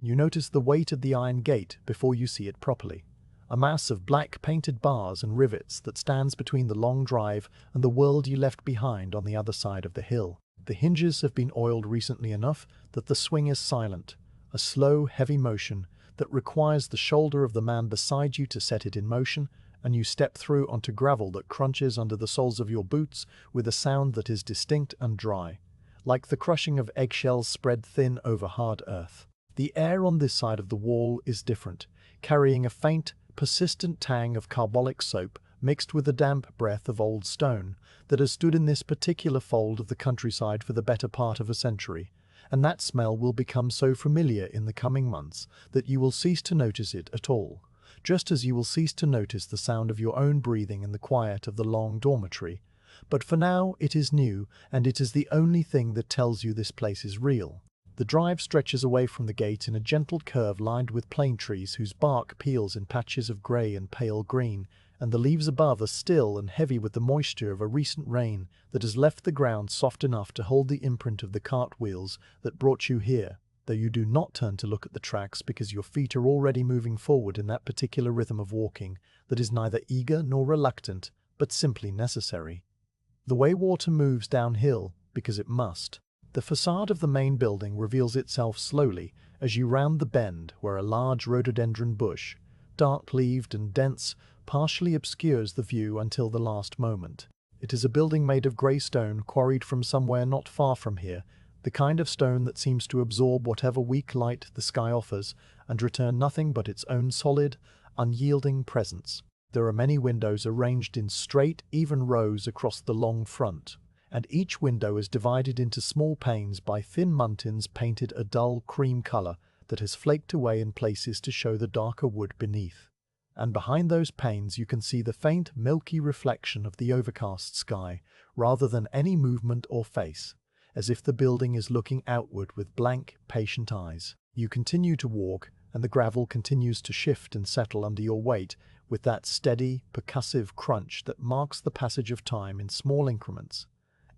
You notice the weight of the iron gate before you see it properly. A mass of black painted bars and rivets that stands between the long drive and the world you left behind on the other side of the hill. The hinges have been oiled recently enough that the swing is silent, a slow, heavy motion that requires the shoulder of the man beside you to set it in motion, and you step through onto gravel that crunches under the soles of your boots with a sound that is distinct and dry, like the crushing of eggshells spread thin over hard earth. The air on this side of the wall is different, carrying a faint, persistent tang of carbolic soap mixed with the damp breath of old stone that has stood in this particular fold of the countryside for the better part of a century, and that smell will become so familiar in the coming months that you will cease to notice it at all, just as you will cease to notice the sound of your own breathing in the quiet of the long dormitory. But for now it is new, and it is the only thing that tells you this place is real. The drive stretches away from the gate in a gentle curve lined with plane trees whose bark peels in patches of grey and pale green, and the leaves above are still and heavy with the moisture of a recent rain that has left the ground soft enough to hold the imprint of the cart wheels that brought you here, though you do not turn to look at the tracks because your feet are already moving forward in that particular rhythm of walking that is neither eager nor reluctant, but simply necessary. The way water moves downhill because it must. The facade of the main building reveals itself slowly as you round the bend where a large rhododendron bush, dark-leaved and dense, partially obscures the view until the last moment. It is a building made of grey stone quarried from somewhere not far from here, the kind of stone that seems to absorb whatever weak light the sky offers and return nothing but its own solid, unyielding presence. There are many windows arranged in straight, even rows across the long front, and each window is divided into small panes by thin muntins painted a dull cream color that has flaked away in places to show the darker wood beneath. And behind those panes you can see the faint, milky reflection of the overcast sky, rather than any movement or face, as if the building is looking outward with blank, patient eyes. You continue to walk, and the gravel continues to shift and settle under your weight with that steady, percussive crunch that marks the passage of time in small increments,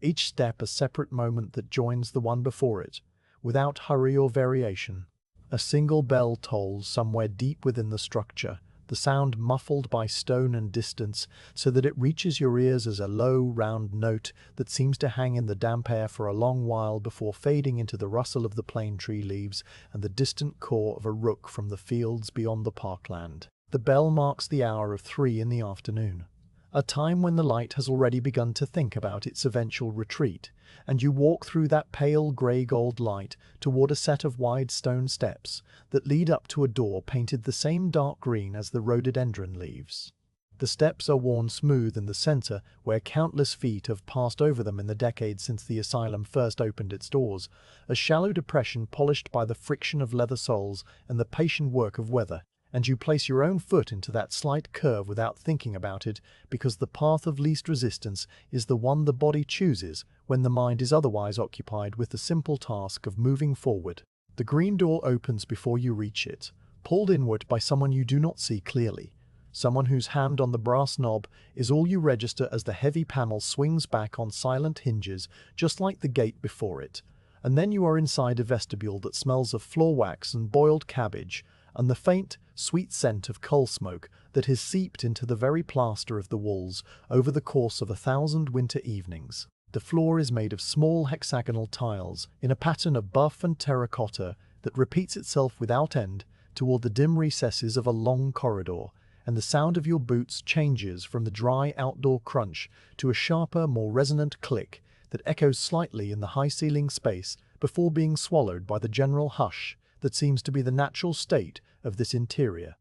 each step a separate moment that joins the one before it, without hurry or variation. A single bell tolls somewhere deep within the structure, the sound muffled by stone and distance so that it reaches your ears as a low, round note that seems to hang in the damp air for a long while before fading into the rustle of the plane tree leaves and the distant caw of a rook from the fields beyond the parkland. The bell marks the hour of 3 in the afternoon, a time when the light has already begun to think about its eventual retreat, and you walk through that pale grey-gold light toward a set of wide stone steps that lead up to a door painted the same dark green as the rhododendron leaves. The steps are worn smooth in the center where countless feet have passed over them in the decades since the asylum first opened its doors, a shallow depression polished by the friction of leather soles and the patient work of weather, and you place your own foot into that slight curve without thinking about it because the path of least resistance is the one the body chooses when the mind is otherwise occupied with the simple task of moving forward. The green door opens before you reach it, pulled inward by someone you do not see clearly, someone whose hand on the brass knob is all you register as the heavy panel swings back on silent hinges just like the gate before it, and then you are inside a vestibule that smells of floor wax and boiled cabbage, and the faint, sweet scent of coal smoke that has seeped into the very plaster of the walls over the course of 1,000 winter evenings. The floor is made of small hexagonal tiles in a pattern of buff and terracotta that repeats itself without end toward the dim recesses of a long corridor, and the sound of your boots changes from the dry outdoor crunch to a sharper, more resonant click that echoes slightly in the high-ceiling space before being swallowed by the general hush that seems to be the natural state of this interior.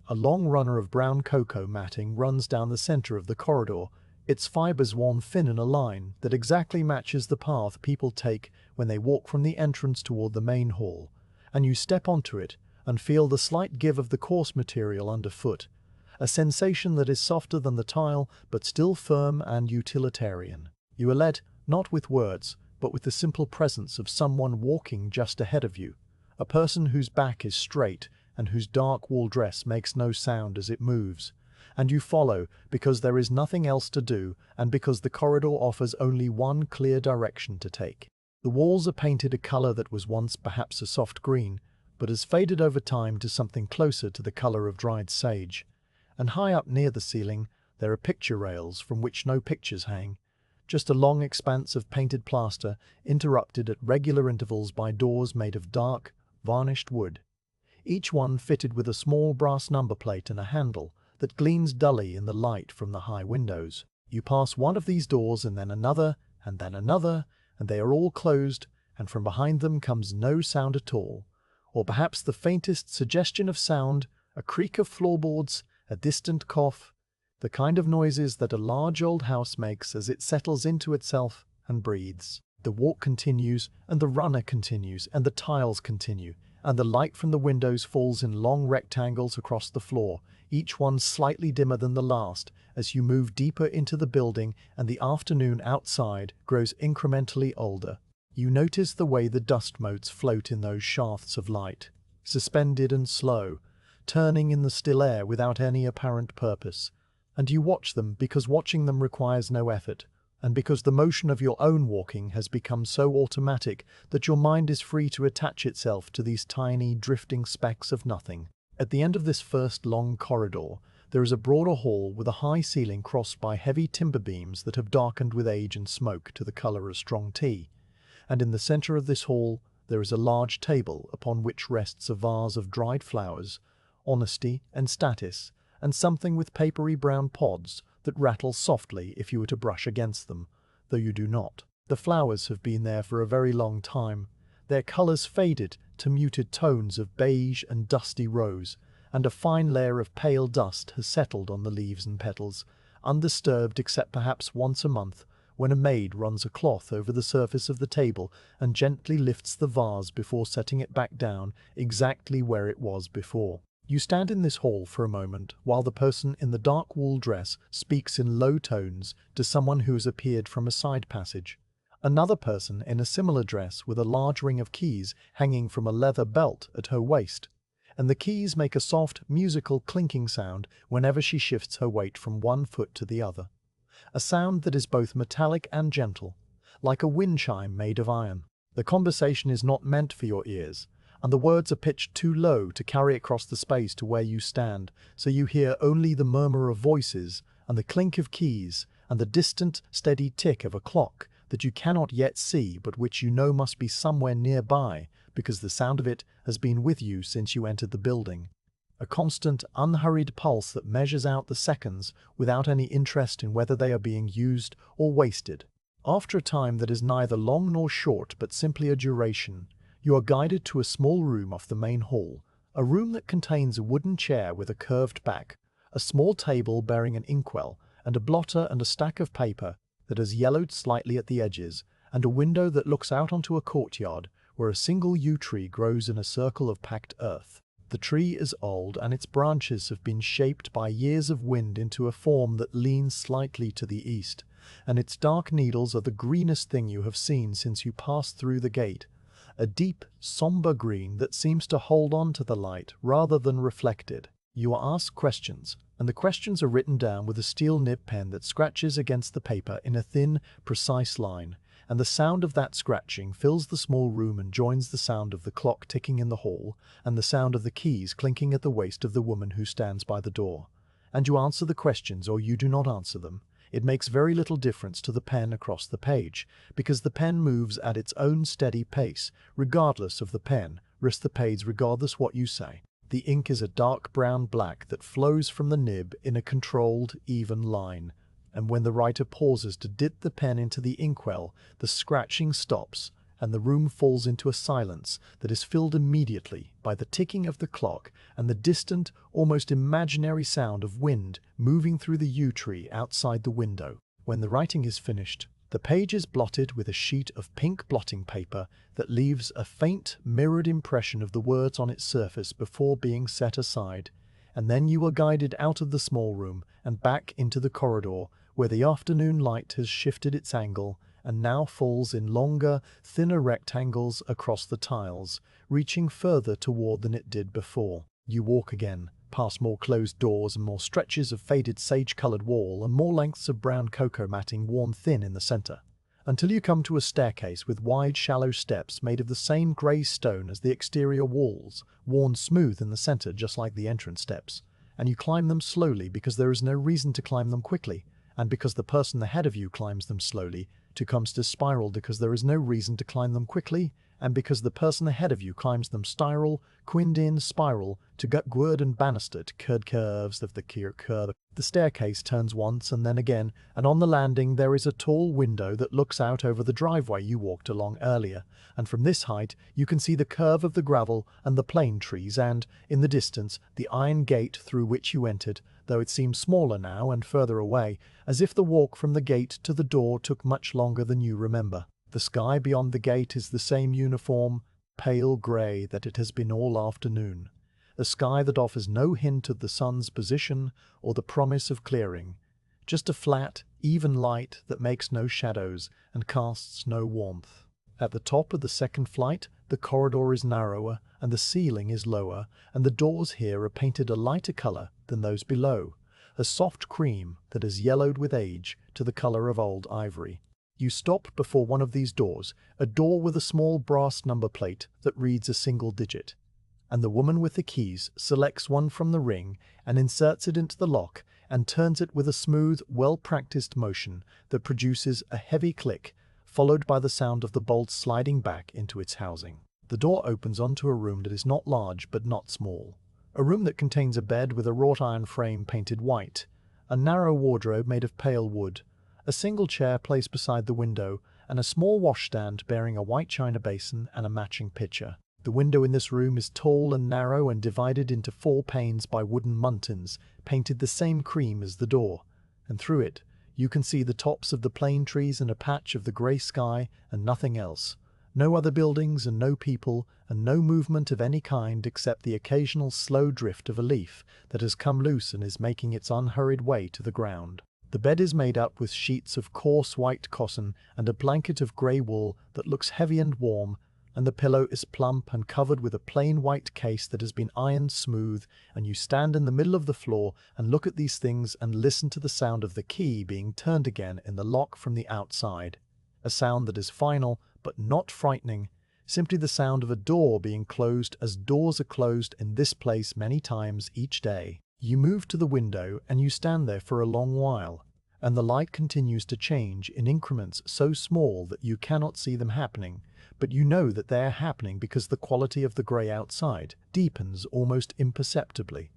A long runner of brown cocoa matting runs down the center of the corridor, its fibers worn thin in a line that exactly matches the path people take when they walk from the entrance toward the main hall, and you step onto it and feel the slight give of the coarse material underfoot, a sensation that is softer than the tile but still firm and utilitarian. You are led, not with words, but with the simple presence of someone walking just ahead of you, a person whose back is straight and whose dark wool dress makes no sound as it moves, and you follow because there is nothing else to do and because the corridor offers only one clear direction to take. The walls are painted a color that was once perhaps a soft green, but has faded over time to something closer to the color of dried sage. And high up near the ceiling, there are picture rails from which no pictures hang, just a long expanse of painted plaster interrupted at regular intervals by doors made of dark, varnished wood, each one fitted with a small brass number plate and a handle that gleams dully in the light from the high windows. You pass one of these doors and then another, and they are all closed, and from behind them comes no sound at all, or perhaps the faintest suggestion of sound, a creak of floorboards, a distant cough, the kind of noises that a large old house makes as it settles into itself and breathes. The walk continues, and the runner continues, and the tiles continue, and the light from the windows falls in long rectangles across the floor, each one slightly dimmer than the last, as you move deeper into the building and the afternoon outside grows incrementally older. You notice the way the dust motes float in those shafts of light, suspended and slow, turning in the still air without any apparent purpose. And you watch them because watching them requires no effort, and because the motion of your own walking has become so automatic that your mind is free to attach itself to these tiny, drifting specks of nothing. At the end of this first long corridor, there is a broader hall with a high ceiling crossed by heavy timber beams that have darkened with age and smoke to the color of strong tea. And in the center of this hall, there is a large table upon which rests a vase of dried flowers, honesty and status, and something with papery brown pods that rattle softly if you were to brush against them, though you do not. The flowers have been there for a very long time, their colors faded to muted tones of beige and dusty rose, and a fine layer of pale dust has settled on the leaves and petals, undisturbed except perhaps once a month, when a maid runs a cloth over the surface of the table and gently lifts the vase before setting it back down exactly where it was before. You stand in this hall for a moment while the person in the dark wool dress speaks in low tones to someone who has appeared from a side passage. Another person in a similar dress with a large ring of keys hanging from a leather belt at her waist, and the keys make a soft, musical clinking sound whenever she shifts her weight from one foot to the other. A sound that is both metallic and gentle, like a wind chime made of iron. The conversation is not meant for your ears, and the words are pitched too low to carry across the space to where you stand, so you hear only the murmur of voices, and the clink of keys, and the distant, steady tick of a clock that you cannot yet see but which you know must be somewhere nearby, because the sound of it has been with you since you entered the building. A constant, unhurried pulse that measures out the seconds without any interest in whether they are being used or wasted. After a time that is neither long nor short but simply a duration, you are guided to a small room off the main hall, a room that contains a wooden chair with a curved back, a small table bearing an inkwell, and a blotter and a stack of paper that has yellowed slightly at the edges, and a window that looks out onto a courtyard where a single yew tree grows in a circle of packed earth. The tree is old, and its branches have been shaped by years of wind into a form that leans slightly to the east, and its dark needles are the greenest thing you have seen since you passed through the gate. A deep, somber green that seems to hold on to the light rather than reflect it. You are asked questions, and the questions are written down with a steel nib pen that scratches against the paper in a thin, precise line, and the sound of that scratching fills the small room and joins the sound of the clock ticking in the hall and the sound of the keys clinking at the waist of the woman who stands by the door. And you answer the questions or you do not answer them. It makes very little difference to the pen across the page, because the pen moves at its own steady pace, regardless of the pen, wrist the page regardless what you say. The ink is a dark brown black that flows from the nib in a controlled, even line, and when the writer pauses to dip the pen into the inkwell, the scratching stops, and the room falls into a silence that is filled immediately by the ticking of the clock and the distant, almost imaginary sound of wind moving through the yew tree outside the window. When the writing is finished, the page is blotted with a sheet of pink blotting paper that leaves a faint, mirrored impression of the words on its surface before being set aside, and then you are guided out of the small room and back into the corridor, where the afternoon light has shifted its angle and now falls in longer, thinner rectangles across the tiles, reaching further toward than it did before. You walk again, past more closed doors and more stretches of faded sage-colored wall and more lengths of brown cocoa matting worn thin in the center. until you come to a staircase with wide, shallow steps made of the same grey stone as the exterior walls, worn smooth in the center just like the entrance steps. And you climb them slowly because there is no reason to climb them quickly, and because the person ahead of you climbs them slowly, to comes to spiral because there is no reason to climb them quickly, and because the person ahead of you climbs them spiral, quinned in spiral, to gut gwerd and banistered, curves of the curve. The staircase turns once and then again, and on the landing there is a tall window that looks out over the driveway you walked along earlier, and from this height you can see the curve of the gravel and the plane trees and, in the distance, the iron gate through which you entered, though it seems smaller now and further away, as if the walk from the gate to the door took much longer than you remember. The sky beyond the gate is the same uniform, pale grey that it has been all afternoon. A sky that offers no hint of the sun's position or the promise of clearing. Just a flat, even light that makes no shadows and casts no warmth. At the top of the second flight, the corridor is narrower and the ceiling is lower, and the doors here are painted a lighter colour than those below, a soft cream that has yellowed with age to the colour of old ivory. You stop before one of these doors, a door with a small brass number plate that reads a single digit, and the woman with the keys selects one from the ring and inserts it into the lock and turns it with a smooth, well-practiced motion that produces a heavy click, followed by the sound of the bolt sliding back into its housing. The door opens onto a room that is not large but not small. A room that contains a bed with a wrought iron frame painted white, a narrow wardrobe made of pale wood, a single chair placed beside the window, and a small washstand bearing a white china basin and a matching pitcher. The window in this room is tall and narrow and divided into 4 panes by wooden muntins, painted the same cream as the door, and through it you can see the tops of the plane trees and a patch of the grey sky and nothing else. No other buildings and no people, and no movement of any kind except the occasional slow drift of a leaf that has come loose and is making its unhurried way to the ground. The bed is made up with sheets of coarse white cotton and a blanket of grey wool that looks heavy and warm, and the pillow is plump and covered with a plain white case that has been ironed smooth, and you stand in the middle of the floor and look at these things and listen to the sound of the key being turned again in the lock from the outside. A sound that is final but not frightening, simply the sound of a door being closed as doors are closed in this place many times each day. You move to the window and you stand there for a long while, and the light continues to change in increments so small that you cannot see them happening, but you know that they are happening because the quality of the grey outside deepens almost imperceptibly,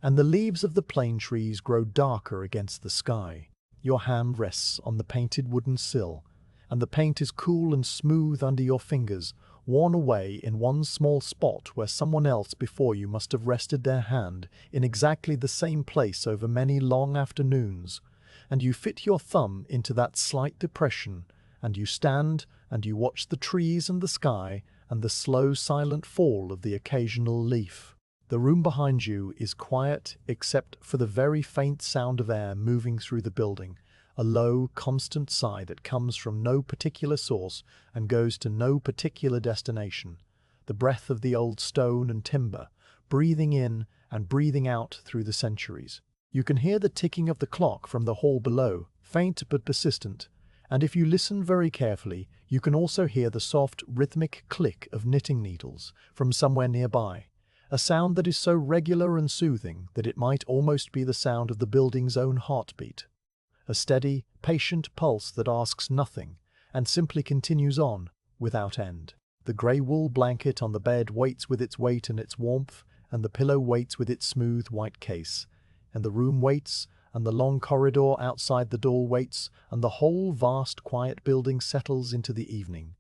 and the leaves of the plane trees grow darker against the sky. Your hand rests on the painted wooden sill, and the paint is cool and smooth under your fingers, worn away in one small spot where someone else before you must have rested their hand in exactly the same place over many long afternoons, and you fit your thumb into that slight depression, and you stand and you watch the trees and the sky and the slow silent fall of the occasional leaf. The room behind you is quiet except for the very faint sound of air moving through the building, a low, constant sigh that comes from no particular source and goes to no particular destination, the breath of the old stone and timber, breathing in and breathing out through the centuries. You can hear the ticking of the clock from the hall below, faint but persistent, and if you listen very carefully, you can also hear the soft, rhythmic click of knitting needles from somewhere nearby, a sound that is so regular and soothing that it might almost be the sound of the building's own heartbeat. A steady, patient pulse that asks nothing and simply continues on without end. The grey wool blanket on the bed waits with its weight and its warmth, and the pillow waits with its smooth white case, and the room waits, and the long corridor outside the door waits, and the whole vast quiet building settles into the evening,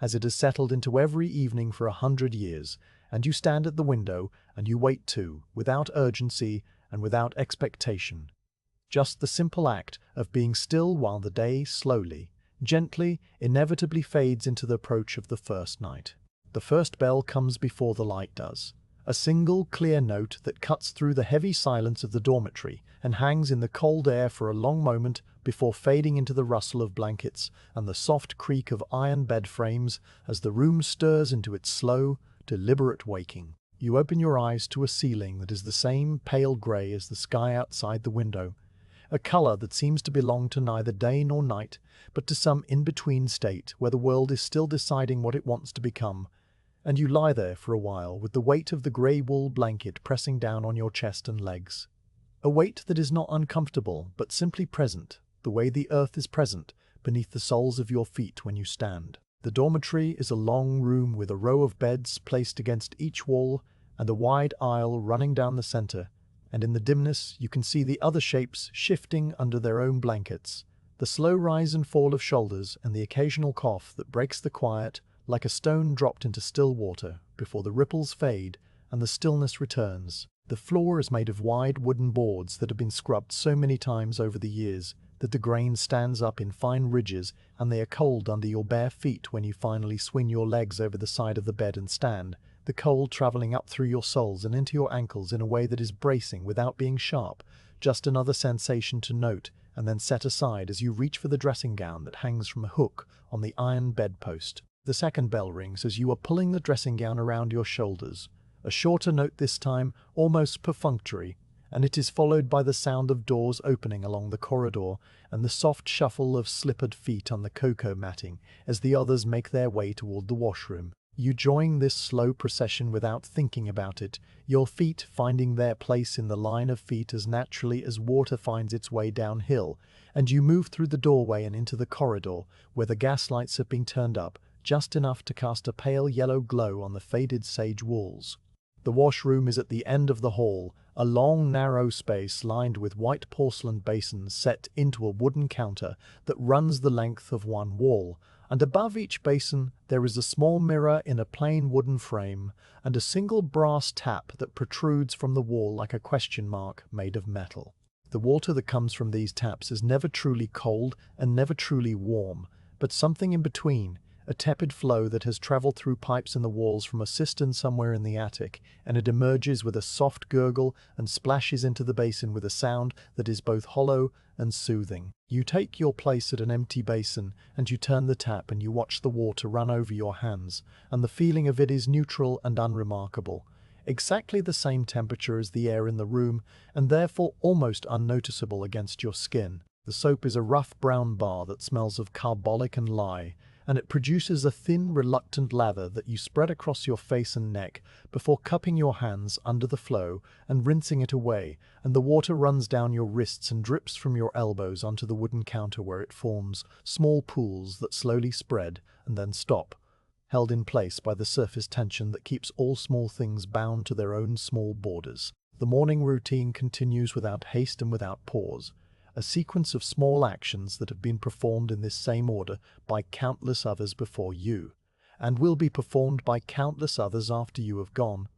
as it has settled into every evening for 100 years, and you stand at the window and you wait too, without urgency and without expectation. Just the simple act of being still while the day slowly, gently, inevitably fades into the approach of the first night. The first bell comes before the light does, a single clear note that cuts through the heavy silence of the dormitory and hangs in the cold air for a long moment before fading into the rustle of blankets and the soft creak of iron bed frames as the room stirs into its slow, deliberate waking. You open your eyes to a ceiling that is the same pale grey as the sky outside the window, a color that seems to belong to neither day nor night, but to some in-between state where the world is still deciding what it wants to become. And you lie there for a while with the weight of the grey wool blanket pressing down on your chest and legs. A weight that is not uncomfortable, but simply present, the way the earth is present beneath the soles of your feet when you stand. The dormitory is a long room with a row of beds placed against each wall and a wide aisle running down the center, and in the dimness you can see the other shapes shifting under their own blankets, the slow rise and fall of shoulders and the occasional cough that breaks the quiet like a stone dropped into still water before the ripples fade and the stillness returns. The floor is made of wide wooden boards that have been scrubbed so many times over the years that the grain stands up in fine ridges and they are cold under your bare feet when you finally swing your legs over the side of the bed and stand, the cold traveling up through your soles and into your ankles in a way that is bracing without being sharp, just another sensation to note and then set aside as you reach for the dressing gown that hangs from a hook on the iron bedpost. The second bell rings as you are pulling the dressing gown around your shoulders, a shorter note this time, almost perfunctory, and it is followed by the sound of doors opening along the corridor and the soft shuffle of slippered feet on the cocoa matting as the others make their way toward the washroom. You join this slow procession without thinking about it, your feet finding their place in the line of feet as naturally as water finds its way downhill, and you move through the doorway and into the corridor where the gas lights have been turned up just enough to cast a pale yellow glow on the faded sage walls. The washroom is at the end of the hall, a long narrow space lined with white porcelain basins set into a wooden counter that runs the length of one wall, and above each basin there is a small mirror in a plain wooden frame and a single brass tap that protrudes from the wall like a question mark made of metal. The water that comes from these taps is never truly cold and never truly warm, but something in between, a tepid flow that has traveled through pipes in the walls from a cistern somewhere in the attic, and it emerges with a soft gurgle and splashes into the basin with a sound that is both hollow and soothing. You take your place at an empty basin, and you turn the tap and you watch the water run over your hands, and the feeling of it is neutral and unremarkable, exactly the same temperature as the air in the room, and therefore almost unnoticeable against your skin. The soap is a rough brown bar that smells of carbolic and lye, and it produces a thin, reluctant lather that you spread across your face and neck before cupping your hands under the flow and rinsing it away, and the water runs down your wrists and drips from your elbows onto the wooden counter where it forms small pools that slowly spread and then stop, held in place by the surface tension that keeps all small things bound to their own small borders. The morning routine continues without haste and without pause, a sequence of small actions that have been performed in this same order by countless others before you, and will be performed by countless others after you have gone.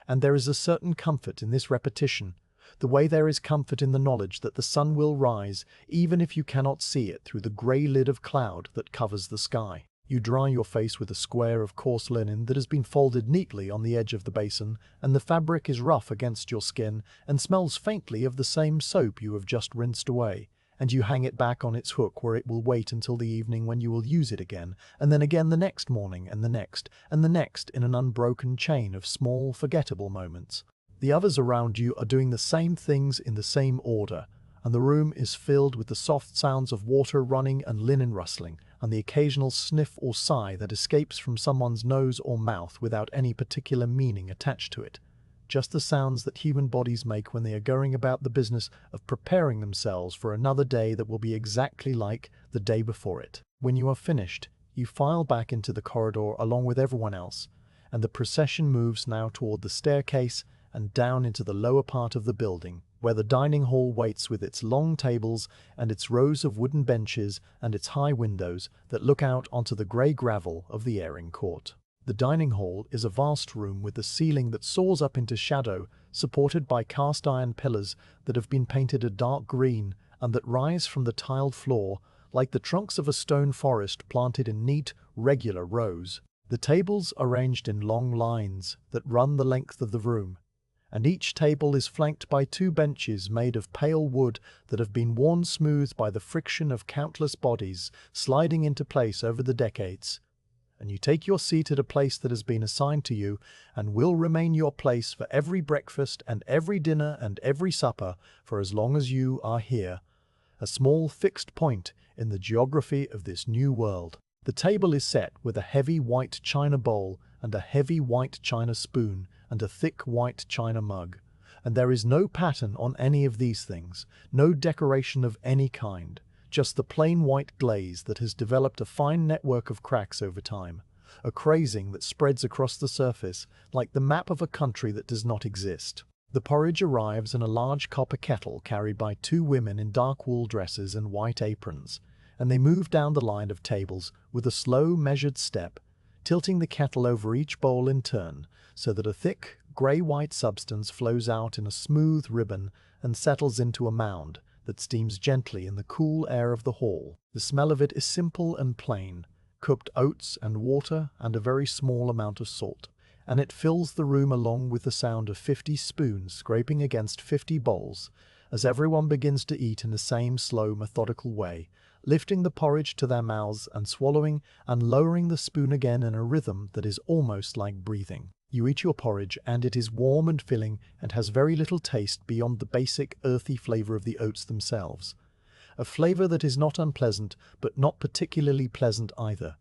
And there is a certain comfort in this repetition, the way there is comfort in the knowledge that the sun will rise even if you cannot see it through the grey lid of cloud that covers the sky. You dry your face with a square of coarse linen that has been folded neatly on the edge of the basin, and the fabric is rough against your skin and smells faintly of the same soap you have just rinsed away, and you hang it back on its hook where it will wait until the evening when you will use it again, and then again the next morning, and the next in an unbroken chain of small, forgettable moments. The others around you are doing the same things in the same order, and the room is filled with the soft sounds of water running and linen rustling, and the occasional sniff or sigh that escapes from someone's nose or mouth without any particular meaning attached to it. Just the sounds that human bodies make when they are going about the business of preparing themselves for another day that will be exactly like the day before it. When you are finished, you file back into the corridor along with everyone else, and the procession moves now toward the staircase and down into the lower part of the building, where the dining hall waits with its long tables and its rows of wooden benches and its high windows that look out onto the grey gravel of the airing court. The dining hall is a vast room with a ceiling that soars up into shadow, supported by cast iron pillars that have been painted a dark green and that rise from the tiled floor like the trunks of a stone forest planted in neat, regular rows. The tables are arranged in long lines that run the length of the room, and each table is flanked by two benches made of pale wood that have been worn smooth by the friction of countless bodies sliding into place over the decades. And you take your seat at a place that has been assigned to you and will remain your place for every breakfast and every dinner and every supper for as long as you are here, a small fixed point in the geography of this new world. The table is set with a heavy white china bowl and a heavy white china spoon and a thick white china mug. And there is no pattern on any of these things, no decoration of any kind, just the plain white glaze that has developed a fine network of cracks over time, a crazing that spreads across the surface like the map of a country that does not exist. The porridge arrives in a large copper kettle carried by two women in dark wool dresses and white aprons, and they move down the line of tables with a slow, measured step, tilting the kettle over each bowl in turn so that a thick, grey-white substance flows out in a smooth ribbon and settles into a mound that steams gently in the cool air of the hall. The smell of it is simple and plain, cooked oats and water and a very small amount of salt, and it fills the room along with the sound of 50 spoons scraping against 50 bowls as everyone begins to eat in the same slow, methodical way, lifting the porridge to their mouths and swallowing and lowering the spoon again in a rhythm that is almost like breathing. You eat your porridge and it is warm and filling and has very little taste beyond the basic earthy flavor of the oats themselves. A flavor that is not unpleasant but not particularly pleasant either.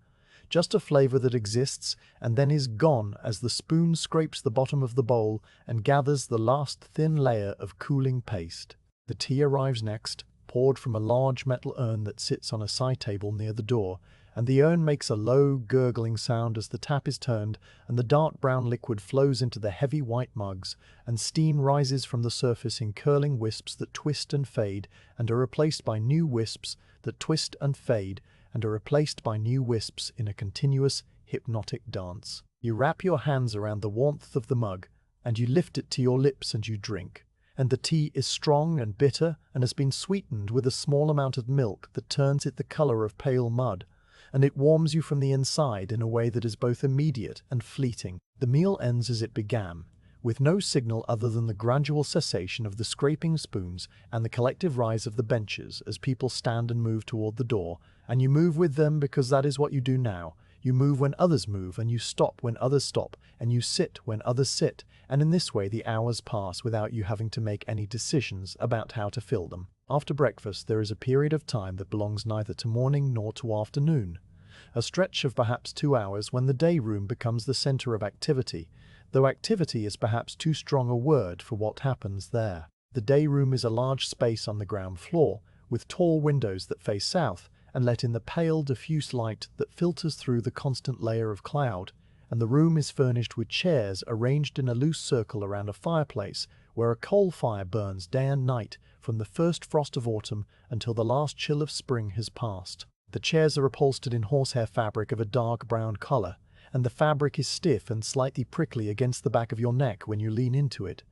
Just a flavor that exists and then is gone as the spoon scrapes the bottom of the bowl and gathers the last thin layer of cooling paste. The tea arrives next, poured from a large metal urn that sits on a side table near the door, and the urn makes a low, gurgling sound as the tap is turned and the dark brown liquid flows into the heavy white mugs, and steam rises from the surface in curling wisps that twist and fade and are replaced by new wisps that twist and fade and are replaced by new wisps in a continuous, hypnotic dance. You wrap your hands around the warmth of the mug, and you lift it to your lips and you drink. And the tea is strong and bitter and has been sweetened with a small amount of milk that turns it the color of pale mud, and it warms you from the inside in a way that is both immediate and fleeting. The meal ends as it began, with no signal other than the gradual cessation of the scraping spoons and the collective rise of the benches as people stand and move toward the door, and you move with them because that is what you do now. You move when others move, and you stop when others stop, and you sit when others sit, and in this way the hours pass without you having to make any decisions about how to fill them. After breakfast there is a period of time that belongs neither to morning nor to afternoon, a stretch of perhaps 2 hours when the day room becomes the center of activity, though activity is perhaps too strong a word for what happens there. The day room is a large space on the ground floor, with tall windows that face south and let in the pale, diffuse light that filters through the constant layer of cloud, and the room is furnished with chairs arranged in a loose circle around a fireplace where a coal fire burns day and night from the first frost of autumn until the last chill of spring has passed. The chairs are upholstered in horsehair fabric of a dark brown color, and the fabric is stiff and slightly prickly against the back of your neck when you lean into it,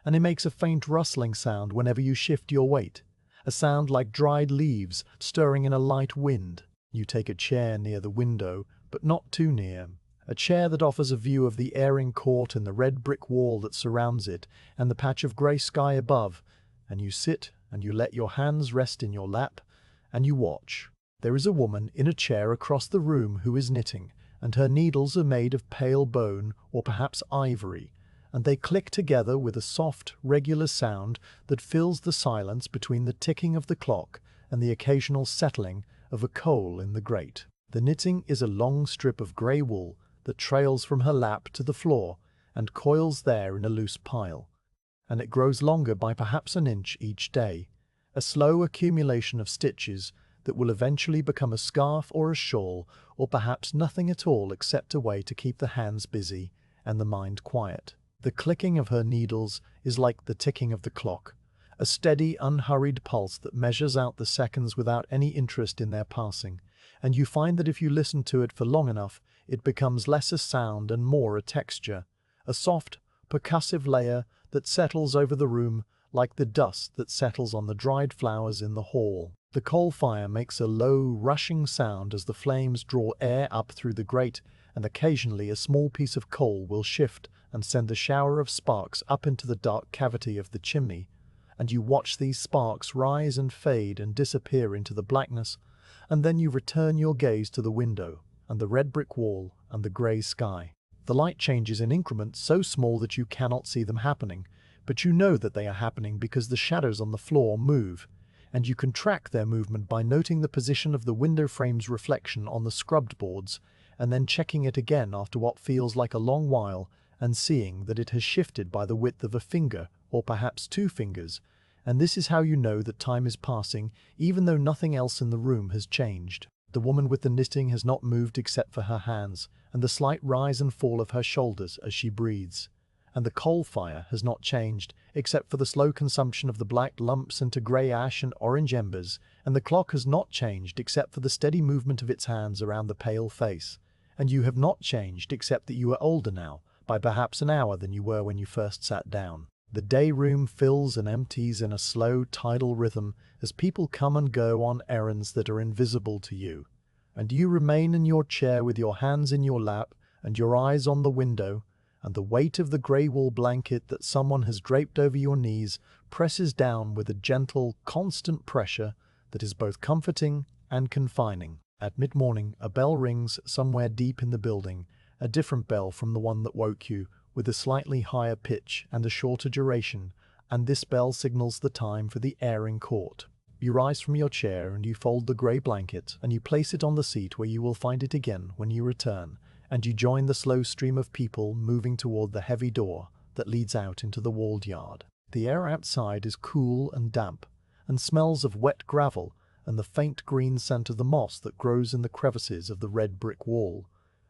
and it makes a faint rustling sound whenever you shift your weight, a sound like dried leaves stirring in a light wind. You take a chair near the window, but not too near, a chair that offers a view of the airing court and the red brick wall that surrounds it and the patch of grey sky above, and you sit and you let your hands rest in your lap, and you watch. There is a woman in a chair across the room who is knitting, and her needles are made of pale bone or perhaps ivory, and they click together with a soft, regular sound that fills the silence between the ticking of the clock and the occasional settling of a coal in the grate. The knitting is a long strip of grey wool that trails from her lap to the floor and coils there in a loose pile, and it grows longer by perhaps an inch each day, a slow accumulation of stitches that will eventually become a scarf or a shawl, or perhaps nothing at all except a way to keep the hands busy and the mind quiet. The clicking of her needles is like the ticking of the clock, a steady, unhurried pulse that measures out the seconds without any interest in their passing, and you find that if you listen to it for long enough, it becomes less a sound and more a texture, a soft, percussive layer that settles over the room like the dust that settles on the dried flowers in the hall. The coal fire makes a low, rushing sound as the flames draw air up through the grate, and occasionally a small piece of coal will shift and send a shower of sparks up into the dark cavity of the chimney, and you watch these sparks rise and fade and disappear into the blackness, and then you return your gaze to the window, and the red brick wall, and the grey sky. The light changes in increments so small that you cannot see them happening, but you know that they are happening because the shadows on the floor move, and you can track their movement by noting the position of the window frame's reflection on the scrubbed boards, and then checking it again after what feels like a long while and seeing that it has shifted by the width of a finger or perhaps 2 fingers, and this is how you know that time is passing even though nothing else in the room has changed. The woman with the knitting has not moved except for her hands and the slight rise and fall of her shoulders as she breathes. And the coal fire has not changed except for the slow consumption of the black lumps into grey ash and orange embers, and the clock has not changed except for the steady movement of its hands around the pale face. And you have not changed except that you are older now, by perhaps an hour than you were when you first sat down. The day room fills and empties in a slow tidal rhythm as people come and go on errands that are invisible to you. And you remain in your chair with your hands in your lap and your eyes on the window, and the weight of the grey wool blanket that someone has draped over your knees presses down with a gentle, constant pressure that is both comforting and confining. At mid-morning, a bell rings somewhere deep in the building, a different bell from the one that woke you, with a slightly higher pitch and a shorter duration, and this bell signals the time for the airing court. You rise from your chair and you fold the grey blanket and you place it on the seat where you will find it again when you return, and you join the slow stream of people moving toward the heavy door that leads out into the walled yard. The air outside is cool and damp, and smells of wet gravel and the faint green scent of the moss that grows in the crevices of the red brick wall,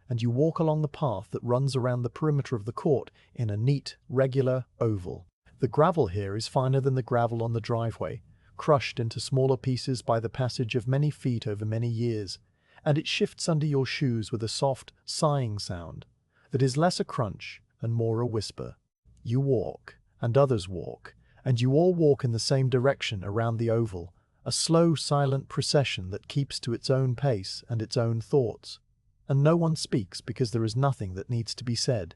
and you walk along the path that runs around the perimeter of the court in a neat, regular oval. The gravel here is finer than the gravel on the driveway, crushed into smaller pieces by the passage of many feet over many years, and it shifts under your shoes with a soft, sighing sound that is less a crunch and more a whisper. You walk, and others walk, and you all walk in the same direction around the oval, a slow, silent procession that keeps to its own pace and its own thoughts. And no one speaks because there is nothing that needs to be said.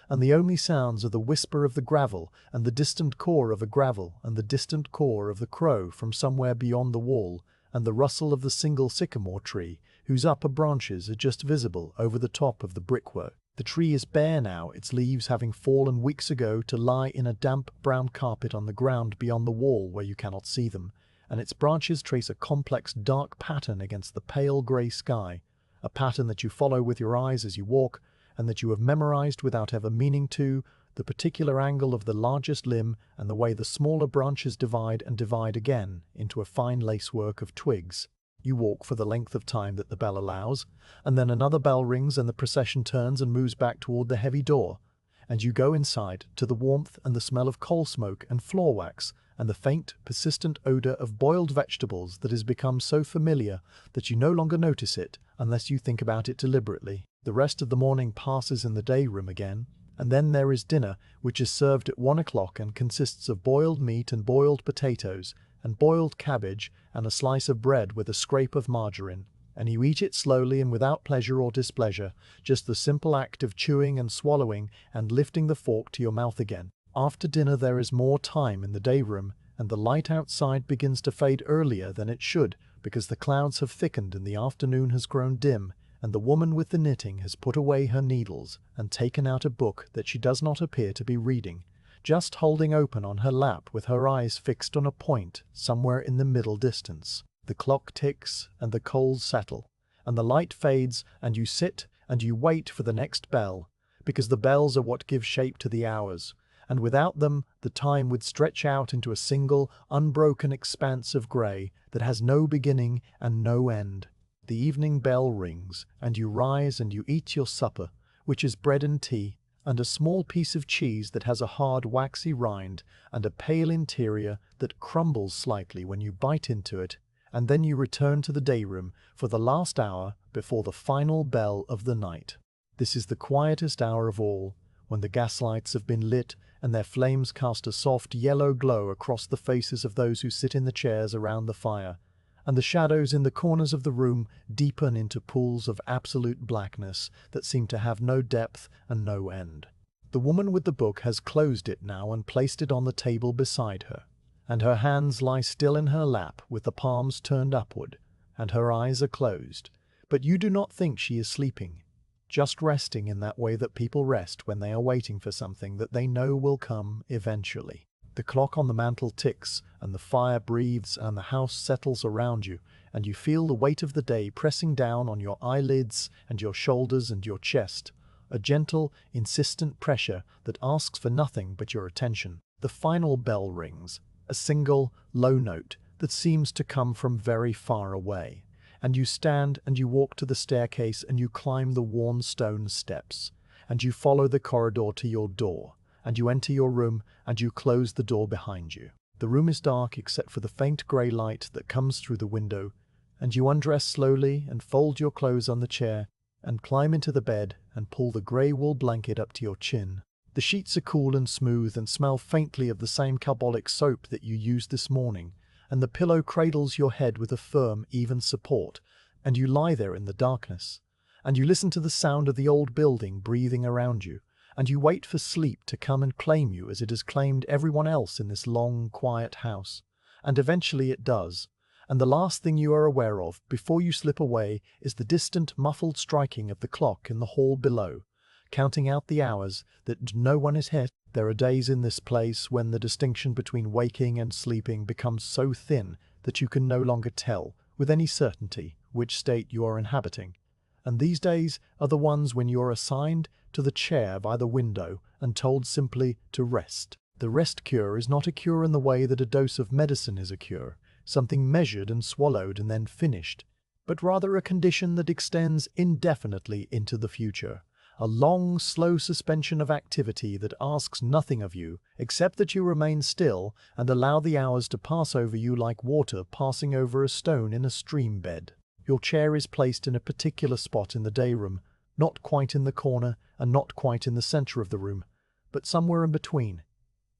And the only sounds are the whisper of the gravel and the distant caw of a gravel and the distant caw of the crow from somewhere beyond the wall, and the rustle of the single sycamore tree, whose upper branches are just visible over the top of the brickwork. The tree is bare now, its leaves having fallen weeks ago to lie in a damp brown carpet on the ground beyond the wall where you cannot see them, and its branches trace a complex dark pattern against the pale grey sky, a pattern that you follow with your eyes as you walk, and that you have memorized without ever meaning to, the particular angle of the largest limb and the way the smaller branches divide and divide again into a fine lacework of twigs. You walk for the length of time that the bell allows, and then another bell rings and the procession turns and moves back toward the heavy door, and you go inside to the warmth and the smell of coal smoke and floor wax and the faint, persistent odor of boiled vegetables that has become so familiar that you no longer notice it unless you think about it deliberately. The rest of the morning passes in the day room again, and then there is dinner, which is served at 1 o'clock and consists of boiled meat and boiled potatoes and boiled cabbage and a slice of bread with a scrape of margarine, and you eat it slowly and without pleasure or displeasure, just the simple act of chewing and swallowing and lifting the fork to your mouth again. After dinner there is more time in the day room, and the light outside begins to fade earlier than it should because the clouds have thickened and the afternoon has grown dim, and the woman with the knitting has put away her needles and taken out a book that she does not appear to be reading, just holding open on her lap with her eyes fixed on a point somewhere in the middle distance. The clock ticks and the coals settle, and the light fades, and you sit and you wait for the next bell, because the bells are what give shape to the hours, and without them the time would stretch out into a single, unbroken expanse of grey that has no beginning and no end. The evening bell rings, and you rise and you eat your supper, which is bread and tea, and a small piece of cheese that has a hard waxy rind and a pale interior that crumbles slightly when you bite into it, and then you return to the day room for the last hour before the final bell of the night. This is the quietest hour of all, when the gaslights have been lit and their flames cast a soft yellow glow across the faces of those who sit in the chairs around the fire, and the shadows in the corners of the room deepen into pools of absolute blackness that seem to have no depth and no end. The woman with the book has closed it now and placed it on the table beside her, and her hands lie still in her lap with the palms turned upward, and her eyes are closed, but you do not think she is sleeping, just resting in that way that people rest when they are waiting for something that they know will come eventually. The clock on the mantel ticks, and the fire breathes, and the house settles around you, and you feel the weight of the day pressing down on your eyelids and your shoulders and your chest, a gentle, insistent pressure that asks for nothing but your attention. The final bell rings, a single, low note that seems to come from very far away, and you stand and you walk to the staircase and you climb the worn stone steps, and you follow the corridor to your door, and you enter your room and you close the door behind you. The room is dark except for the faint grey light that comes through the window, and you undress slowly and fold your clothes on the chair and climb into the bed and pull the grey wool blanket up to your chin. The sheets are cool and smooth and smell faintly of the same carbolic soap that you used this morning, and the pillow cradles your head with a firm, even support, and you lie there in the darkness, and you listen to the sound of the old building breathing around you, and you wait for sleep to come and claim you as it has claimed everyone else in this long, quiet house. And eventually it does, and the last thing you are aware of before you slip away is the distant, muffled striking of the clock in the hall below, counting out the hours that no one is here. There are days in this place when the distinction between waking and sleeping becomes so thin that you can no longer tell, with any certainty, which state you are inhabiting. And these days are the ones when you are assigned to the chair by the window and told simply to rest. The rest cure is not a cure in the way that a dose of medicine is a cure, something measured and swallowed and then finished, but rather a condition that extends indefinitely into the future. A long, slow suspension of activity that asks nothing of you except that you remain still and allow the hours to pass over you like water passing over a stone in a stream bed. Your chair is placed in a particular spot in the day room, not quite in the corner and not quite in the center of the room, but somewhere in between.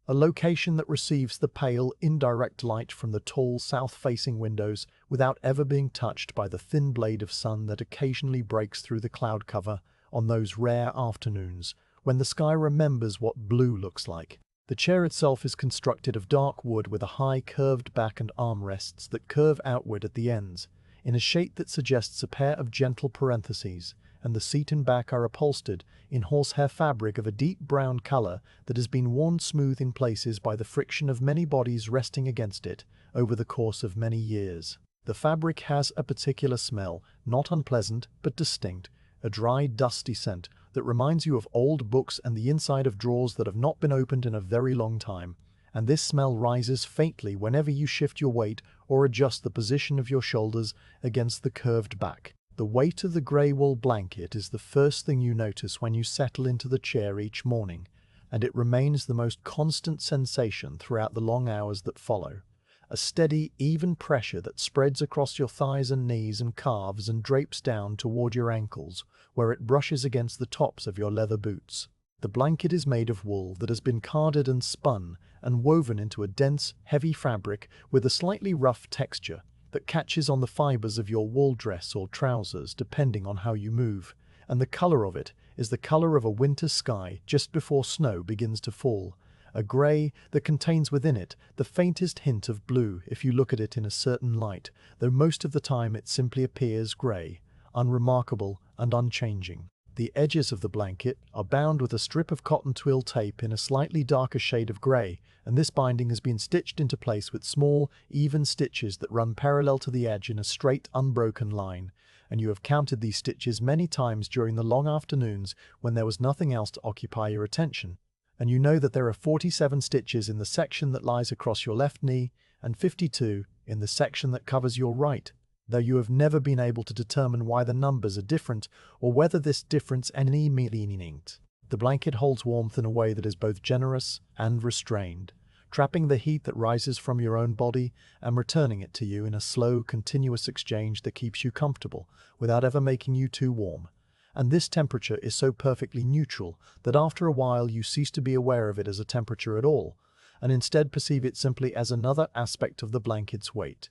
A location that receives the pale, indirect light from the tall south-facing windows without ever being touched by the thin blade of sun that occasionally breaks through the cloud cover on those rare afternoons when the sky remembers what blue looks like. The chair itself is constructed of dark wood with a high curved back and armrests that curve outward at the ends, in a shape that suggests a pair of gentle parentheses, and the seat and back are upholstered in horsehair fabric of a deep brown color that has been worn smooth in places by the friction of many bodies resting against it over the course of many years. The fabric has a particular smell, not unpleasant but distinct, a dry, dusty scent that reminds you of old books and the inside of drawers that have not been opened in a very long time, and this smell rises faintly whenever you shift your weight or adjust the position of your shoulders against the curved back. The weight of the grey wool blanket is the first thing you notice when you settle into the chair each morning, and it remains the most constant sensation throughout the long hours that follow. A steady, even pressure that spreads across your thighs and knees and calves and drapes down toward your ankles, where it brushes against the tops of your leather boots. The blanket is made of wool that has been carded and spun and woven into a dense, heavy fabric with a slightly rough texture that catches on the fibers of your wool dress or trousers depending on how you move, and the color of it is the color of a winter sky just before snow begins to fall, a grey that contains within it the faintest hint of blue if you look at it in a certain light, though most of the time it simply appears grey, unremarkable and unchanging. The edges of the blanket are bound with a strip of cotton twill tape in a slightly darker shade of grey, and this binding has been stitched into place with small, even stitches that run parallel to the edge in a straight, unbroken line, and you have counted these stitches many times during the long afternoons when there was nothing else to occupy your attention, and you know that there are 47 stitches in the section that lies across your left knee and 52 in the section that covers your right, though you have never been able to determine why the numbers are different or whether this difference any meaning. The blanket holds warmth in a way that is both generous and restrained, trapping the heat that rises from your own body and returning it to you in a slow, continuous exchange that keeps you comfortable without ever making you too warm. And this temperature is so perfectly neutral that after a while you cease to be aware of it as a temperature at all, and instead perceive it simply as another aspect of the blanket's weight,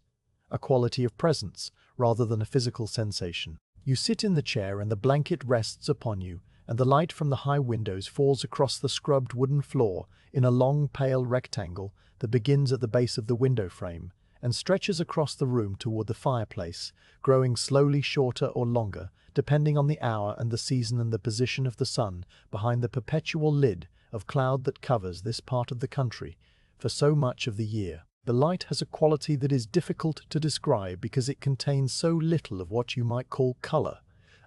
a quality of presence rather than a physical sensation. You sit in the chair and the blanket rests upon you, and the light from the high windows falls across the scrubbed wooden floor in a long pale rectangle that begins at the base of the window frame and stretches across the room toward the fireplace, growing slowly shorter or longer, depending on the hour and the season and the position of the sun behind the perpetual lid of cloud that covers this part of the country, for so much of the year. The light has a quality that is difficult to describe because it contains so little of what you might call color,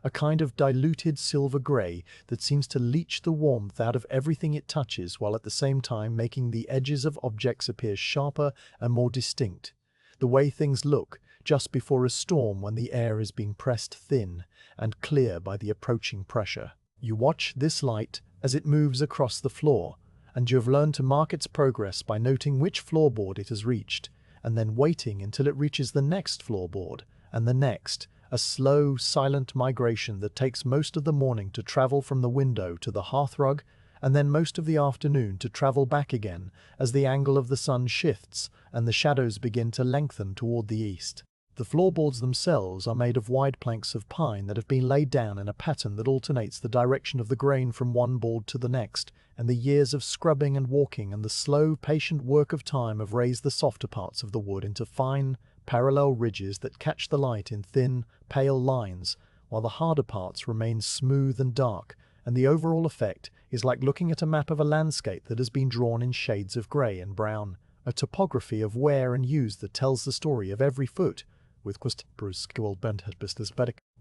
a kind of diluted silver gray that seems to leach the warmth out of everything it touches while at the same time making the edges of objects appear sharper and more distinct. The way things look just before a storm when the air is being pressed thin and clear by the approaching pressure. You watch this light as it moves across the floor, and you have learned to mark its progress by noting which floorboard it has reached, and then waiting until it reaches the next floorboard, and the next, a slow, silent migration that takes most of the morning to travel from the window to the hearthrug, and then most of the afternoon to travel back again as the angle of the sun shifts and the shadows begin to lengthen toward the east. The floorboards themselves are made of wide planks of pine that have been laid down in a pattern that alternates the direction of the grain from one board to the next, and the years of scrubbing and walking and the slow, patient work of time have raised the softer parts of the wood into fine, parallel ridges that catch the light in thin, pale lines, while the harder parts remain smooth and dark, and the overall effect is like looking at a map of a landscape that has been drawn in shades of grey and brown, a topography of wear and use that tells the story of every foot, with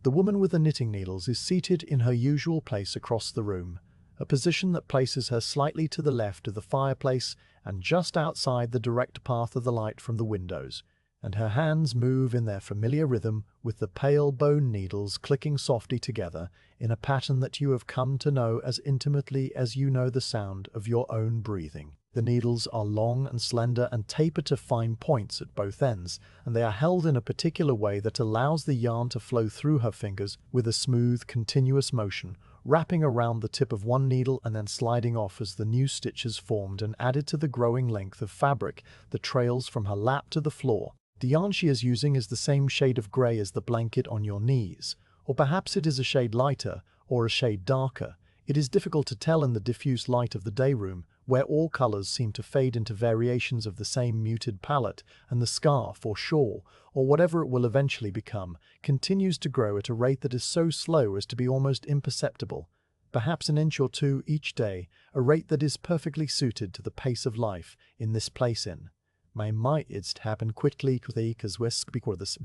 the woman with the knitting needles is seated in her usual place across the room, a position that places her slightly to the left of the fireplace and just outside the direct path of the light from the windows, and her hands move in their familiar rhythm with the pale bone needles clicking softly together in a pattern that you have come to know as intimately as you know the sound of your own breathing. The needles are long and slender and taper to fine points at both ends, and they are held in a particular way that allows the yarn to flow through her fingers with a smooth, continuous motion, wrapping around the tip of one needle and then sliding off as the new stitch is formed and added to the growing length of fabric that trails from her lap to the floor. The yarn she is using is the same shade of grey as the blanket on your knees, or perhaps it is a shade lighter or a shade darker. It is difficult to tell in the diffuse light of the day room, where all colours seem to fade into variations of the same muted palette, and the scarf or shawl, or whatever it will eventually become, continues to grow at a rate that is so slow as to be almost imperceptible, perhaps an inch or two each day, a rate that is perfectly suited to the pace of life in this place-in. My might it's happen quickly because before the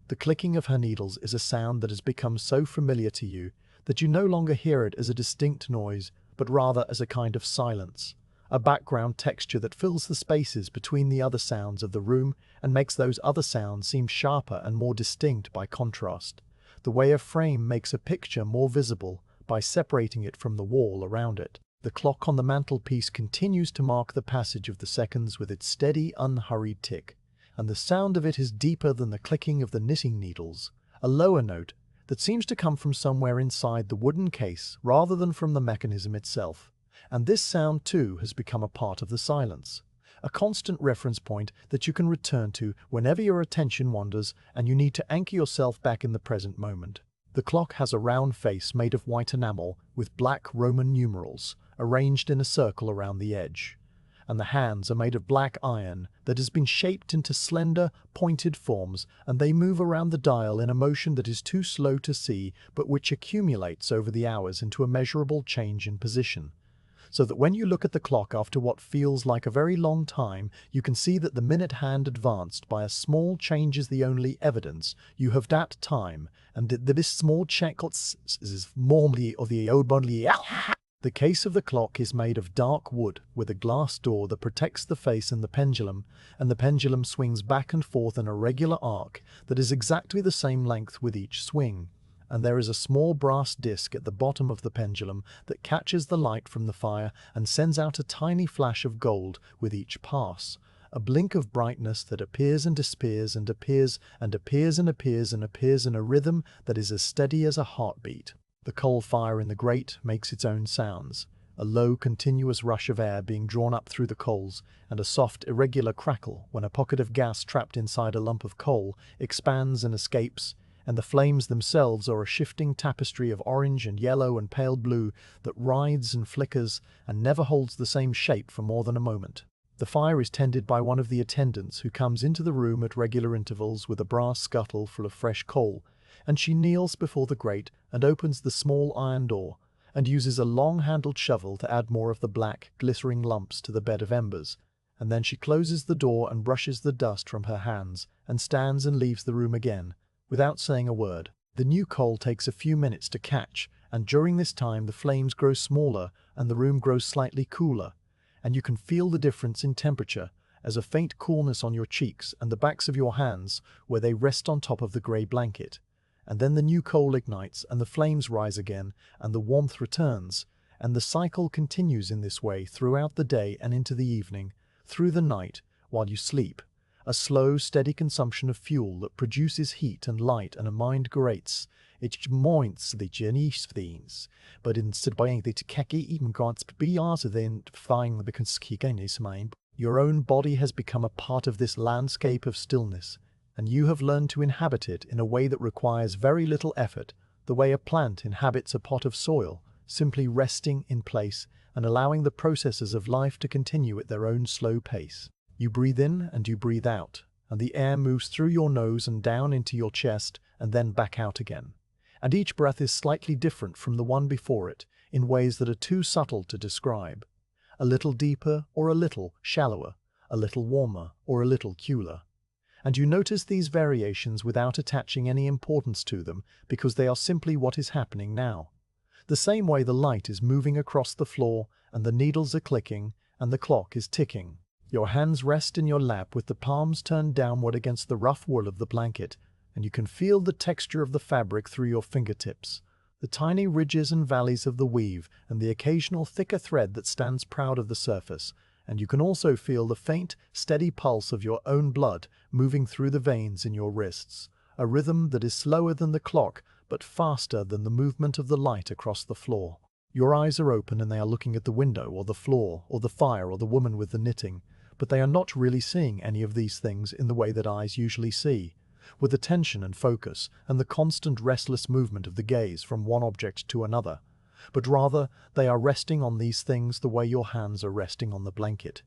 The clicking of her needles is a sound that has become so familiar to you that you no longer hear it as a distinct noise, but rather as a kind of silence, a background texture that fills the spaces between the other sounds of the room and makes those other sounds seem sharper and more distinct by contrast, the way a frame makes a picture more visible by separating it from the wall around it. The clock on the mantelpiece continues to mark the passage of the seconds with its steady, unhurried tick, and the sound of it is deeper than the clicking of the knitting needles, a lower note that seems to come from somewhere inside the wooden case rather than from the mechanism itself. And this sound too has become a part of the silence, a constant reference point that you can return to whenever your attention wanders and you need to anchor yourself back in the present moment. The clock has a round face made of white enamel with black Roman numerals arranged in a circle around the edge, and the hands are made of black iron that has been shaped into slender, pointed forms, and they move around the dial in a motion that is too slow to see, but which accumulates over the hours into a measurable change in position, so that when you look at the clock after what feels like a very long time, you can see that the minute hand advanced by a small change is the only evidence you have that time, and that this small check is normally of the only. The case of the clock is made of dark wood with a glass door that protects the face and the pendulum swings back and forth in a regular arc that is exactly the same length with each swing, and there is a small brass disc at the bottom of the pendulum that catches the light from the fire and sends out a tiny flash of gold with each pass, a blink of brightness that appears and disappears and appears and appears and appears and appears in a rhythm that is as steady as a heartbeat. The coal fire in the grate makes its own sounds, a low, continuous rush of air being drawn up through the coals, and a soft, irregular crackle when a pocket of gas trapped inside a lump of coal expands and escapes, and the flames themselves are a shifting tapestry of orange and yellow and pale blue that writhes and flickers and never holds the same shape for more than a moment. The fire is tended by one of the attendants who comes into the room at regular intervals with a brass scuttle full of fresh coal, and she kneels before the grate and opens the small iron door, and uses a long-handled shovel to add more of the black, glittering lumps to the bed of embers, and then she closes the door and brushes the dust from her hands and stands and leaves the room again, without saying a word. The new coal takes a few minutes to catch, and during this time the flames grow smaller and the room grows slightly cooler, and you can feel the difference in temperature as a faint coolness on your cheeks and the backs of your hands where they rest on top of the grey blanket. And then the new coal ignites and the flames rise again and the warmth returns, and the cycle continues in this way throughout the day and into the evening, through the night, while you sleep. A slow, steady consumption of fuel that produces heat and light, and a mind grates. It moints the journeys things, but instead buying the keki even grants be art then flying the because is mind. Your own body has become a part of this landscape of stillness, and you have learned to inhabit it in a way that requires very little effort, the way a plant inhabits a pot of soil, simply resting in place and allowing the processes of life to continue at their own slow pace. You breathe in and you breathe out, and the air moves through your nose and down into your chest and then back out again. And each breath is slightly different from the one before it in ways that are too subtle to describe. A little deeper or a little shallower, a little warmer or a little cooler. And you notice these variations without attaching any importance to them because they are simply what is happening now. The same way the light is moving across the floor and the needles are clicking and the clock is ticking. Your hands rest in your lap with the palms turned downward against the rough wool of the blanket, and you can feel the texture of the fabric through your fingertips, the tiny ridges and valleys of the weave and the occasional thicker thread that stands proud of the surface, and you can also feel the faint, steady pulse of your own blood moving through the veins in your wrists, a rhythm that is slower than the clock but faster than the movement of the light across the floor. Your eyes are open and they are looking at the window or the floor or the fire or the woman with the knitting, but they are not really seeing any of these things in the way that eyes usually see, with attention and focus and the constant restless movement of the gaze from one object to another, but rather they are resting on these things the way your hands are resting on the blanket,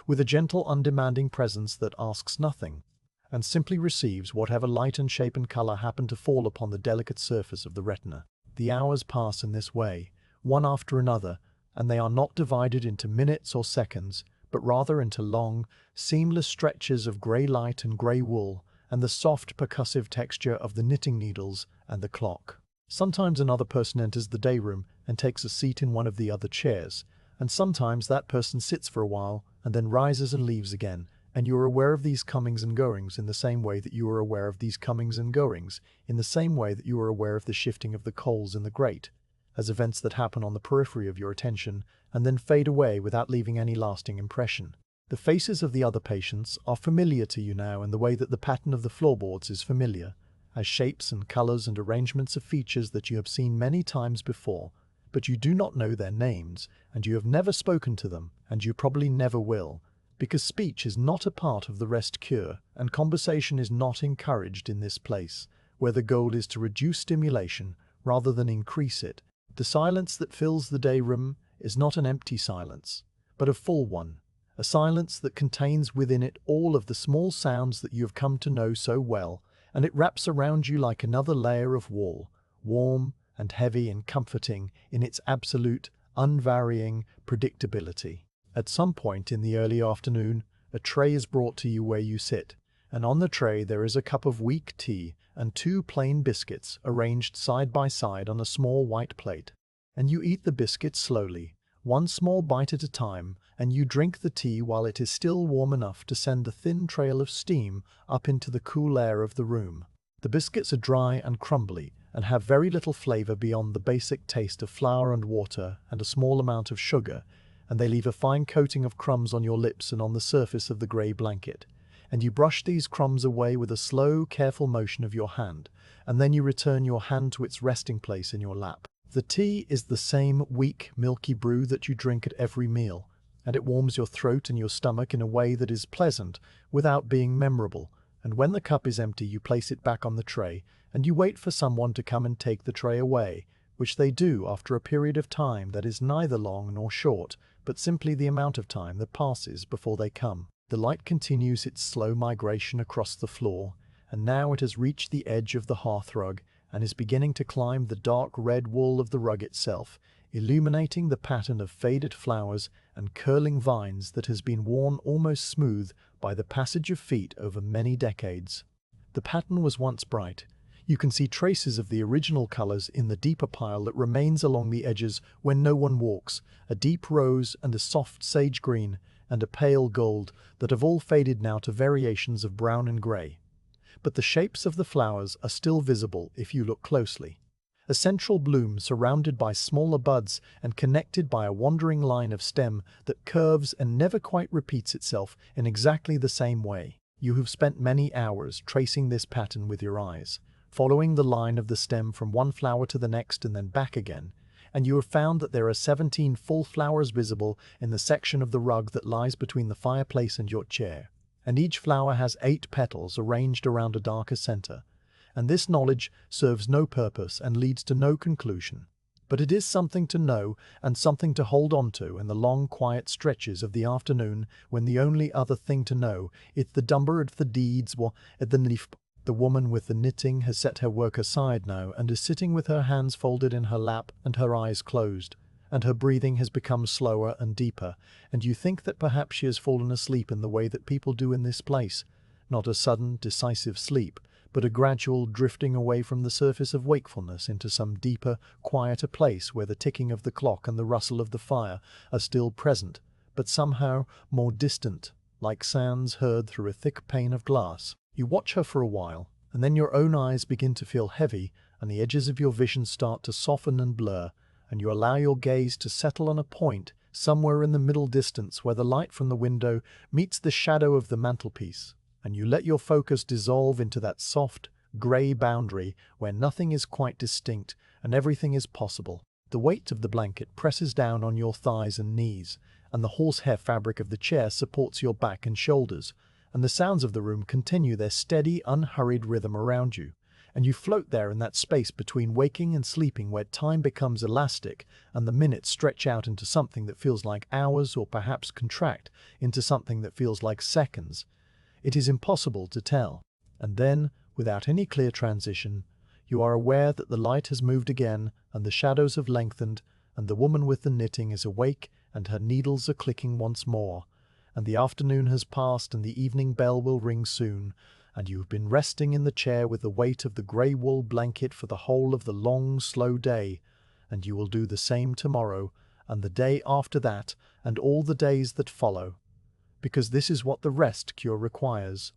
with a gentle undemanding presence that asks nothing, and simply receives whatever light and shape and color happen to fall upon the delicate surface of the retina. The hours pass in this way, one after another, and they are not divided into minutes or seconds, but rather into long, seamless stretches of grey light and grey wool, and the soft percussive texture of the knitting needles and the clock. Sometimes another person enters the day room and takes a seat in one of the other chairs, and sometimes that person sits for a while and then rises and leaves again, and you are aware of these comings and goings in the same way that you are aware of these comings and goings, in the same way that you are aware of the shifting of the coals in the grate, as events that happen on the periphery of your attention and then fade away without leaving any lasting impression. The faces of the other patients are familiar to you now in the way that the pattern of the floorboards is familiar, as shapes and colors and arrangements of features that you have seen many times before, but you do not know their names, and you have never spoken to them, and you probably never will, because speech is not a part of the rest cure, and conversation is not encouraged in this place, where the goal is to reduce stimulation rather than increase it. The silence that fills the day room is not an empty silence, but a full one, a silence that contains within it all of the small sounds that you have come to know so well, and it wraps around you like another layer of wool, warm and heavy and comforting in its absolute, unvarying predictability. At some point in the early afternoon, a tray is brought to you where you sit, and on the tray there is a cup of weak tea and 2 plain biscuits arranged side by side on a small white plate. And you eat the biscuits slowly, one small bite at a time, and you drink the tea while it is still warm enough to send a thin trail of steam up into the cool air of the room. The biscuits are dry and crumbly, and have very little flavor beyond the basic taste of flour and water and a small amount of sugar, and they leave a fine coating of crumbs on your lips and on the surface of the grey blanket. And you brush these crumbs away with a slow, careful motion of your hand, and then you return your hand to its resting place in your lap. The tea is the same weak, milky brew that you drink at every meal, and it warms your throat and your stomach in a way that is pleasant without being memorable, and when the cup is empty you place it back on the tray, and you wait for someone to come and take the tray away, which they do after a period of time that is neither long nor short, but simply the amount of time that passes before they come. The light continues its slow migration across the floor, and now it has reached the edge of the hearthrug and is beginning to climb the dark red wool of the rug itself illuminating the pattern of faded flowers and curling vines that has been worn almost smooth by the passage of feet over many decades. The pattern was once bright. You can see traces of the original colors in the deeper pile that remains along the edges when no one walks, a deep rose and a soft sage green and a pale gold that have all faded now to variations of brown and grey. But the shapes of the flowers are still visible if you look closely. A central bloom surrounded by smaller buds and connected by a wandering line of stem that curves and never quite repeats itself in exactly the same way. You have spent many hours tracing this pattern with your eyes, following the line of the stem from one flower to the next and then back again, and you have found that there are 17 full flowers visible in the section of the rug that lies between the fireplace and your chair, and each flower has 8 petals arranged around a darker center. And this knowledge serves no purpose and leads to no conclusion. But it is something to know and something to hold on to in the long quiet stretches of the afternoon when the only other thing to know is the number of the deeds at the leaf. The woman with the knitting has set her work aside now and is sitting with her hands folded in her lap and her eyes closed, and her breathing has become slower and deeper, and you think that perhaps she has fallen asleep in the way that people do in this place, not a sudden, decisive sleep, but a gradual drifting away from the surface of wakefulness into some deeper, quieter place where the ticking of the clock and the rustle of the fire are still present, but somehow more distant, like sounds heard through a thick pane of glass. You watch her for a while, and then your own eyes begin to feel heavy, and the edges of your vision start to soften and blur, and you allow your gaze to settle on a point somewhere in the middle distance where the light from the window meets the shadow of the mantelpiece, and you let your focus dissolve into that soft, grey boundary where nothing is quite distinct and everything is possible. The weight of the blanket presses down on your thighs and knees, and the horsehair fabric of the chair supports your back and shoulders, and the sounds of the room continue their steady, unhurried rhythm around you, and you float there in that space between waking and sleeping where time becomes elastic and the minutes stretch out into something that feels like hours or perhaps contract into something that feels like seconds. It is impossible to tell. And then, without any clear transition, you are aware that the light has moved again and the shadows have lengthened and the woman with the knitting is awake and her needles are clicking once more, and the afternoon has passed and the evening bell will ring soon, and you have been resting in the chair with the weight of the grey wool blanket for the whole of the long, slow day, and you will do the same tomorrow and the day after that and all the days that follow, because this is what the rest cure requires,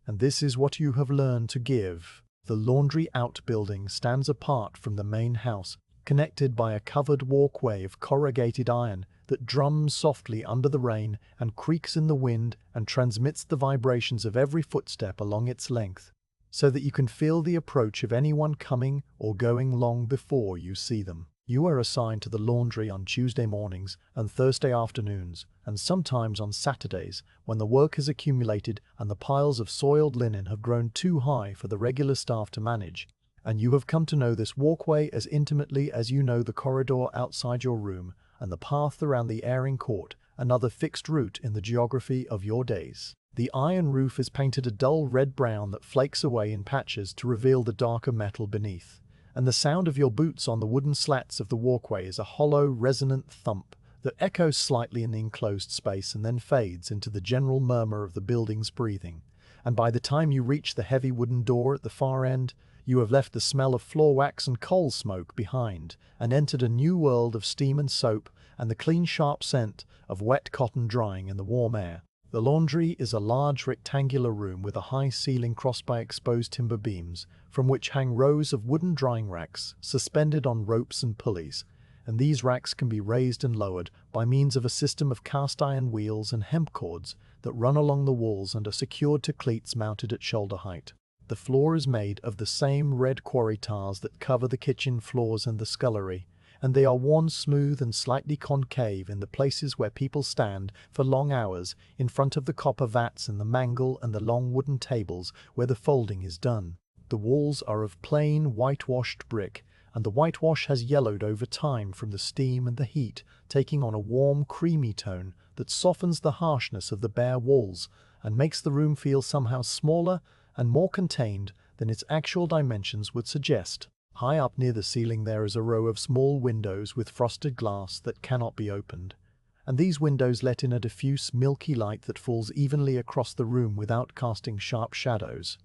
and this is what you have learned to give. The laundry outbuilding stands apart from the main house, connected by a covered walkway of corrugated iron that drums softly under the rain and creaks in the wind and transmits the vibrations of every footstep along its length, so that you can feel the approach of anyone coming or going long before you see them. You are assigned to the laundry on Tuesday mornings and Thursday afternoons, and sometimes on Saturdays when the work has accumulated and the piles of soiled linen have grown too high for the regular staff to manage, and you have come to know this walkway as intimately as you know the corridor outside your room and the path around the airing court, another fixed route in the geography of your days. The iron roof is painted a dull red-brown that flakes away in patches to reveal the darker metal beneath, and the sound of your boots on the wooden slats of the walkway is a hollow, resonant thump that echoes slightly in the enclosed space and then fades into the general murmur of the building's breathing. And by the time you reach the heavy wooden door at the far end, you have left the smell of floor wax and coal smoke behind and entered a new world of steam and soap and the clean, sharp scent of wet cotton drying in the warm air. The laundry is a large rectangular room with a high ceiling crossed by exposed timber beams, from which hang rows of wooden drying racks suspended on ropes and pulleys, and these racks can be raised and lowered by means of a system of cast iron wheels and hemp cords that run along the walls and are secured to cleats mounted at shoulder height. The floor is made of the same red quarry tiles that cover the kitchen floors and the scullery, and they are worn smooth and slightly concave in the places where people stand for long hours in front of the copper vats and the mangle and the long wooden tables where the folding is done. The walls are of plain, whitewashed brick, and the whitewash has yellowed over time from the steam and the heat, taking on a warm, creamy tone that softens the harshness of the bare walls and makes the room feel somehow smaller and more contained than its actual dimensions would suggest. High up near the ceiling there is a row of small windows with frosted glass that cannot be opened, and these windows let in a diffuse milky light that falls evenly across the room without casting sharp shadows.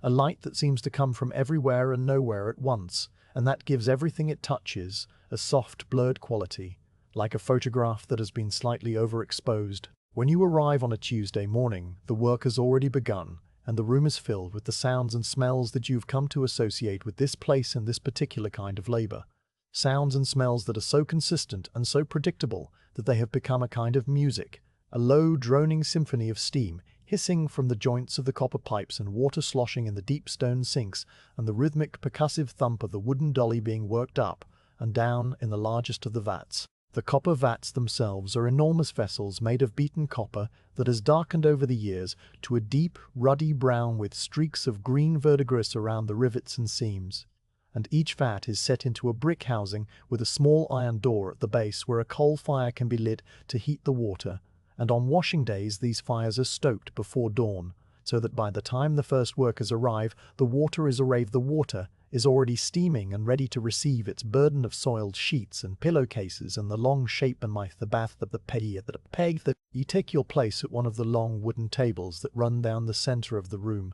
A light that seems to come from everywhere and nowhere at once, and that gives everything it touches a soft, blurred quality, like a photograph that has been slightly overexposed. When you arrive on a Tuesday morning, the work has already begun, and the room is filled with the sounds and smells that you've come to associate with this place and this particular kind of labor. Sounds and smells that are so consistent and so predictable that they have become a kind of music, a low, droning symphony of steam hissing from the joints of the copper pipes and water sloshing in the deep stone sinks, and the rhythmic, percussive thump of the wooden dolly being worked up and down in the largest of the vats. The copper vats themselves are enormous vessels made of beaten copper that has darkened over the years to a deep, ruddy brown with streaks of green verdigris around the rivets and seams. And each vat is set into a brick housing with a small iron door at the base where a coal fire can be lit to heat the water, and on washing days these fires are stoked before dawn, so that by the time the first workers arrive, the water is already steaming and ready to receive its burden of soiled sheets and pillowcases and the long shape and the bath of the peg that you take your place at one of the long wooden tables that run down the center of the room.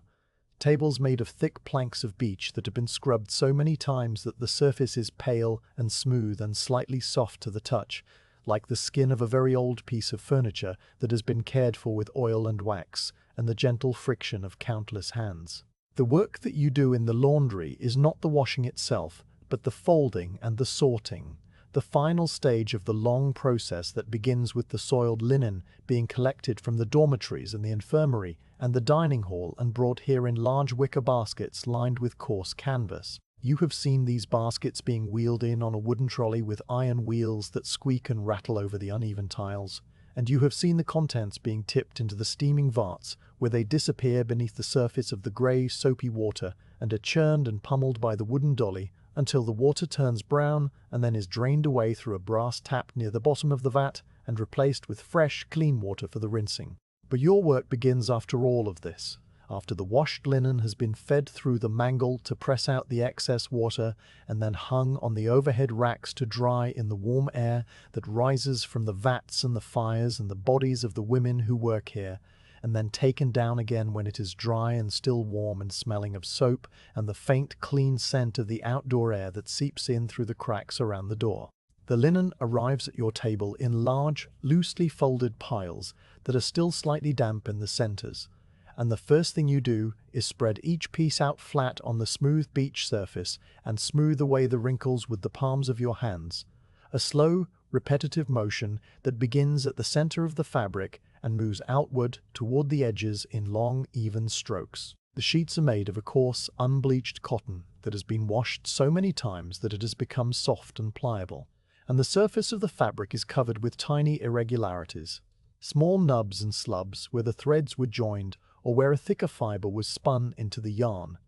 Tables made of thick planks of beech that have been scrubbed so many times that the surface is pale and smooth and slightly soft to the touch, like the skin of a very old piece of furniture that has been cared for with oil and wax and the gentle friction of countless hands. The work that you do in the laundry is not the washing itself, but the folding and the sorting, the final stage of the long process that begins with the soiled linen being collected from the dormitories and the infirmary and the dining hall and brought here in large wicker baskets lined with coarse canvas. You have seen these baskets being wheeled in on a wooden trolley with iron wheels that squeak and rattle over the uneven tiles, and you have seen the contents being tipped into the steaming vats where they disappear beneath the surface of the grey, soapy water and are churned and pummeled by the wooden dolly until the water turns brown and then is drained away through a brass tap near the bottom of the vat and replaced with fresh, clean water for the rinsing. But your work begins after all of this, after the washed linen has been fed through the mangle to press out the excess water and then hung on the overhead racks to dry in the warm air that rises from the vats and the fires and the bodies of the women who work here, and then taken down again when it is dry and still warm and smelling of soap and the faint, clean scent of the outdoor air that seeps in through the cracks around the door. The linen arrives at your table in large, loosely folded piles that are still slightly damp in the centers, and the first thing you do is spread each piece out flat on the smooth beach surface and smooth away the wrinkles with the palms of your hands, a slow, repetitive motion that begins at the center of the fabric and moves outward toward the edges in long, even strokes. The sheets are made of a coarse, unbleached cotton that has been washed so many times that it has become soft and pliable, and the surface of the fabric is covered with tiny irregularities, small nubs and slubs where the threads were joined or where a thicker fiber was spun into the yarn,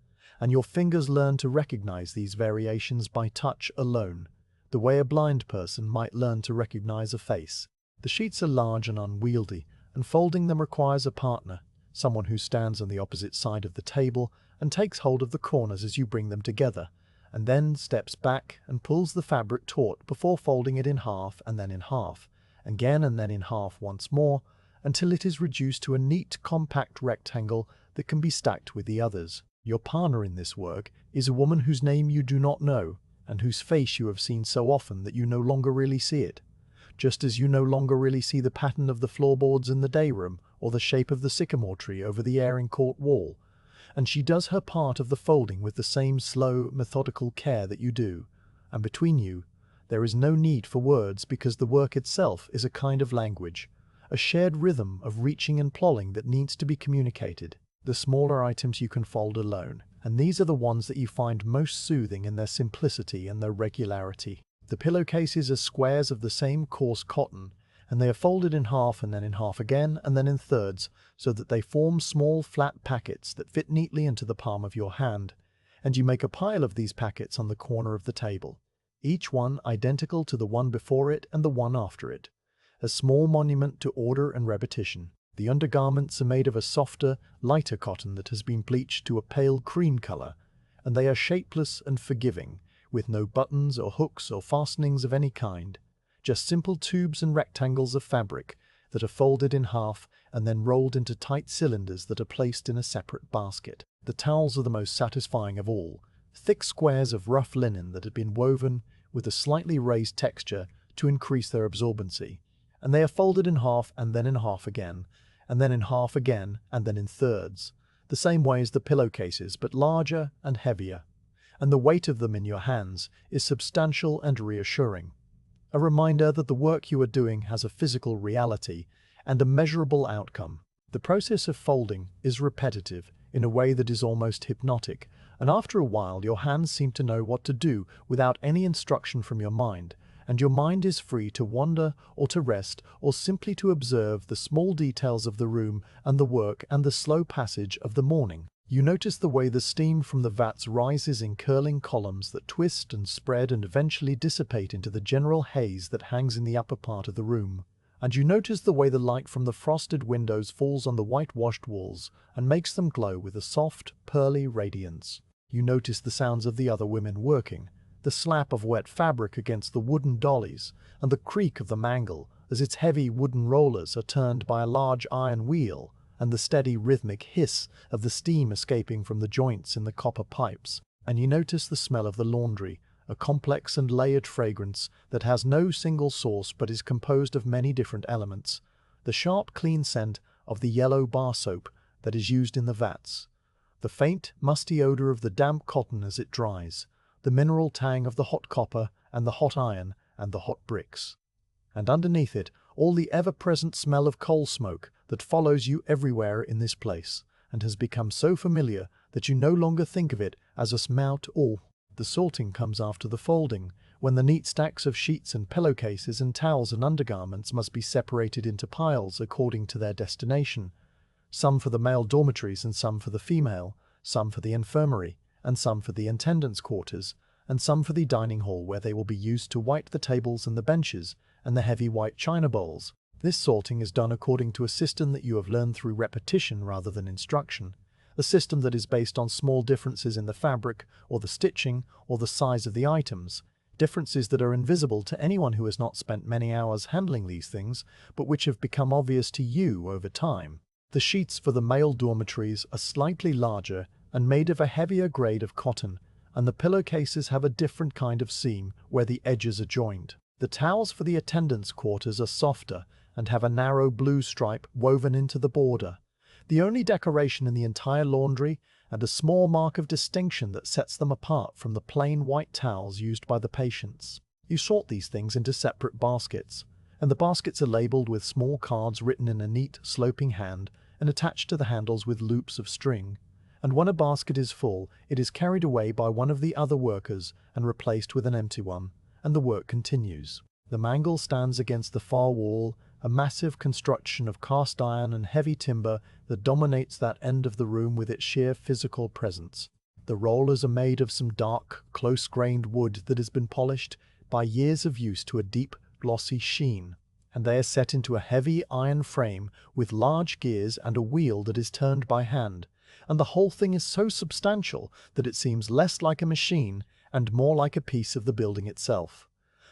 and your fingers learn to recognize these variations by touch alone, the way a blind person might learn to recognize a face. The sheets are large and unwieldy, and folding them requires a partner, someone who stands on the opposite side of the table and takes hold of the corners as you bring them together, and then steps back and pulls the fabric taut before folding it in half and then in half, again and then in half once more, until it is reduced to a neat, compact rectangle that can be stacked with the others. Your partner in this work is a woman whose name you do not know, and whose face you have seen so often that you no longer really see it, just as you no longer really see the pattern of the floorboards in the day room or the shape of the sycamore tree over the airing court wall, and she does her part of the folding with the same slow, methodical care that you do, and between you there is no need for words because the work itself is a kind of language, a shared rhythm of reaching and plodding that needs to be communicated. The smaller items you can fold alone, and these are the ones that you find most soothing in their simplicity and their regularity. The pillowcases are squares of the same coarse cotton, and they are folded in half and then in half again and then in thirds, so that they form small flat packets that fit neatly into the palm of your hand, and you make a pile of these packets on the corner of the table, each one identical to the one before it and the one after it, a small monument to order and repetition. The undergarments are made of a softer, lighter cotton that has been bleached to a pale cream color, and they are shapeless and forgiving, with no buttons or hooks or fastenings of any kind, just simple tubes and rectangles of fabric that are folded in half and then rolled into tight cylinders that are placed in a separate basket. The towels are the most satisfying of all, thick squares of rough linen that had been woven with a slightly raised texture to increase their absorbency, and they are folded in half and then in half again, and then in half again and then in thirds, the same way as the pillowcases but larger and heavier, and the weight of them in your hands is substantial and reassuring. A reminder that the work you are doing has a physical reality and a measurable outcome. The process of folding is repetitive in a way that is almost hypnotic, and after a while your hands seem to know what to do without any instruction from your mind, and your mind is free to wander or to rest or simply to observe the small details of the room and the work and the slow passage of the morning. You notice the way the steam from the vats rises in curling columns that twist and spread and eventually dissipate into the general haze that hangs in the upper part of the room. And you notice the way the light from the frosted windows falls on the whitewashed walls and makes them glow with a soft, pearly radiance. You notice the sounds of the other women working, the slap of wet fabric against the wooden dollies, and the creak of the mangle as its heavy wooden rollers are turned by a large iron wheel, and the steady rhythmic hiss of the steam escaping from the joints in the copper pipes. And you notice the smell of the laundry, a complex and layered fragrance that has no single source but is composed of many different elements, the sharp clean scent of the yellow bar soap that is used in the vats, the faint musty odor of the damp cotton as it dries, the mineral tang of the hot copper and the hot iron and the hot bricks. And underneath it, all the ever-present smell of coal smoke that follows you everywhere in this place, and has become so familiar that you no longer think of it as a smell at all. The sorting comes after the folding, when the neat stacks of sheets and pillowcases and towels and undergarments must be separated into piles according to their destination, some for the male dormitories and some for the female, some for the infirmary, and some for the attendants' quarters, and some for the dining hall where they will be used to white the tables and the benches and the heavy white china bowls. This sorting is done according to a system that you have learned through repetition rather than instruction, a system that is based on small differences in the fabric or the stitching or the size of the items, differences that are invisible to anyone who has not spent many hours handling these things, but which have become obvious to you over time. The sheets for the male dormitories are slightly larger and made of a heavier grade of cotton, and the pillowcases have a different kind of seam where the edges are joined. The towels for the attendants' quarters are softer and have a narrow blue stripe woven into the border, the only decoration in the entire laundry and a small mark of distinction that sets them apart from the plain white towels used by the patients. You sort these things into separate baskets, and the baskets are labeled with small cards written in a neat, sloping hand and attached to the handles with loops of string. And when a basket is full, it is carried away by one of the other workers and replaced with an empty one, and the work continues. The mangle stands against the far wall, a massive construction of cast iron and heavy timber that dominates that end of the room with its sheer physical presence. The rollers are made of some dark, close-grained wood that has been polished by years of use to a deep, glossy sheen, and they are set into a heavy iron frame with large gears and a wheel that is turned by hand, and the whole thing is so substantial that it seems less like a machine and more like a piece of the building itself.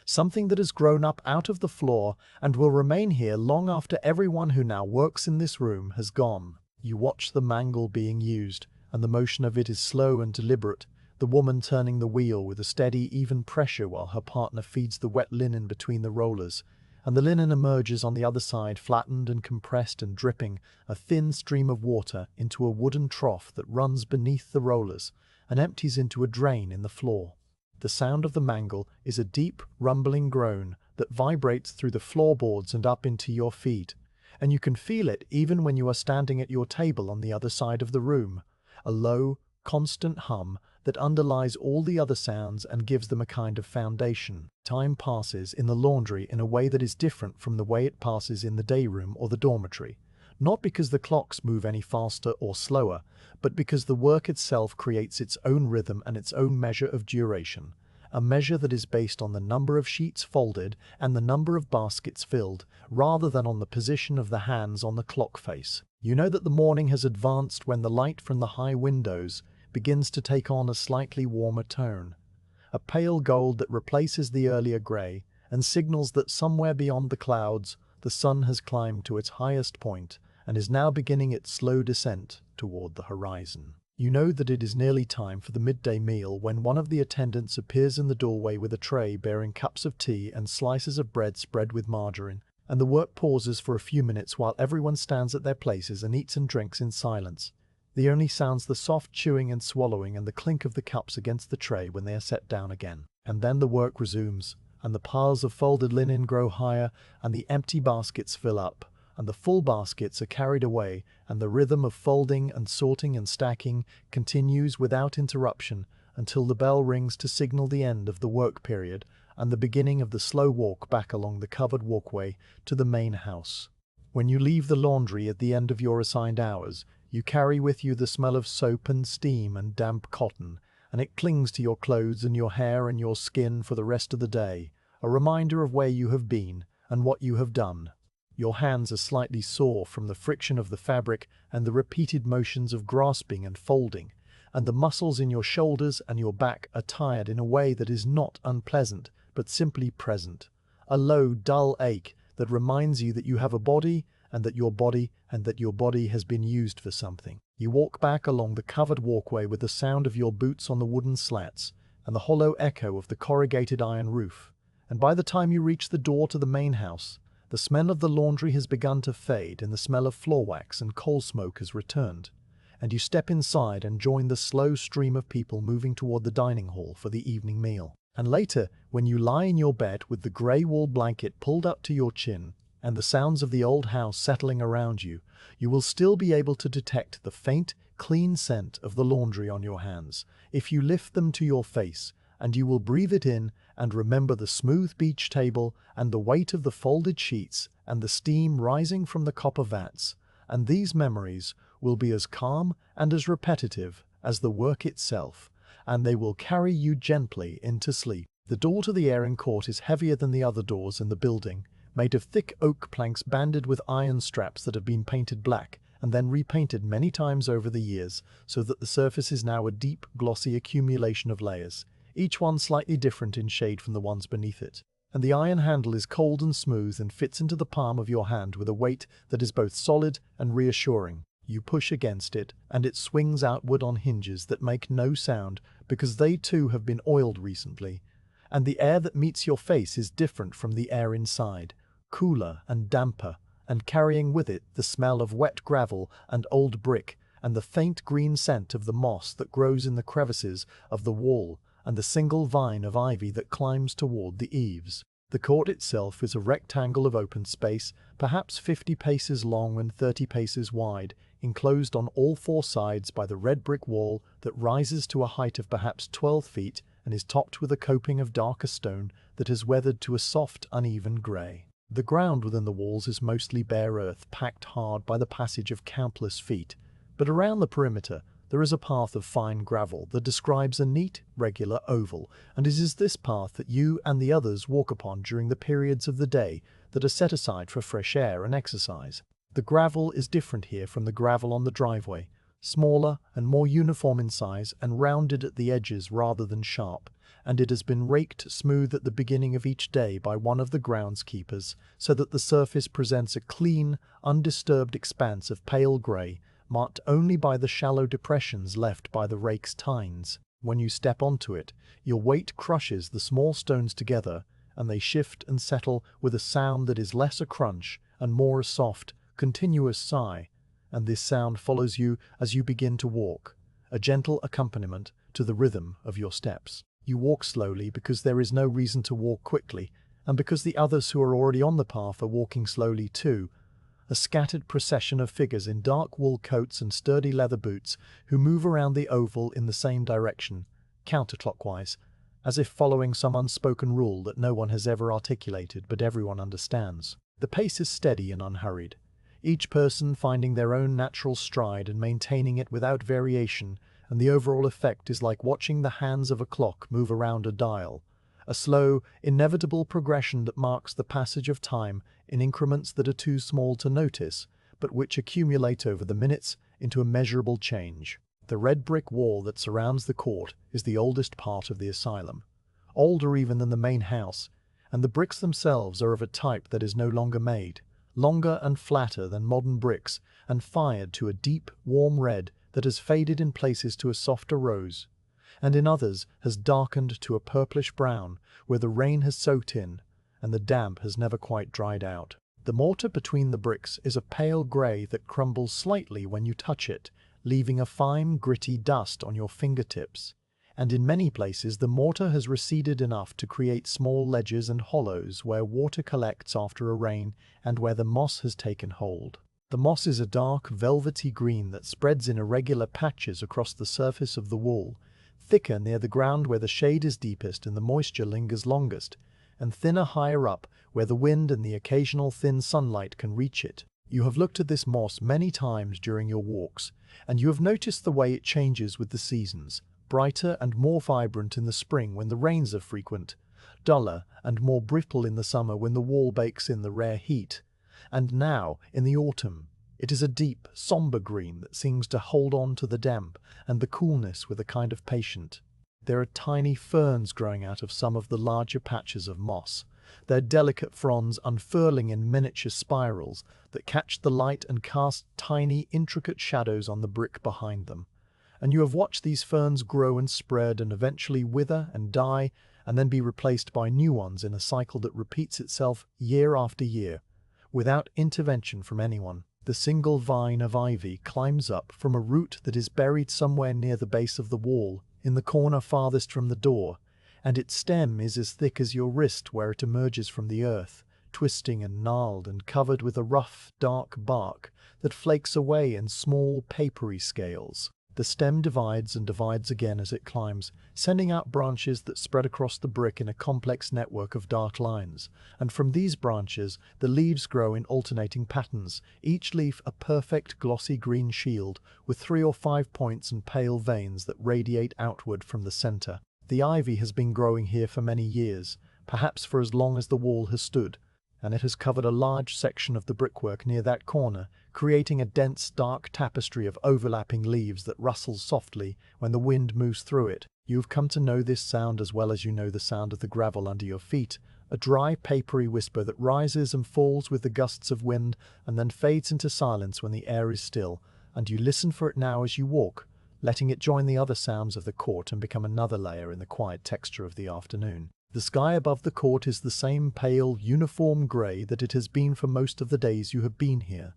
Something that has grown up out of the floor and will remain here long after everyone who now works in this room has gone. You watch the mangle being used, and the motion of it is slow and deliberate, the woman turning the wheel with a steady, even pressure while her partner feeds the wet linen between the rollers, and the linen emerges on the other side flattened and compressed and dripping a thin stream of water into a wooden trough that runs beneath the rollers and empties into a drain in the floor. The sound of the mangle is a deep, rumbling groan that vibrates through the floorboards and up into your feet, and you can feel it even when you are standing at your table on the other side of the room, a low, constant hum that underlies all the other sounds and gives them a kind of foundation. Time passes in the laundry in a way that is different from the way it passes in the day room or the dormitory, not because the clocks move any faster or slower, but because the work itself creates its own rhythm and its own measure of duration, a measure that is based on the number of sheets folded and the number of baskets filled, rather than on the position of the hands on the clock face. You know that the morning has advanced when the light from the high windows begins to take on a slightly warmer tone, a pale gold that replaces the earlier grey and signals that somewhere beyond the clouds, the sun has climbed to its highest point and is now beginning its slow descent toward the horizon. You know that it is nearly time for the midday meal when one of the attendants appears in the doorway with a tray bearing cups of tea and slices of bread spread with margarine, and the work pauses for a few minutes while everyone stands at their places and eats and drinks in silence. The only sounds the soft chewing and swallowing and the clink of the cups against the tray when they are set down again. And then the work resumes, and the piles of folded linen grow higher, and the empty baskets fill up, and the full baskets are carried away, and the rhythm of folding and sorting and stacking continues without interruption until the bell rings to signal the end of the work period and the beginning of the slow walk back along the covered walkway to the main house. When you leave the laundry at the end of your assigned hours, you carry with you the smell of soap and steam and damp cotton, and it clings to your clothes and your hair and your skin for the rest of the day, a reminder of where you have been and what you have done. Your hands are slightly sore from the friction of the fabric and the repeated motions of grasping and folding, and the muscles in your shoulders and your back are tired in a way that is not unpleasant, but simply present. A low, dull ache that reminds you that you have a body and that your body has been used for something. You walk back along the covered walkway with the sound of your boots on the wooden slats and the hollow echo of the corrugated iron roof, and by the time you reach the door to the main house, the smell of the laundry has begun to fade and the smell of floor wax and coal smoke has returned, and you step inside and join the slow stream of people moving toward the dining hall for the evening meal. And later, when you lie in your bed with the grey wool blanket pulled up to your chin and the sounds of the old house settling around you, you will still be able to detect the faint, clean scent of the laundry on your hands if you lift them to your face, and you will breathe it in and remember the smooth beach table and the weight of the folded sheets and the steam rising from the copper vats, and these memories will be as calm and as repetitive as the work itself, and they will carry you gently into sleep. The door to the airing court is heavier than the other doors in the building, made of thick oak planks banded with iron straps that have been painted black and then repainted many times over the years, so that the surface is now a deep, glossy accumulation of layers, each one slightly different in shade from the ones beneath it. And the iron handle is cold and smooth and fits into the palm of your hand with a weight that is both solid and reassuring. You push against it, and it swings outward on hinges that make no sound because they too have been oiled recently. And the air that meets your face is different from the air inside, cooler and damper, and carrying with it the smell of wet gravel and old brick, and the faint green scent of the moss that grows in the crevices of the wall, and the single vine of ivy that climbs toward the eaves. The court itself is a rectangle of open space, perhaps 50 paces long and 30 paces wide, enclosed on all four sides by the red brick wall that rises to a height of perhaps 12 feet and is topped with a coping of darker stone that has weathered to a soft, uneven grey. The ground within the walls is mostly bare earth, packed hard by the passage of countless feet, but around the perimeter there is a path of fine gravel that describes a neat, regular oval, and it is this path that you and the others walk upon during the periods of the day that are set aside for fresh air and exercise. The gravel is different here from the gravel on the driveway, smaller and more uniform in size and rounded at the edges rather than sharp, and it has been raked smooth at the beginning of each day by one of the groundskeepers so that the surface presents a clean, undisturbed expanse of pale grey, marked only by the shallow depressions left by the rake's tines. When you step onto it, your weight crushes the small stones together, and they shift and settle with a sound that is less a crunch and more a soft, continuous sigh, and this sound follows you as you begin to walk, a gentle accompaniment to the rhythm of your steps. You walk slowly because there is no reason to walk quickly, and because the others who are already on the path are walking slowly too, a scattered procession of figures in dark wool coats and sturdy leather boots who move around the oval in the same direction, counterclockwise, as if following some unspoken rule that no one has ever articulated but everyone understands. The pace is steady and unhurried, each person finding their own natural stride and maintaining it without variation, and the overall effect is like watching the hands of a clock move around a dial, a slow, inevitable progression that marks the passage of time in increments that are too small to notice, but which accumulate over the minutes into a measurable change. The red brick wall that surrounds the court is the oldest part of the asylum. older even than the main house, and the bricks themselves are of a type that is no longer made, longer and flatter than modern bricks, and fired to a deep, warm red that has faded in places to a softer rose, and in others has darkened to a purplish brown where the rain has soaked in and the damp has never quite dried out. The mortar between the bricks is a pale grey that crumbles slightly when you touch it, leaving a fine, gritty dust on your fingertips, and in many places the mortar has receded enough to create small ledges and hollows where water collects after a rain and where the moss has taken hold. The moss is a dark, velvety green that spreads in irregular patches across the surface of the wall, thicker near the ground where the shade is deepest and the moisture lingers longest, and thinner higher up where the wind and the occasional thin sunlight can reach it. You have looked at this moss many times during your walks, and you have noticed the way it changes with the seasons, brighter and more vibrant in the spring when the rains are frequent, duller and more brittle in the summer when the wall bakes in the rare heat, and now, in the autumn, it is a deep, somber green that seems to hold on to the damp and the coolness with a kind of patience. There are tiny ferns growing out of some of the larger patches of moss, their delicate fronds unfurling in miniature spirals that catch the light and cast tiny, intricate shadows on the brick behind them. And you have watched these ferns grow and spread and eventually wither and die and then be replaced by new ones in a cycle that repeats itself year after year, without intervention from anyone. The single vine of ivy climbs up from a root that is buried somewhere near the base of the wall, in the corner farthest from the door, and its stem is as thick as your wrist where it emerges from the earth, twisting and gnarled and covered with a rough, dark bark that flakes away in small, papery scales. The stem divides and divides again as it climbs, sending out branches that spread across the brick in a complex network of dark lines, and from these branches the leaves grow in alternating patterns, each leaf a perfect glossy green shield with 3 or 5 points and pale veins that radiate outward from the center. The ivy has been growing here for many years, perhaps for as long as the wall has stood, and it has covered a large section of the brickwork near that corner, creating a dense, dark tapestry of overlapping leaves that rustles softly when the wind moves through it. You have come to know this sound as well as you know the sound of the gravel under your feet, a dry, papery whisper that rises and falls with the gusts of wind and then fades into silence when the air is still, and you listen for it now as you walk, letting it join the other sounds of the court and become another layer in the quiet texture of the afternoon. The sky above the court is the same pale, uniform grey that it has been for most of the days you have been here.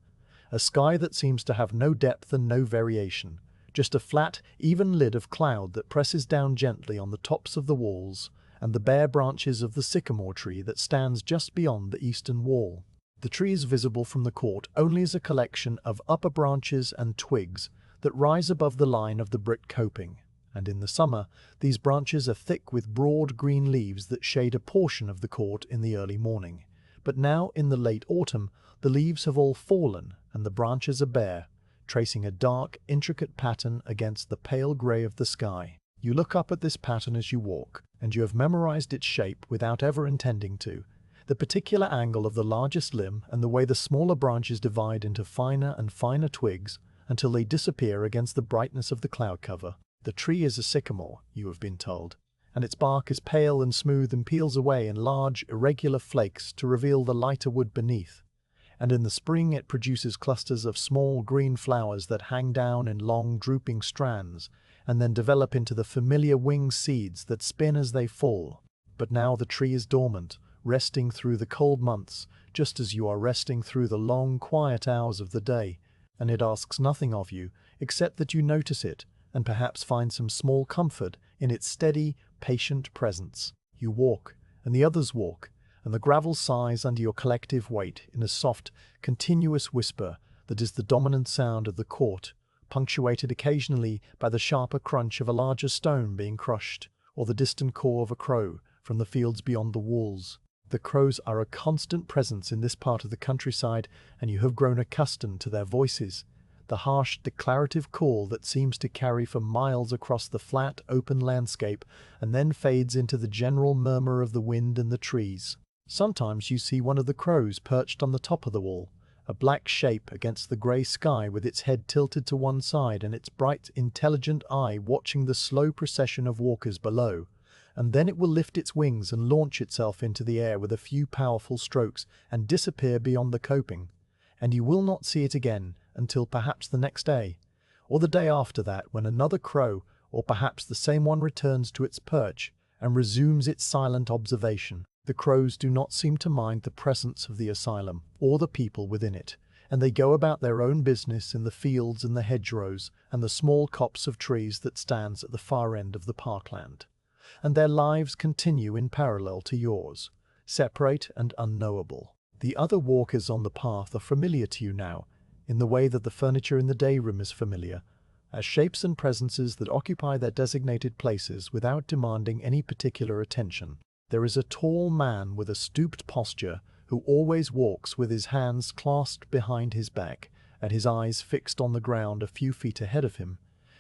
A sky that seems to have no depth and no variation, just a flat, even lid of cloud that presses down gently on the tops of the walls and the bare branches of the sycamore tree that stands just beyond the eastern wall. The tree is visible from the court only as a collection of upper branches and twigs that rise above the line of the brick coping, and in the summer these branches are thick with broad green leaves that shade a portion of the court in the early morning. But now, in the late autumn, the leaves have all fallen and the branches are bare, tracing a dark, intricate pattern against the pale grey of the sky. You look up at this pattern as you walk, and you have memorized its shape without ever intending to, the particular angle of the largest limb and the way the smaller branches divide into finer and finer twigs until they disappear against the brightness of the cloud cover. The tree is a sycamore, you have been told, and its bark is pale and smooth and peels away in large, irregular flakes to reveal the lighter wood beneath. And in the spring it produces clusters of small green flowers that hang down in long, drooping strands, and then develop into the familiar winged seeds that spin as they fall. But now the tree is dormant, resting through the cold months, just as you are resting through the long, quiet hours of the day, and it asks nothing of you except that you notice it, and perhaps find some small comfort in its steady, patient presence. You walk, and the others walk, and the gravel sighs under your collective weight in a soft, continuous whisper that is the dominant sound of the court, punctuated occasionally by the sharper crunch of a larger stone being crushed, or the distant caw of a crow from the fields beyond the walls. The crows are a constant presence in this part of the countryside, and you have grown accustomed to their voices, the harsh, declarative call that seems to carry for miles across the flat, open landscape and then fades into the general murmur of the wind in the trees. Sometimes you see one of the crows perched on the top of the wall, a black shape against the grey sky with its head tilted to one side and its bright, intelligent eye watching the slow procession of walkers below, and then it will lift its wings and launch itself into the air with a few powerful strokes and disappear beyond the coping, and you will not see it again until perhaps the next day, or the day after that, when another crow, or perhaps the same one, returns to its perch and resumes its silent observation. The crows do not seem to mind the presence of the asylum or the people within it, and they go about their own business in the fields and the hedgerows and the small copse of trees that stands at the far end of the parkland. And their lives continue in parallel to yours, separate and unknowable. The other walkers on the path are familiar to you now, in the way that the furniture in the day room is familiar, as shapes and presences that occupy their designated places without demanding any particular attention. There is a tall man with a stooped posture who always walks with his hands clasped behind his back and his eyes fixed on the ground a few feet ahead of him,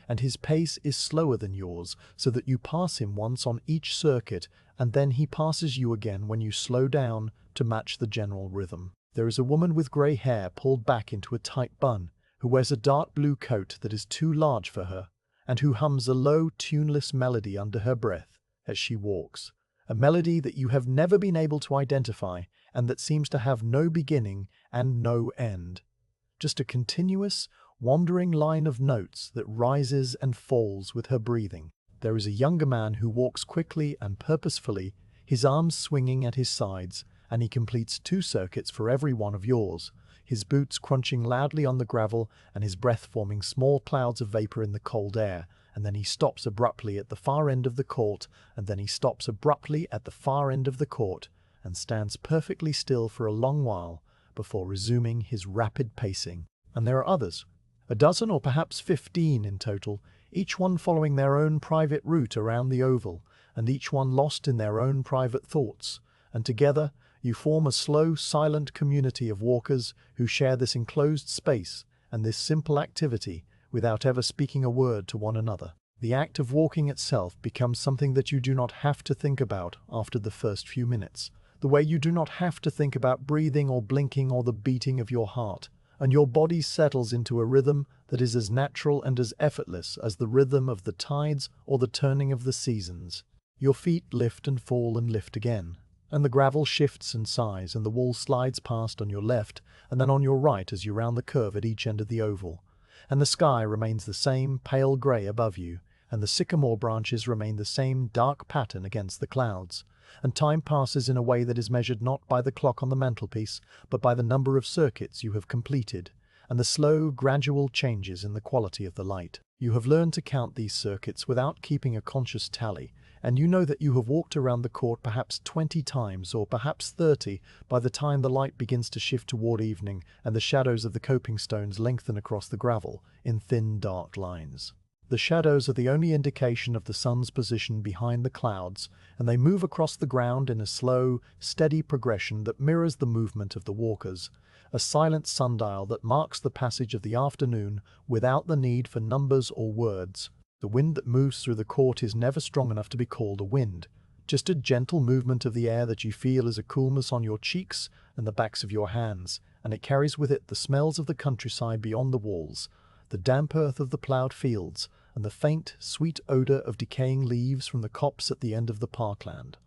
and his pace is slower than yours, so that you pass him once on each circuit, and then he passes you again when you slow down to match the general rhythm. There is a woman with grey hair pulled back into a tight bun, who wears a dark blue coat that is too large for her, and who hums a low, tuneless melody under her breath as she walks. A melody that you have never been able to identify and that seems to have no beginning and no end. Just a continuous, wandering line of notes that rises and falls with her breathing. There is a younger man who walks quickly and purposefully, his arms swinging at his sides, and he completes 2 circuits for every one of yours, his boots crunching loudly on the gravel and his breath forming small clouds of vapor in the cold air. And then he stops abruptly at the far end of the court, and then he stops abruptly at the far end of the court, and stands perfectly still for a long while before resuming his rapid pacing. And there are others, a dozen or perhaps 15 in total, each one following their own private route around the oval, and each one lost in their own private thoughts, and together you form a slow, silent community of walkers who share this enclosed space and this simple activity without ever speaking a word to one another. The act of walking itself becomes something that you do not have to think about after the first few minutes, the way you do not have to think about breathing or blinking or the beating of your heart, and your body settles into a rhythm that is as natural and as effortless as the rhythm of the tides or the turning of the seasons. Your feet lift and fall and lift again, and the gravel shifts and sighs, and the wall slides past on your left and then on your right as you round the curve at each end of the oval. And the sky remains the same pale grey above you, and the sycamore branches remain the same dark pattern against the clouds, and time passes in a way that is measured not by the clock on the mantelpiece, but by the number of circuits you have completed, and the slow, gradual changes in the quality of the light. You have learned to count these circuits without keeping a conscious tally, and you know that you have walked around the court perhaps 20 times or perhaps 30 by the time the light begins to shift toward evening and the shadows of the coping stones lengthen across the gravel in thin, dark lines. The shadows are the only indication of the sun's position behind the clouds, and they move across the ground in a slow, steady progression that mirrors the movement of the walkers, a silent sundial that marks the passage of the afternoon without the need for numbers or words. The wind that moves through the court is never strong enough to be called a wind, just a gentle movement of the air that you feel as a coolness on your cheeks and the backs of your hands, and it carries with it the smells of the countryside beyond the walls, the damp earth of the ploughed fields, and the faint, sweet odour of decaying leaves from the copse at the end of the parkland.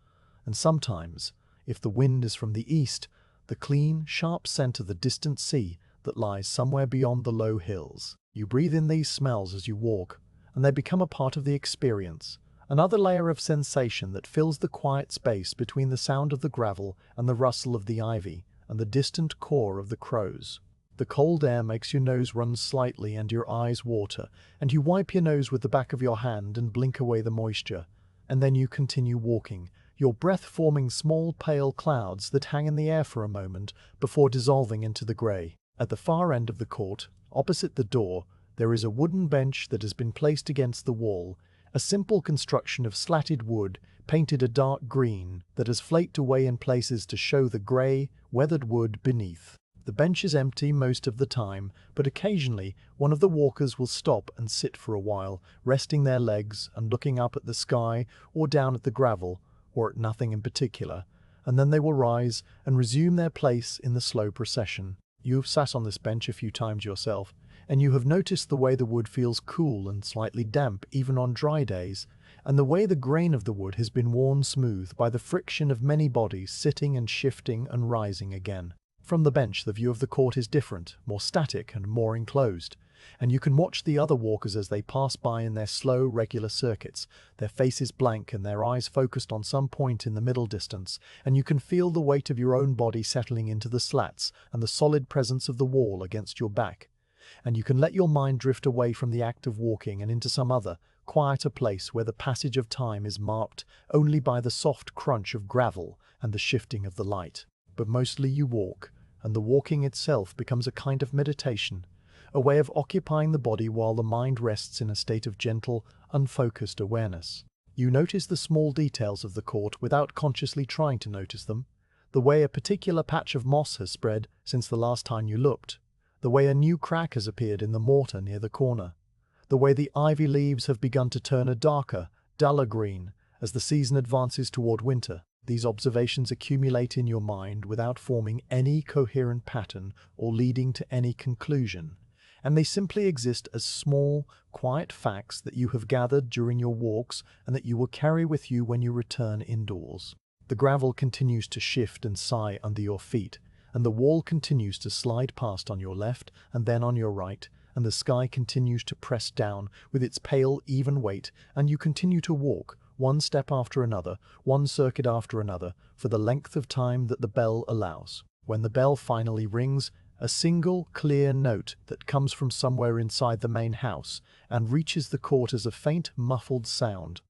And sometimes, if the wind is from the east, the clean, sharp scent of the distant sea that lies somewhere beyond the low hills. You breathe in these smells as you walk, and they become a part of the experience, another layer of sensation that fills the quiet space between the sound of the gravel and the rustle of the ivy and the distant caw of the crows. The cold air makes your nose run slightly and your eyes water, and you wipe your nose with the back of your hand and blink away the moisture, and then you continue walking, your breath forming small pale clouds that hang in the air for a moment before dissolving into the grey. At the far end of the court, opposite the door, there is a wooden bench that has been placed against the wall, a simple construction of slatted wood, painted a dark green, that has flaked away in places to show the grey, weathered wood beneath. The bench is empty most of the time, but occasionally one of the walkers will stop and sit for a while, resting their legs and looking up at the sky or down at the gravel, or at nothing in particular, and then they will rise and resume their place in the slow procession. You have sat on this bench a few times yourself, and you have noticed the way the wood feels cool and slightly damp even on dry days, and the way the grain of the wood has been worn smooth by the friction of many bodies sitting and shifting and rising again. From the bench, the view of the court is different, more static and more enclosed, and you can watch the other walkers as they pass by in their slow, regular circuits, their faces blank and their eyes focused on some point in the middle distance, and you can feel the weight of your own body settling into the slats and the solid presence of the wall against your back. And you can let your mind drift away from the act of walking and into some other, quieter place where the passage of time is marked only by the soft crunch of gravel and the shifting of the light. But mostly you walk, and the walking itself becomes a kind of meditation, a way of occupying the body while the mind rests in a state of gentle, unfocused awareness. You notice the small details of the court without consciously trying to notice them, the way a particular patch of moss has spread since the last time you looked, the way a new crack has appeared in the mortar near the corner, the way the ivy leaves have begun to turn a darker, duller green as the season advances toward winter. These observations accumulate in your mind without forming any coherent pattern or leading to any conclusion, and they simply exist as small, quiet facts that you have gathered during your walks and that you will carry with you when you return indoors. The gravel continues to shift and sigh under your feet, and the wall continues to slide past on your left and then on your right, and the sky continues to press down with its pale, even weight, and you continue to walk, one step after another, one circuit after another, for the length of time that the bell allows. When the bell finally rings, a single, clear note that comes from somewhere inside the main house and reaches the court as a faint, muffled sound.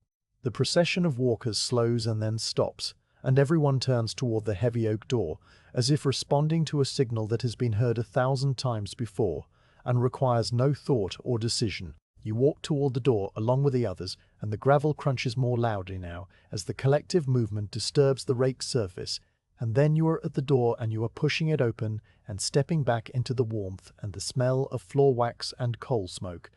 The procession of walkers slows and then stops, and everyone turns toward the heavy oak door, as if responding to a signal that has been heard 1,000 times before, and requires no thought or decision. You walk toward the door along with the others, and the gravel crunches more loudly now as the collective movement disturbs the rake's surface, and then you are at the door and you are pushing it open and stepping back into the warmth and the smell of floor wax and coal smoke.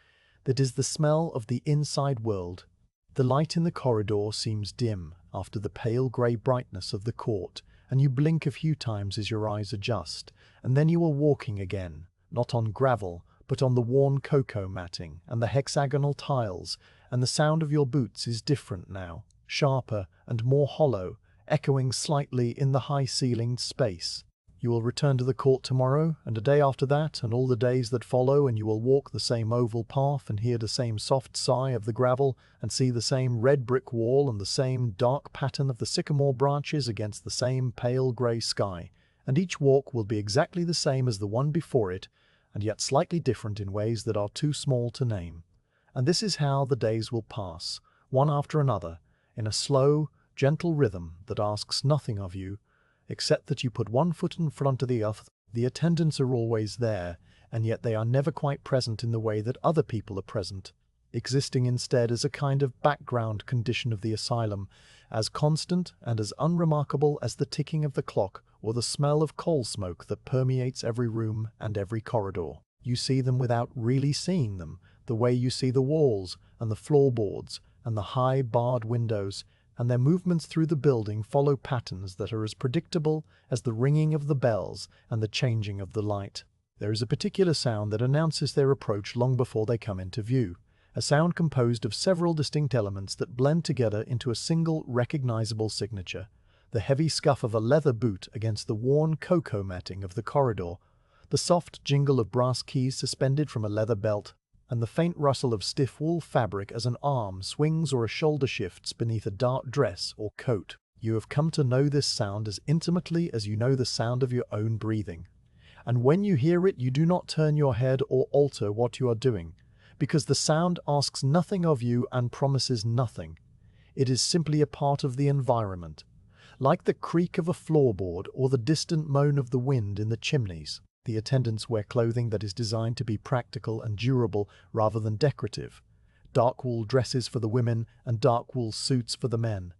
That is the smell of the inside world. The light in the corridor seems dim after the pale grey brightness of the court, and you blink a few times as your eyes adjust, and then you are walking again, not on gravel, but on the worn cocoa matting and the hexagonal tiles, and the sound of your boots is different now, sharper and more hollow, echoing slightly in the high-ceilinged space. You will return to the court tomorrow, and a day after that, and all the days that follow, and you will walk the same oval path, and hear the same soft sigh of the gravel, and see the same red brick wall, and the same dark pattern of the sycamore branches against the same pale grey sky, and each walk will be exactly the same as the one before it, and yet slightly different in ways that are too small to name. And this is how the days will pass, one after another, in a slow, gentle rhythm that asks nothing of you, except that you put one foot in front of the other. The attendants are always there, and yet they are never quite present in the way that other people are present, existing instead as a kind of background condition of the asylum, as constant and as unremarkable as the ticking of the clock or the smell of coal smoke that permeates every room and every corridor. You see them without really seeing them, the way you see the walls and the floorboards and the high barred windows, and their movements through the building follow patterns that are as predictable as the ringing of the bells and the changing of the light. There is a particular sound that announces their approach long before they come into view, a sound composed of several distinct elements that blend together into a single recognizable signature: the heavy scuff of a leather boot against the worn cocoa matting of the corridor, the soft jingle of brass keys suspended from a leather belt, and the faint rustle of stiff wool fabric as an arm swings or a shoulder shifts beneath a dark dress or coat. You have come to know this sound as intimately as you know the sound of your own breathing. And when you hear it, you do not turn your head or alter what you are doing, because the sound asks nothing of you and promises nothing. It is simply a part of the environment, like the creak of a floorboard or the distant moan of the wind in the chimneys. The attendants wear clothing that is designed to be practical and durable rather than decorative. Dark wool dresses for the women and dark wool suits for the men.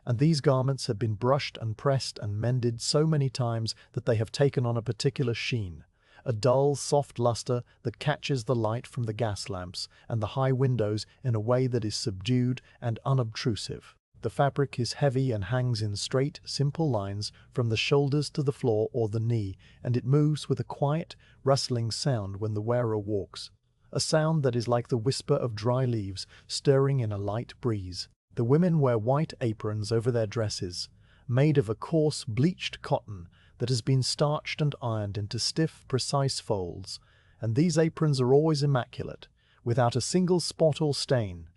And these garments have been brushed and pressed and mended so many times that they have taken on a particular sheen, a dull, soft luster that catches the light from the gas lamps and the high windows in a way that is subdued and unobtrusive. The fabric is heavy and hangs in straight, simple lines from the shoulders to the floor or the knee, and it moves with a quiet, rustling sound when the wearer walks, a sound that is like the whisper of dry leaves stirring in a light breeze. The women wear white aprons over their dresses, made of a coarse, bleached cotton that has been starched and ironed into stiff, precise folds, and these aprons are always immaculate, without a single spot or stain.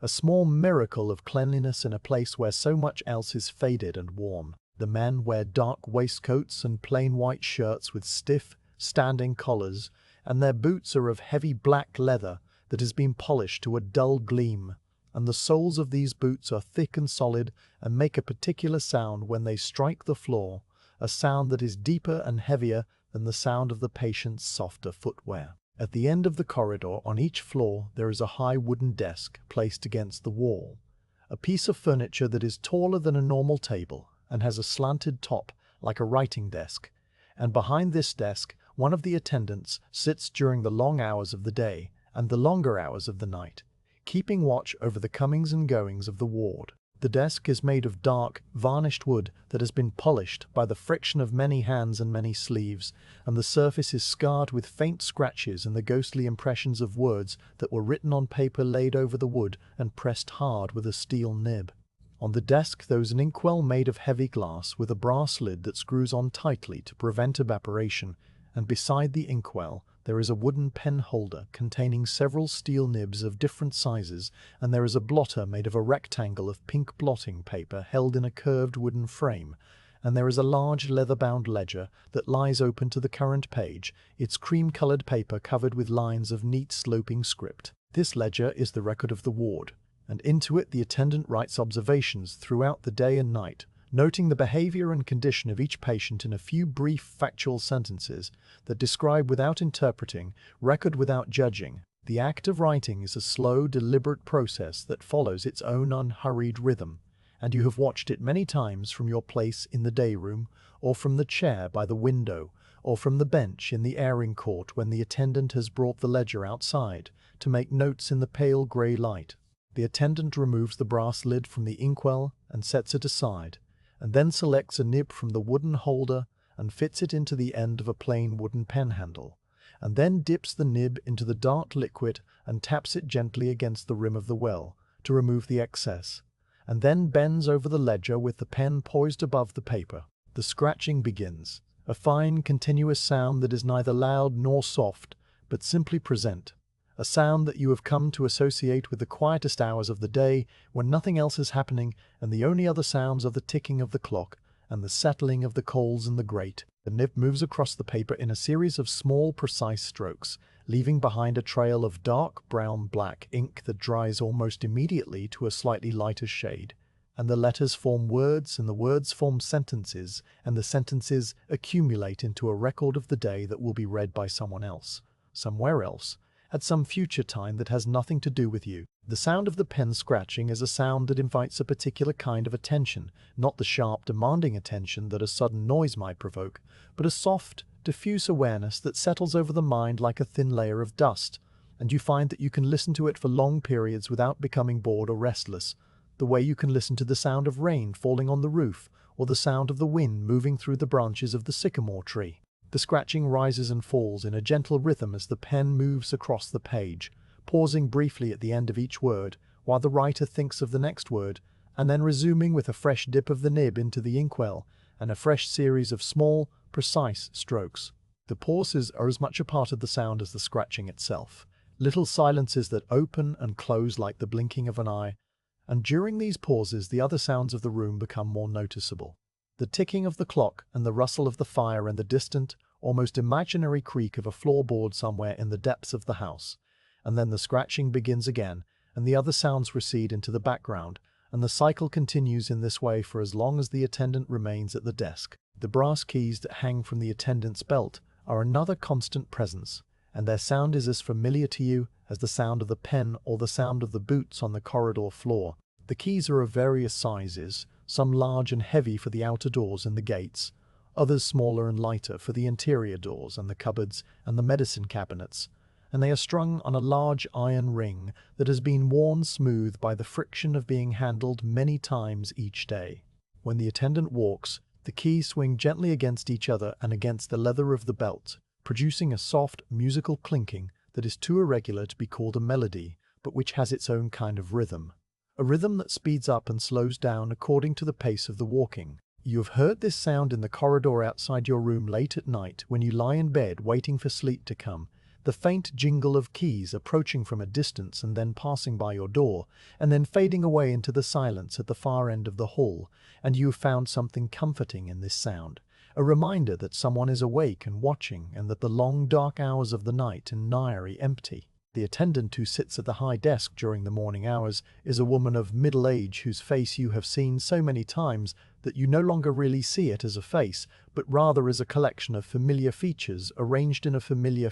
A small miracle of cleanliness in a place where so much else is faded and worn. The men wear dark waistcoats and plain white shirts with stiff, standing collars, and their boots are of heavy black leather that has been polished to a dull gleam, and the soles of these boots are thick and solid and make a particular sound when they strike the floor, a sound that is deeper and heavier than the sound of the patient's softer footwear. At the end of the corridor on each floor there is a high wooden desk placed against the wall, a piece of furniture that is taller than a normal table and has a slanted top like a writing desk, and behind this desk one of the attendants sits during the long hours of the day and the longer hours of the night, keeping watch over the comings and goings of the ward. The desk is made of dark, varnished wood that has been polished by the friction of many hands and many sleeves, and the surface is scarred with faint scratches and the ghostly impressions of words that were written on paper laid over the wood and pressed hard with a steel nib. On the desk there is an inkwell made of heavy glass with a brass lid that screws on tightly to prevent evaporation, and beside the inkwell there is a wooden pen holder containing several steel nibs of different sizes, and there is a blotter made of a rectangle of pink blotting paper held in a curved wooden frame, and there is a large leather-bound ledger that lies open to the current page, its cream-coloured paper covered with lines of neat sloping script. This ledger is the record of the ward, and into it the attendant writes observations throughout the day and night, noting the behavior and condition of each patient in a few brief factual sentences that describe without interpreting, record without judging. The act of writing is a slow, deliberate process that follows its own unhurried rhythm, and you have watched it many times from your place in the day room, or from the chair by the window, or from the bench in the airing court when the attendant has brought the ledger outside to make notes in the pale grey light. The attendant removes the brass lid from the inkwell and sets it aside, and then selects a nib from the wooden holder and fits it into the end of a plain wooden pen handle, and then dips the nib into the dark liquid and taps it gently against the rim of the well to remove the excess, and then bends over the ledger with the pen poised above the paper. The scratching begins, a fine, continuous sound that is neither loud nor soft, but simply present, a sound that you have come to associate with the quietest hours of the day when nothing else is happening and the only other sounds are the ticking of the clock and the settling of the coals in the grate. The nib moves across the paper in a series of small, precise strokes, leaving behind a trail of dark brown-black ink that dries almost immediately to a slightly lighter shade, and the letters form words and the words form sentences, and the sentences accumulate into a record of the day that will be read by someone else, somewhere else, at some future time that has nothing to do with you. The sound of the pen scratching is a sound that invites a particular kind of attention, not the sharp, demanding attention that a sudden noise might provoke, but a soft, diffuse awareness that settles over the mind like a thin layer of dust, and you find that you can listen to it for long periods without becoming bored or restless, the way you can listen to the sound of rain falling on the roof, or the sound of the wind moving through the branches of the sycamore tree. The scratching rises and falls in a gentle rhythm as the pen moves across the page, pausing briefly at the end of each word while the writer thinks of the next word, and then resuming with a fresh dip of the nib into the inkwell and a fresh series of small, precise strokes. The pauses are as much a part of the sound as the scratching itself, little silences that open and close like the blinking of an eye, and during these pauses the other sounds of the room become more noticeable. The ticking of the clock and the rustle of the fire and the distant, almost imaginary creak of a floorboard somewhere in the depths of the house, and then the scratching begins again, and the other sounds recede into the background, and the cycle continues in this way for as long as the attendant remains at the desk. The brass keys that hang from the attendant's belt are another constant presence, and their sound is as familiar to you as the sound of the pen or the sound of the boots on the corridor floor. The keys are of various sizes, some large and heavy for the outer doors and the gates, others smaller and lighter for the interior doors and the cupboards and the medicine cabinets, and they are strung on a large iron ring that has been worn smooth by the friction of being handled many times each day. When the attendant walks, the keys swing gently against each other and against the leather of the belt, producing a soft, musical clinking that is too irregular to be called a melody, but which has its own kind of rhythm. a rhythm that speeds up and slows down according to the pace of the walking. You have heard this sound in the corridor outside your room late at night when you lie in bed waiting for sleep to come, the faint jingle of keys approaching from a distance and then passing by your door, and then fading away into the silence at the far end of the hall, and you have found something comforting in this sound, a reminder that someone is awake and watching and that the long dark hours of the night are nigh empty. The attendant who sits at the high desk during the morning hours is a woman of middle age whose face you have seen so many times that you no longer really see it as a face, but rather as a collection of familiar features arranged in a familiar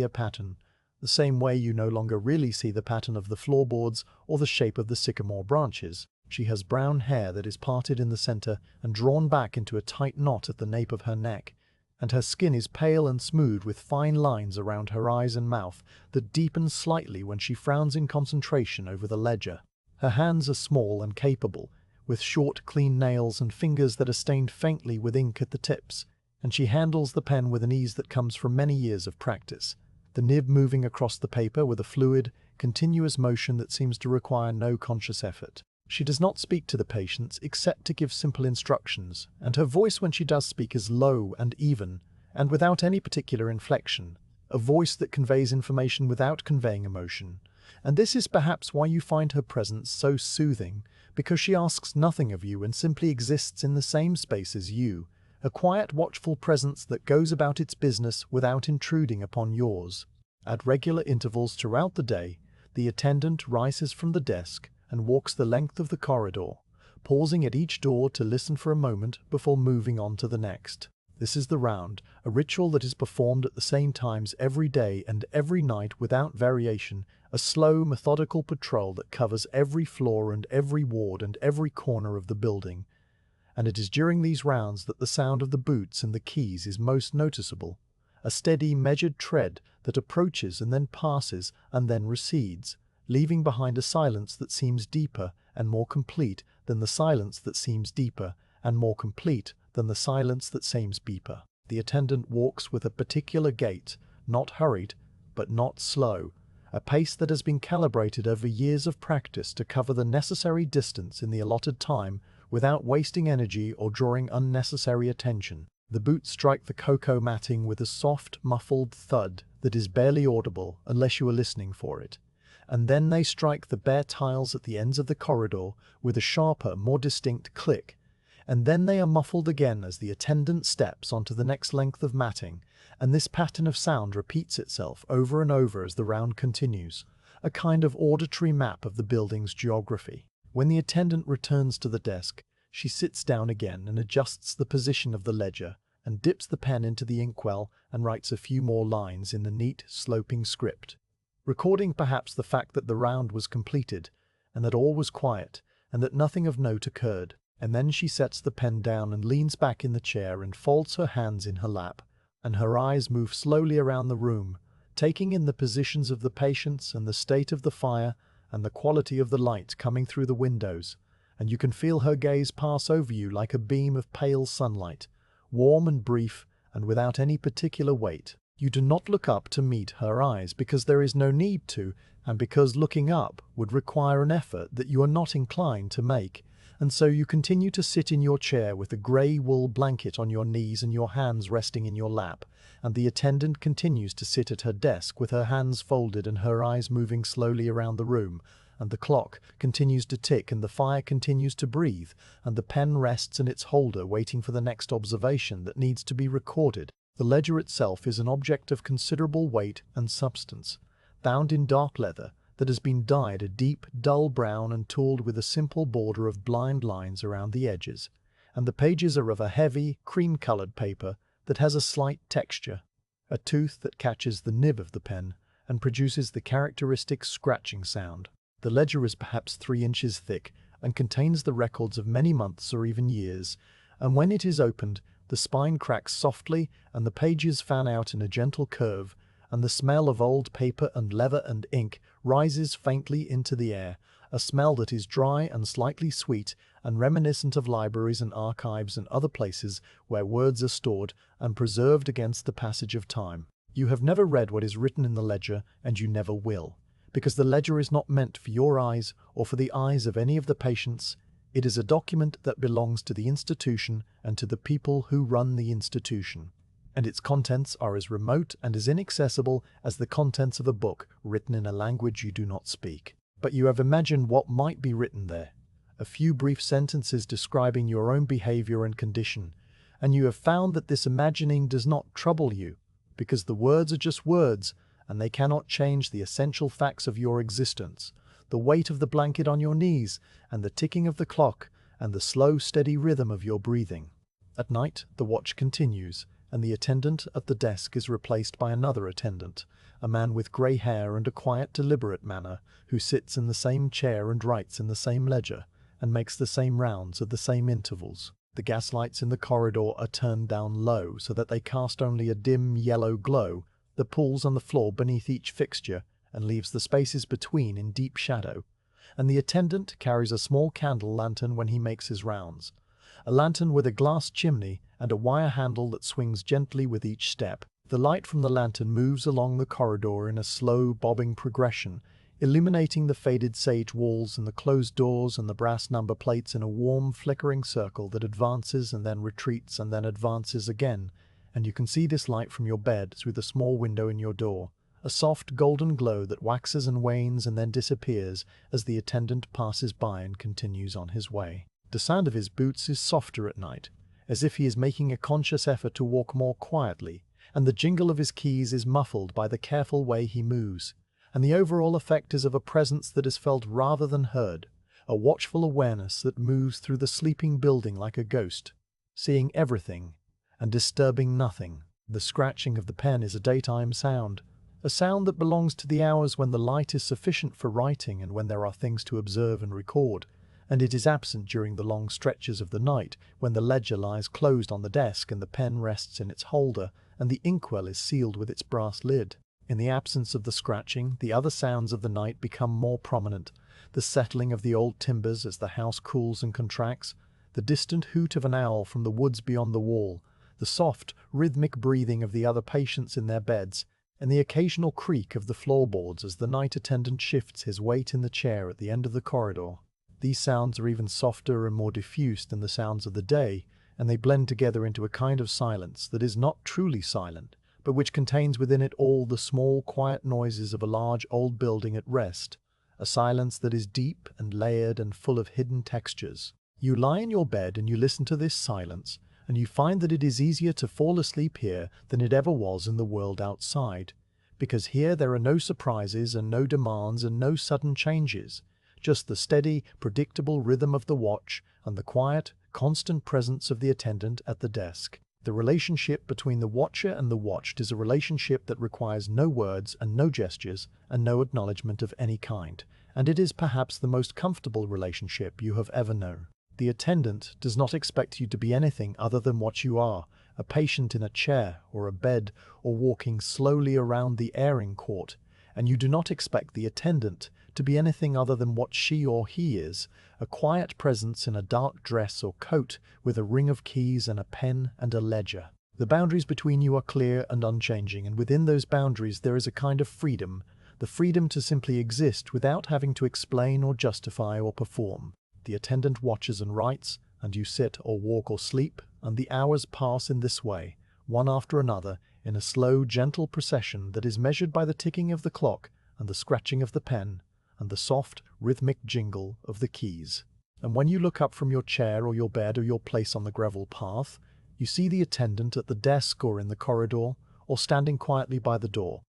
pattern, the same way you no longer really see the pattern of the floorboards or the shape of the sycamore branches. She has brown hair that is parted in the center and drawn back into a tight knot at the nape of her neck, and her skin is pale and smooth with fine lines around her eyes and mouth that deepen slightly when she frowns in concentration over the ledger. Her hands are small and capable, with short, clean nails and fingers that are stained faintly with ink at the tips, and she handles the pen with an ease that comes from many years of practice, the nib moving across the paper with a fluid, continuous motion that seems to require no conscious effort. She does not speak to the patients except to give simple instructions, and her voice when she does speak is low and even, and without any particular inflection, a voice that conveys information without conveying emotion. And this is perhaps why you find her presence so soothing, because she asks nothing of you and simply exists in the same space as you, a quiet, watchful presence that goes about its business without intruding upon yours. At regular intervals throughout the day, the attendant rises from the desk and walks the length of the corridor, pausing at each door to listen for a moment before moving on to the next. This is the round, a ritual that is performed at the same times every day and every night without variation, a slow, methodical patrol that covers every floor and every ward and every corner of the building. And it is during these rounds that the sound of the boots and the keys is most noticeable, a steady, measured tread that approaches and then passes and then recedes, leaving behind a silence that seems deeper and more complete than the silence that seems deeper and more complete than the silence that seems deeper. The attendant walks with a particular gait, not hurried, but not slow, a pace that has been calibrated over years of practice to cover the necessary distance in the allotted time without wasting energy or drawing unnecessary attention. The boots strike the cocoa matting with a soft, muffled thud that is barely audible unless you are listening for it. And then they strike the bare tiles at the ends of the corridor with a sharper, more distinct click, and then they are muffled again as the attendant steps onto the next length of matting, and this pattern of sound repeats itself over and over as the round continues, a kind of auditory map of the building's geography. When the attendant returns to the desk, she sits down again and adjusts the position of the ledger, and dips the pen into the inkwell and writes a few more lines in the neat, sloping script, recording perhaps the fact that the round was completed, and that all was quiet, and that nothing of note occurred. And then she sets the pen down and leans back in the chair and folds her hands in her lap, and her eyes move slowly around the room, taking in the positions of the patients and the state of the fire and the quality of the light coming through the windows, and you can feel her gaze pass over you like a beam of pale sunlight, warm and brief and without any particular weight. You do not look up to meet her eyes because there is no need to, and because looking up would require an effort that you are not inclined to make, and so you continue to sit in your chair with a grey wool blanket on your knees and your hands resting in your lap, and the attendant continues to sit at her desk with her hands folded and her eyes moving slowly around the room, and the clock continues to tick and the fire continues to breathe, and the pen rests in its holder waiting for the next observation that needs to be recorded. The ledger itself is an object of considerable weight and substance, bound in dark leather that has been dyed a deep, dull brown and tooled with a simple border of blind lines around the edges, and the pages are of a heavy, cream-colored paper that has a slight texture, a tooth that catches the nib of the pen and produces the characteristic scratching sound. The ledger is perhaps 3 inches thick and contains the records of many months or even years, and when it is opened, the spine cracks softly and the pages fan out in a gentle curve, and the smell of old paper and leather and ink rises faintly into the air, a smell that is dry and slightly sweet and reminiscent of libraries and archives and other places where words are stored and preserved against the passage of time. You have never read what is written in the ledger, and you never will, because the ledger is not meant for your eyes or for the eyes of any of the patients. It is a document that belongs to the institution and to the people who run the institution, and its contents are as remote and as inaccessible as the contents of a book written in a language you do not speak. But you have imagined what might be written there, a few brief sentences describing your own behavior and condition, and you have found that this imagining does not trouble you, because the words are just words, and they cannot change the essential facts of your existence, the weight of the blanket on your knees, and the ticking of the clock, and the slow, steady rhythm of your breathing. At night, the watch continues, and the attendant at the desk is replaced by another attendant, a man with grey hair and a quiet, deliberate manner, who sits in the same chair and writes in the same ledger, and makes the same rounds at the same intervals. The gas lights in the corridor are turned down low so that they cast only a dim yellow glow that pools on the floor beneath each fixture and leaves the spaces between in deep shadow, and the attendant carries a small candle lantern when he makes his rounds, a lantern with a glass chimney and a wire handle that swings gently with each step. The light from the lantern moves along the corridor in a slow, bobbing progression, illuminating the faded sage walls and the closed doors and the brass number plates in a warm, flickering circle that advances and then retreats and then advances again, and you can see this light from your bed through the small window in your door, a soft golden glow that waxes and wanes and then disappears as the attendant passes by and continues on his way. The sound of his boots is softer at night, as if he is making a conscious effort to walk more quietly, and the jingle of his keys is muffled by the careful way he moves, and the overall effect is of a presence that is felt rather than heard, a watchful awareness that moves through the sleeping building like a ghost, seeing everything and disturbing nothing. The scratching of the pen is a daytime sound, a sound that belongs to the hours when the light is sufficient for writing and when there are things to observe and record, and it is absent during the long stretches of the night when the ledger lies closed on the desk and the pen rests in its holder and the inkwell is sealed with its brass lid. In the absence of the scratching, the other sounds of the night become more prominent, the settling of the old timbers as the house cools and contracts, the distant hoot of an owl from the woods beyond the wall, the soft, rhythmic breathing of the other patients in their beds, and the occasional creak of the floorboards as the night attendant shifts his weight in the chair at the end of the corridor. These sounds are even softer and more diffuse than the sounds of the day, and they blend together into a kind of silence that is not truly silent, but which contains within it all the small, quiet noises of a large old building at rest, a silence that is deep and layered and full of hidden textures. You lie in your bed and you listen to this silence, and you find that it is easier to fall asleep here than it ever was in the world outside, because here there are no surprises and no demands and no sudden changes, just the steady, predictable rhythm of the watch and the quiet, constant presence of the attendant at the desk. The relationship between the watcher and the watched is a relationship that requires no words and no gestures and no acknowledgement of any kind, and it is perhaps the most comfortable relationship you have ever known. The attendant does not expect you to be anything other than what you are, a patient in a chair or a bed or walking slowly around the airing court, and you do not expect the attendant to be anything other than what she or he is, a quiet presence in a dark dress or coat with a ring of keys and a pen and a ledger. The boundaries between you are clear and unchanging, and within those boundaries there is a kind of freedom, the freedom to simply exist without having to explain or justify or perform. The attendant watches and writes, and you sit or walk or sleep, and the hours pass in this way, one after another, in a slow, gentle procession that is measured by the ticking of the clock and the scratching of the pen and the soft, rhythmic jingle of the keys. And when you look up from your chair or your bed or your place on the gravel path, you see the attendant at the desk or in the corridor or standing quietly by the door,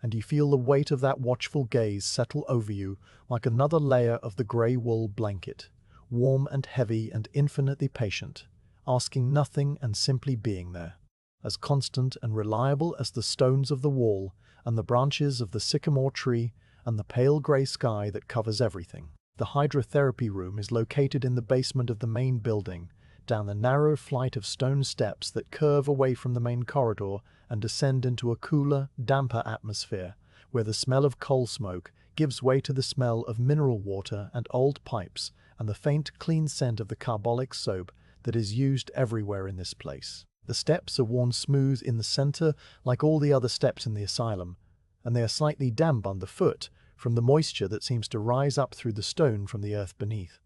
and you feel the weight of that watchful gaze settle over you like another layer of the grey wool blanket, warm and heavy and infinitely patient, asking nothing and simply being there, as constant and reliable as the stones of the wall and the branches of the sycamore tree and the pale grey sky that covers everything. The hydrotherapy room is located in the basement of the main building, down a narrow flight of stone steps that curve away from the main corridor and descend into a cooler, damper atmosphere, where the smell of coal smoke gives way to the smell of mineral water and old pipes and the faint, clean scent of the carbolic soap that is used everywhere in this place. The steps are worn smooth in the center like all the other steps in the asylum, and they are slightly damp underfoot from the moisture that seems to rise up through the stone from the earth beneath.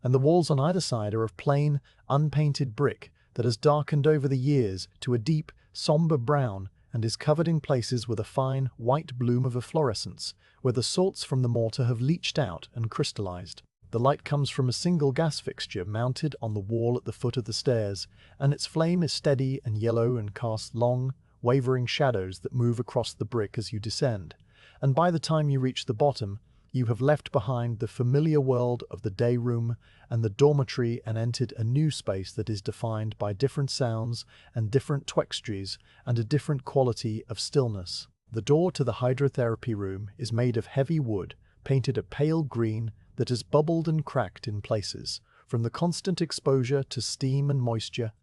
And the walls on either side are of plain, unpainted brick that has darkened over the years to a deep, somber brown and is covered in places with a fine, white bloom of efflorescence, where the salts from the mortar have leached out and crystallized. The light comes from a single gas fixture mounted on the wall at the foot of the stairs, and its flame is steady and yellow and casts long, wavering shadows that move across the brick as you descend. And by the time you reach the bottom, you have left behind the familiar world of the day room and the dormitory and entered a new space that is defined by different sounds and different textures and a different quality of stillness. The door to the hydrotherapy room is made of heavy wood, painted a pale green that has bubbled and cracked in places, from the constant exposure to steam and moisture,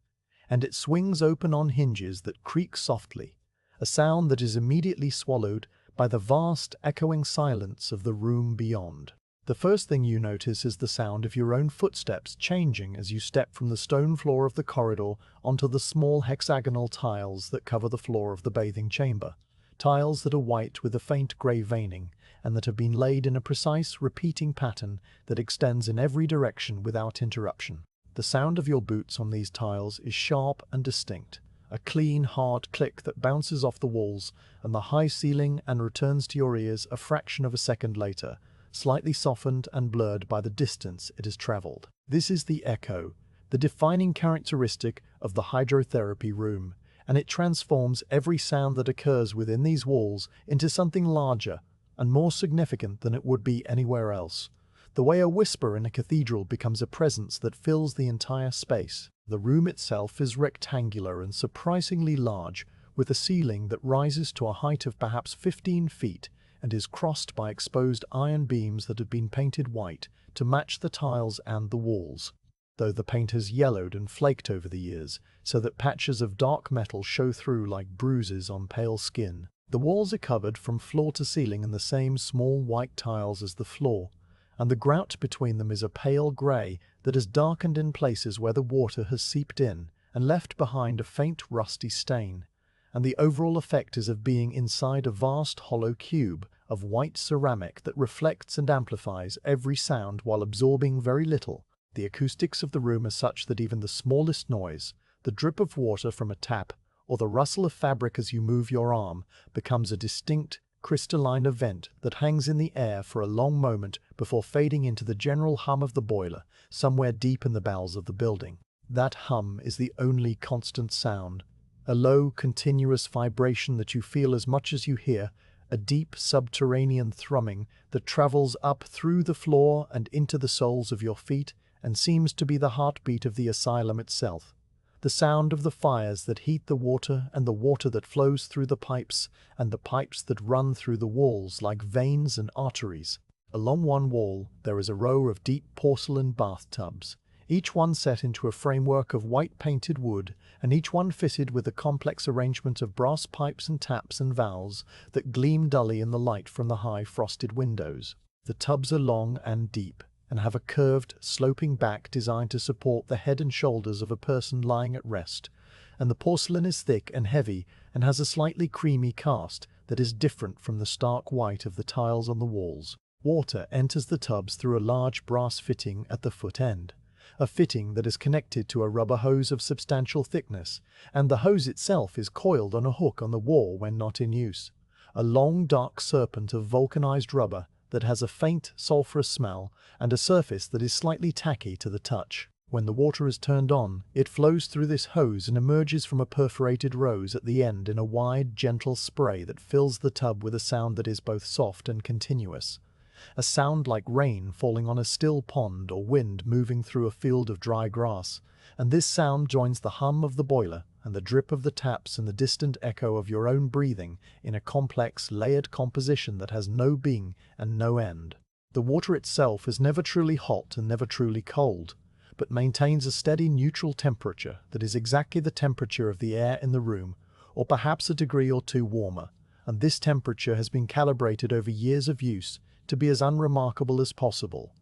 and it swings open on hinges that creak softly, a sound that is immediately swallowed by the vast, echoing silence of the room beyond. The first thing you notice is the sound of your own footsteps changing as you step from the stone floor of the corridor onto the small hexagonal tiles that cover the floor of the bathing chamber. Tiles that are white with a faint grey veining, and that have been laid in a precise, repeating pattern that extends in every direction without interruption. The sound of your boots on these tiles is sharp and distinct, a clean, hard click that bounces off the walls and the high ceiling and returns to your ears a fraction of a second later, slightly softened and blurred by the distance it has traveled. This is the echo, the defining characteristic of the hydrotherapy room, and it transforms every sound that occurs within these walls into something larger and more significant than it would be anywhere else. The way a whisper in a cathedral becomes a presence that fills the entire space. The room itself is rectangular and surprisingly large, with a ceiling that rises to a height of perhaps 15 feet and is crossed by exposed iron beams that have been painted white to match the tiles and the walls, though the paint has yellowed and flaked over the years, so that patches of dark metal show through like bruises on pale skin. The walls are covered from floor to ceiling in the same small white tiles as the floor, and the grout between them is a pale grey that has darkened in places where the water has seeped in and left behind a faint rusty stain, and the overall effect is of being inside a vast hollow cube of white ceramic that reflects and amplifies every sound while absorbing very little. The acoustics of the room are such that even the smallest noise, the drip of water from a tap, or the rustle of fabric as you move your arm, becomes a distinct, crystalline event that hangs in the air for a long moment before fading into the general hum of the boiler somewhere deep in the bowels of the building. That hum is the only constant sound, a low, continuous vibration that you feel as much as you hear, a deep subterranean thrumming that travels up through the floor and into the soles of your feet and seems to be the heartbeat of the asylum itself. The sound of the fires that heat the water and the water that flows through the pipes and the pipes that run through the walls like veins and arteries. Along one wall there is a row of deep porcelain bathtubs, each one set into a framework of white painted wood and each one fitted with a complex arrangement of brass pipes and taps and valves that gleam dully in the light from the high frosted windows. The tubs are long and deep, and have a curved, sloping back designed to support the head and shoulders of a person lying at rest, and the porcelain is thick and heavy and has a slightly creamy cast that is different from the stark white of the tiles on the walls. Water enters the tubs through a large brass fitting at the foot end, a fitting that is connected to a rubber hose of substantial thickness, and the hose itself is coiled on a hook on the wall when not in use. A long, dark serpent of vulcanized rubber that has a faint, sulphurous smell and a surface that is slightly tacky to the touch. When the water is turned on, it flows through this hose and emerges from a perforated rose at the end in a wide, gentle spray that fills the tub with a sound that is both soft and continuous. A sound like rain falling on a still pond or wind moving through a field of dry grass, and this sound joins the hum of the boiler and the drip of the taps and the distant echo of your own breathing in a complex, layered composition that has no beginning and no end. The water itself is never truly hot and never truly cold, but maintains a steady neutral temperature that is exactly the temperature of the air in the room, or perhaps a degree or two warmer, and this temperature has been calibrated over years of use to be as unremarkable as possible.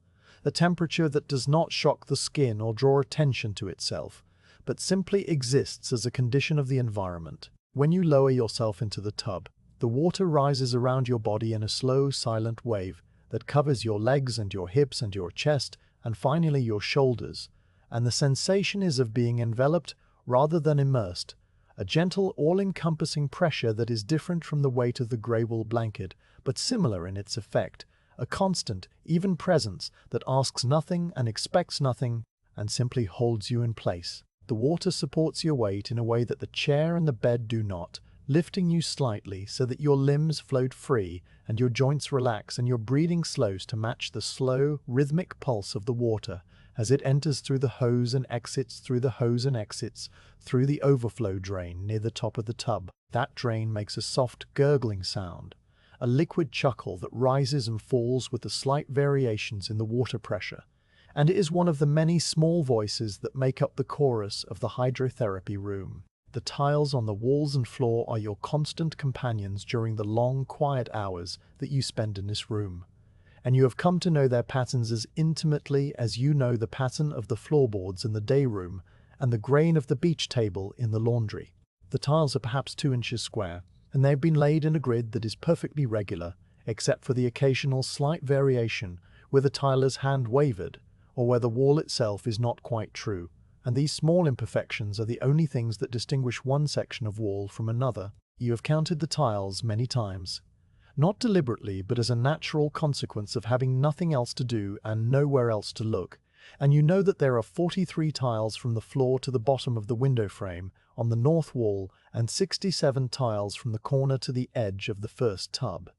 A temperature that does not shock the skin or draw attention to itself, but simply exists as a condition of the environment. When you lower yourself into the tub, The water rises around your body in a slow, silent wave that covers your legs and your hips and your chest and finally your shoulders, and the sensation is of being enveloped rather than immersed, a gentle, all-encompassing pressure that is different from the weight of the grey wool blanket, but similar in its effect, a constant, even presence that asks nothing and expects nothing and simply holds you in place. The water supports your weight in a way that the chair and the bed do not, lifting you slightly so that your limbs float free and your joints relax and your breathing slows to match the slow, rhythmic pulse of the water as it enters through the hose and exits through the hose and exits through the overflow drain near the top of the tub. That drain makes a soft gurgling sound, a liquid chuckle that rises and falls with the slight variations in the water pressure, and it is one of the many small voices that make up the chorus of the hydrotherapy room. The tiles on the walls and floor are your constant companions during the long, quiet hours that you spend in this room, and you have come to know their patterns as intimately as you know the pattern of the floorboards in the day room and the grain of the beach table in the laundry. The tiles are perhaps 2 inches square, and they have been laid in a grid that is perfectly regular, except for the occasional slight variation where the tiler's hand wavered, or where the wall itself is not quite true, and these small imperfections are the only things that distinguish one section of wall from another. You have counted the tiles many times, not deliberately but as a natural consequence of having nothing else to do and nowhere else to look, and you know that there are 43 tiles from the floor to the bottom of the window frame on the north wall and 67 tiles from the corner to the edge of the first tub.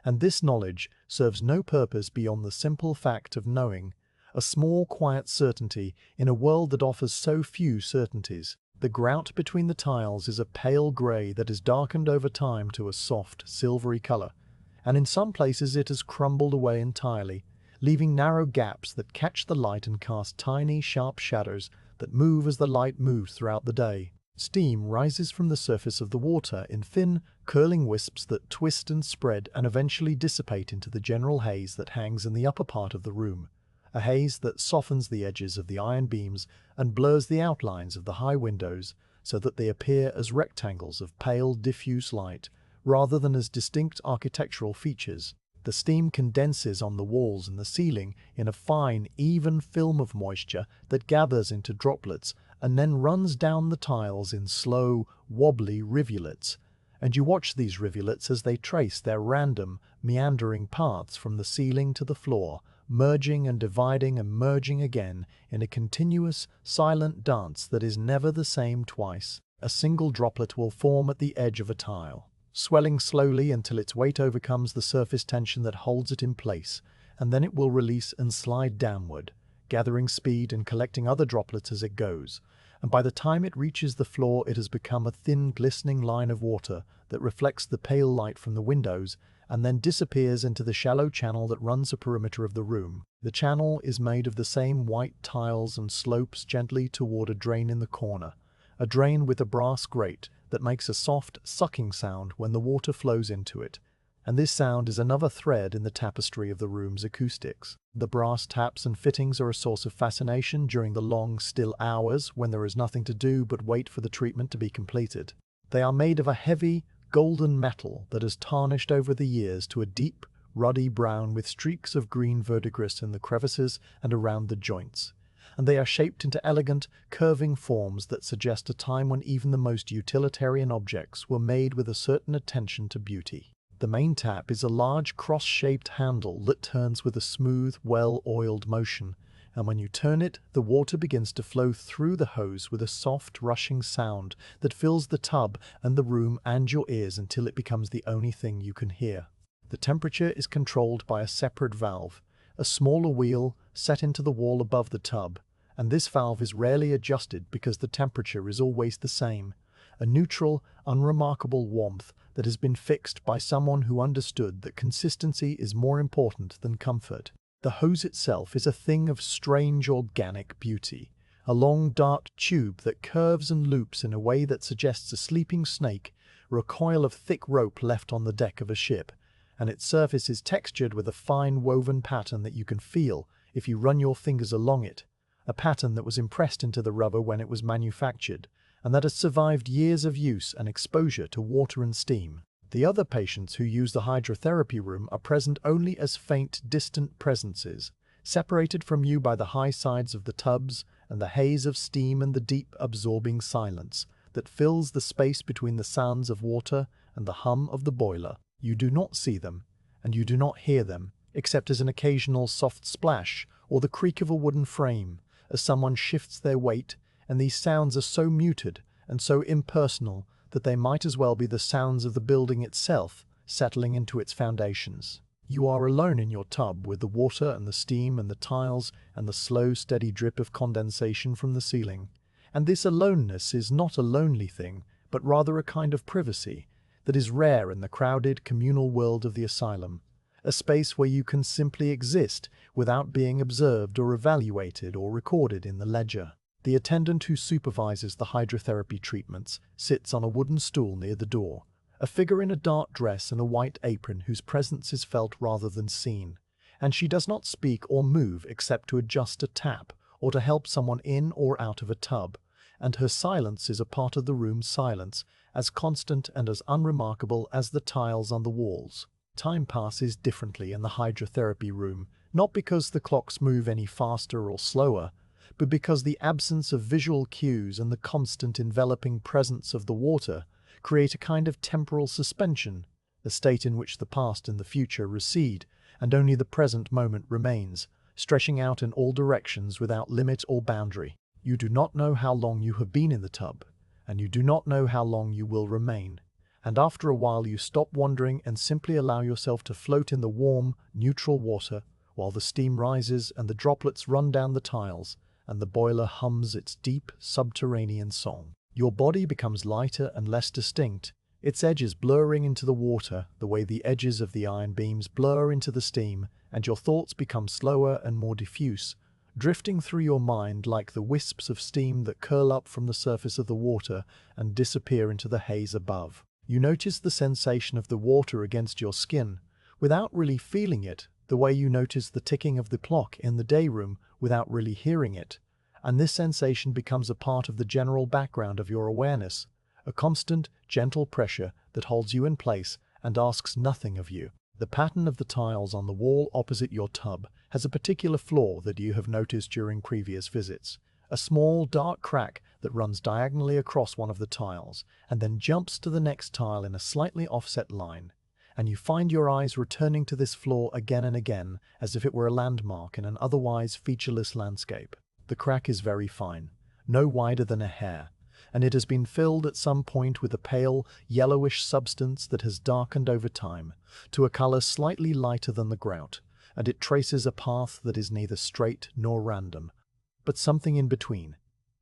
And this knowledge serves no purpose beyond the simple fact of knowing, a small quiet certainty in a world that offers so few certainties. The grout between the tiles is a pale grey that is darkened over time to a soft, silvery colour, and in some places it has crumbled away entirely, leaving narrow gaps that catch the light and cast tiny, sharp shadows that move as the light moves throughout the day. Steam rises from the surface of the water in thin, curling wisps that twist and spread and eventually dissipate into the general haze that hangs in the upper part of the room, a haze that softens the edges of the iron beams and blurs the outlines of the high windows so that they appear as rectangles of pale, diffuse light, rather than as distinct architectural features. The steam condenses on the walls and the ceiling in a fine, even film of moisture that gathers into droplets and then runs down the tiles in slow, wobbly rivulets, and you watch these rivulets as they trace their random, meandering paths from the ceiling to the floor, merging and dividing and merging again in a continuous, silent dance that is never the same twice. A single droplet will form at the edge of a tile, swelling slowly until its weight overcomes the surface tension that holds it in place, and then it will release and slide downward, gathering speed and collecting other droplets as it goes, and by the time it reaches the floor it has become a thin, glistening line of water that reflects the pale light from the windows and then disappears into the shallow channel that runs the perimeter of the room. The channel is made of the same white tiles and slopes gently toward a drain in the corner, a drain with a brass grate that makes a soft, sucking sound when the water flows into it, and this sound is another thread in the tapestry of the room's acoustics. The brass taps and fittings are a source of fascination during the long, still hours when there is nothing to do but wait for the treatment to be completed. They are made of a heavy, golden metal that has tarnished over the years to a deep, ruddy brown with streaks of green verdigris in the crevices and around the joints, and they are shaped into elegant, curving forms that suggest a time when even the most utilitarian objects were made with a certain attention to beauty. The main tap is a large cross-shaped handle that turns with a smooth, well-oiled motion, and when you turn it, the water begins to flow through the hose with a soft, rushing sound that fills the tub and the room and your ears until it becomes the only thing you can hear. The temperature is controlled by a separate valve, a smaller wheel set into the wall above the tub, and this valve is rarely adjusted because the temperature is always the same, a neutral, unremarkable warmth that has been fixed by someone who understood that consistency is more important than comfort. The hose itself is a thing of strange organic beauty, a long dark tube that curves and loops in a way that suggests a sleeping snake or a coil of thick rope left on the deck of a ship, and its surface is textured with a fine woven pattern that you can feel if you run your fingers along it, a pattern that was impressed into the rubber when it was manufactured, and that has survived years of use and exposure to water and steam. The other patients who use the hydrotherapy room are present only as faint, distant presences, separated from you by the high sides of the tubs and the haze of steam and the deep, absorbing silence that fills the space between the sounds of water and the hum of the boiler. You do not see them, and you do not hear them, except as an occasional soft splash or the creak of a wooden frame as someone shifts their weight, and these sounds are so muted and so impersonal that they might as well be the sounds of the building itself settling into its foundations. You are alone in your tub with the water and the steam and the tiles and the slow, steady drip of condensation from the ceiling. And this aloneness is not a lonely thing, but rather a kind of privacy that is rare in the crowded, communal world of the asylum, a space where you can simply exist without being observed or evaluated or recorded in the ledger. The attendant who supervises the hydrotherapy treatments sits on a wooden stool near the door, a figure in a dark dress and a white apron whose presence is felt rather than seen, and she does not speak or move except to adjust a tap or to help someone in or out of a tub, and her silence is a part of the room's silence, as constant and as unremarkable as the tiles on the walls. Time passes differently in the hydrotherapy room, not because the clocks move any faster or slower, but because the absence of visual cues and the constant enveloping presence of the water create a kind of temporal suspension, a state in which the past and the future recede, and only the present moment remains, stretching out in all directions without limit or boundary. You do not know how long you have been in the tub, and you do not know how long you will remain, and after a while you stop wondering and simply allow yourself to float in the warm, neutral water while the steam rises and the droplets run down the tiles, and the boiler hums its deep, subterranean song. Your body becomes lighter and less distinct, its edges blurring into the water the way the edges of the iron beams blur into the steam, and your thoughts become slower and more diffuse, drifting through your mind like the wisps of steam that curl up from the surface of the water and disappear into the haze above. You notice the sensation of the water against your skin, without really feeling it, the way you notice the ticking of the clock in the day room without really hearing it, and this sensation becomes a part of the general background of your awareness, a constant, gentle pressure that holds you in place and asks nothing of you. The pattern of the tiles on the wall opposite your tub has a particular flaw that you have noticed during previous visits, a small, dark crack that runs diagonally across one of the tiles and then jumps to the next tile in a slightly offset line, and you find your eyes returning to this flaw again and again as if it were a landmark in an otherwise featureless landscape. The crack is very fine, no wider than a hair, and it has been filled at some point with a pale, yellowish substance that has darkened over time to a color slightly lighter than the grout, and it traces a path that is neither straight nor random, but something in between,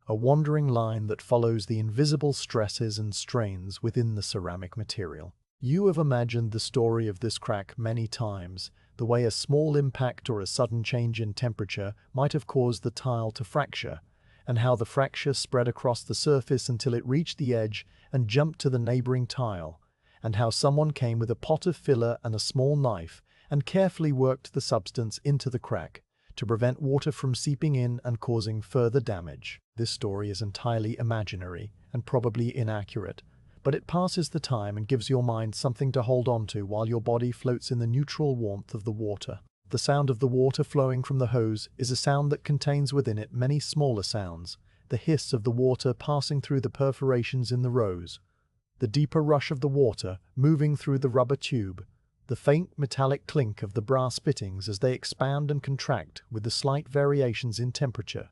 a wandering line that follows the invisible stresses and strains within the ceramic material. You have imagined the story of this crack many times, the way a small impact or a sudden change in temperature might have caused the tile to fracture, and how the fracture spread across the surface until it reached the edge and jumped to the neighboring tile, and how someone came with a pot of filler and a small knife and carefully worked the substance into the crack to prevent water from seeping in and causing further damage. This story is entirely imaginary and probably inaccurate, but it passes the time and gives your mind something to hold on to while your body floats in the neutral warmth of the water. The sound of the water flowing from the hose is a sound that contains within it many smaller sounds, the hiss of the water passing through the perforations in the rows, the deeper rush of the water moving through the rubber tube, the faint metallic clink of the brass fittings as they expand and contract with the slight variations in temperature,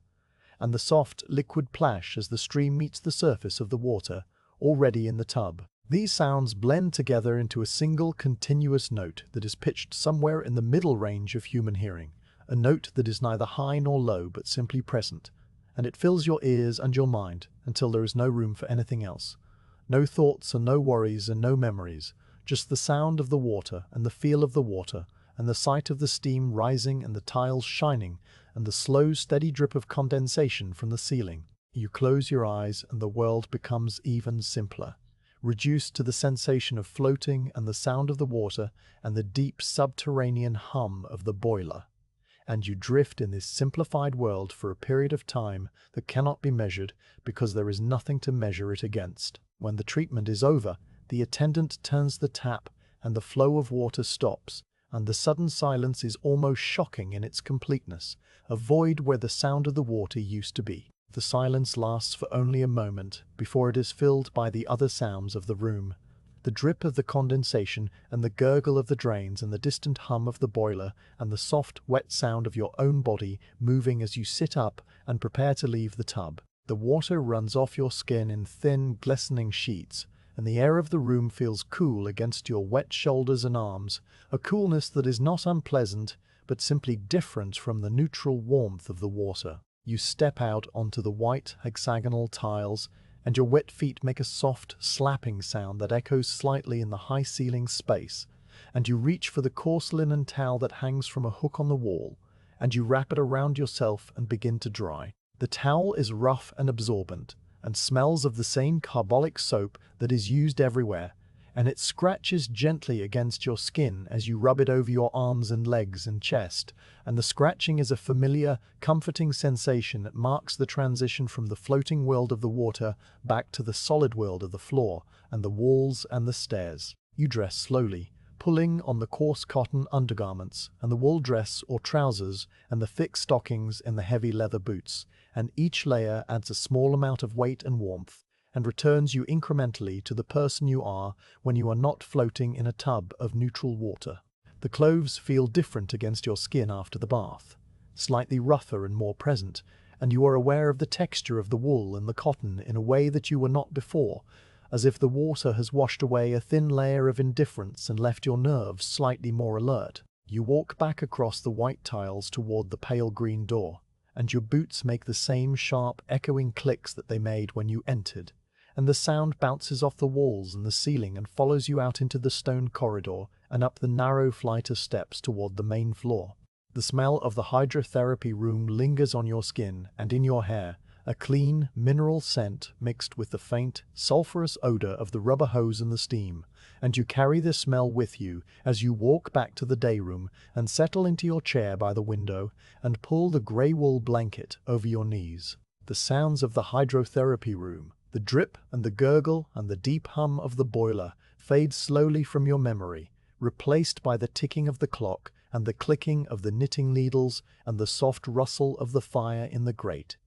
and the soft, liquid plash as the stream meets the surface of the water, already in the tub. These sounds blend together into a single continuous note that is pitched somewhere in the middle range of human hearing, a note that is neither high nor low but simply present, and it fills your ears and your mind until there is no room for anything else. No thoughts and no worries and no memories, just the sound of the water and the feel of the water and the sight of the steam rising and the tiles shining and the slow, steady drip of condensation from the ceiling. You close your eyes and the world becomes even simpler, reduced to the sensation of floating and the sound of the water and the deep subterranean hum of the boiler. And you drift in this simplified world for a period of time that cannot be measured because there is nothing to measure it against. When the treatment is over, The attendant turns the tap, and the flow of water stops, and the sudden silence is almost shocking in its completeness, a void where the sound of the water used to be. The silence lasts for only a moment before it is filled by the other sounds of the room. The drip of the condensation and the gurgle of the drains and the distant hum of the boiler and the soft, wet sound of your own body moving as you sit up and prepare to leave the tub. The water runs off your skin in thin, glistening sheets, and the air of the room feels cool against your wet shoulders and arms, a coolness that is not unpleasant, but simply different from the neutral warmth of the water. You step out onto the white, hexagonal tiles, and your wet feet make a soft, slapping sound that echoes slightly in the high-ceiling space, and you reach for the coarse linen towel that hangs from a hook on the wall, and you wrap it around yourself and begin to dry. The towel is rough and absorbent, and smells of the same carbolic soap that is used everywhere, and it scratches gently against your skin as you rub it over your arms and legs and chest, and the scratching is a familiar, comforting sensation that marks the transition from the floating world of the water back to the solid world of the floor and the walls and the stairs. You dress slowly, pulling on the coarse cotton undergarments and the wool dress or trousers and the thick stockings and the heavy leather boots, and each layer adds a small amount of weight and warmth, and returns you incrementally to the person you are when you are not floating in a tub of neutral water. The clothes feel different against your skin after the bath, slightly rougher and more present, and you are aware of the texture of the wool and the cotton in a way that you were not before, as if the water has washed away a thin layer of indifference and left your nerves slightly more alert. You walk back across the white tiles toward the pale green door, and your boots make the same sharp, echoing clicks that they made when you entered, and the sound bounces off the walls and the ceiling and follows you out into the stone corridor and up the narrow flight of steps toward the main floor. The smell of the hydrotherapy room lingers on your skin and in your hair, a clean, mineral scent mixed with the faint, sulphurous odor of the rubber hose and the steam, and you carry this smell with you as you walk back to the day room and settle into your chair by the window and pull the grey wool blanket over your knees. The sounds of the hydrotherapy room, the drip and the gurgle and the deep hum of the boiler fade slowly from your memory, replaced by the ticking of the clock and the clicking of the knitting needles and the soft rustle of the fire in the grate.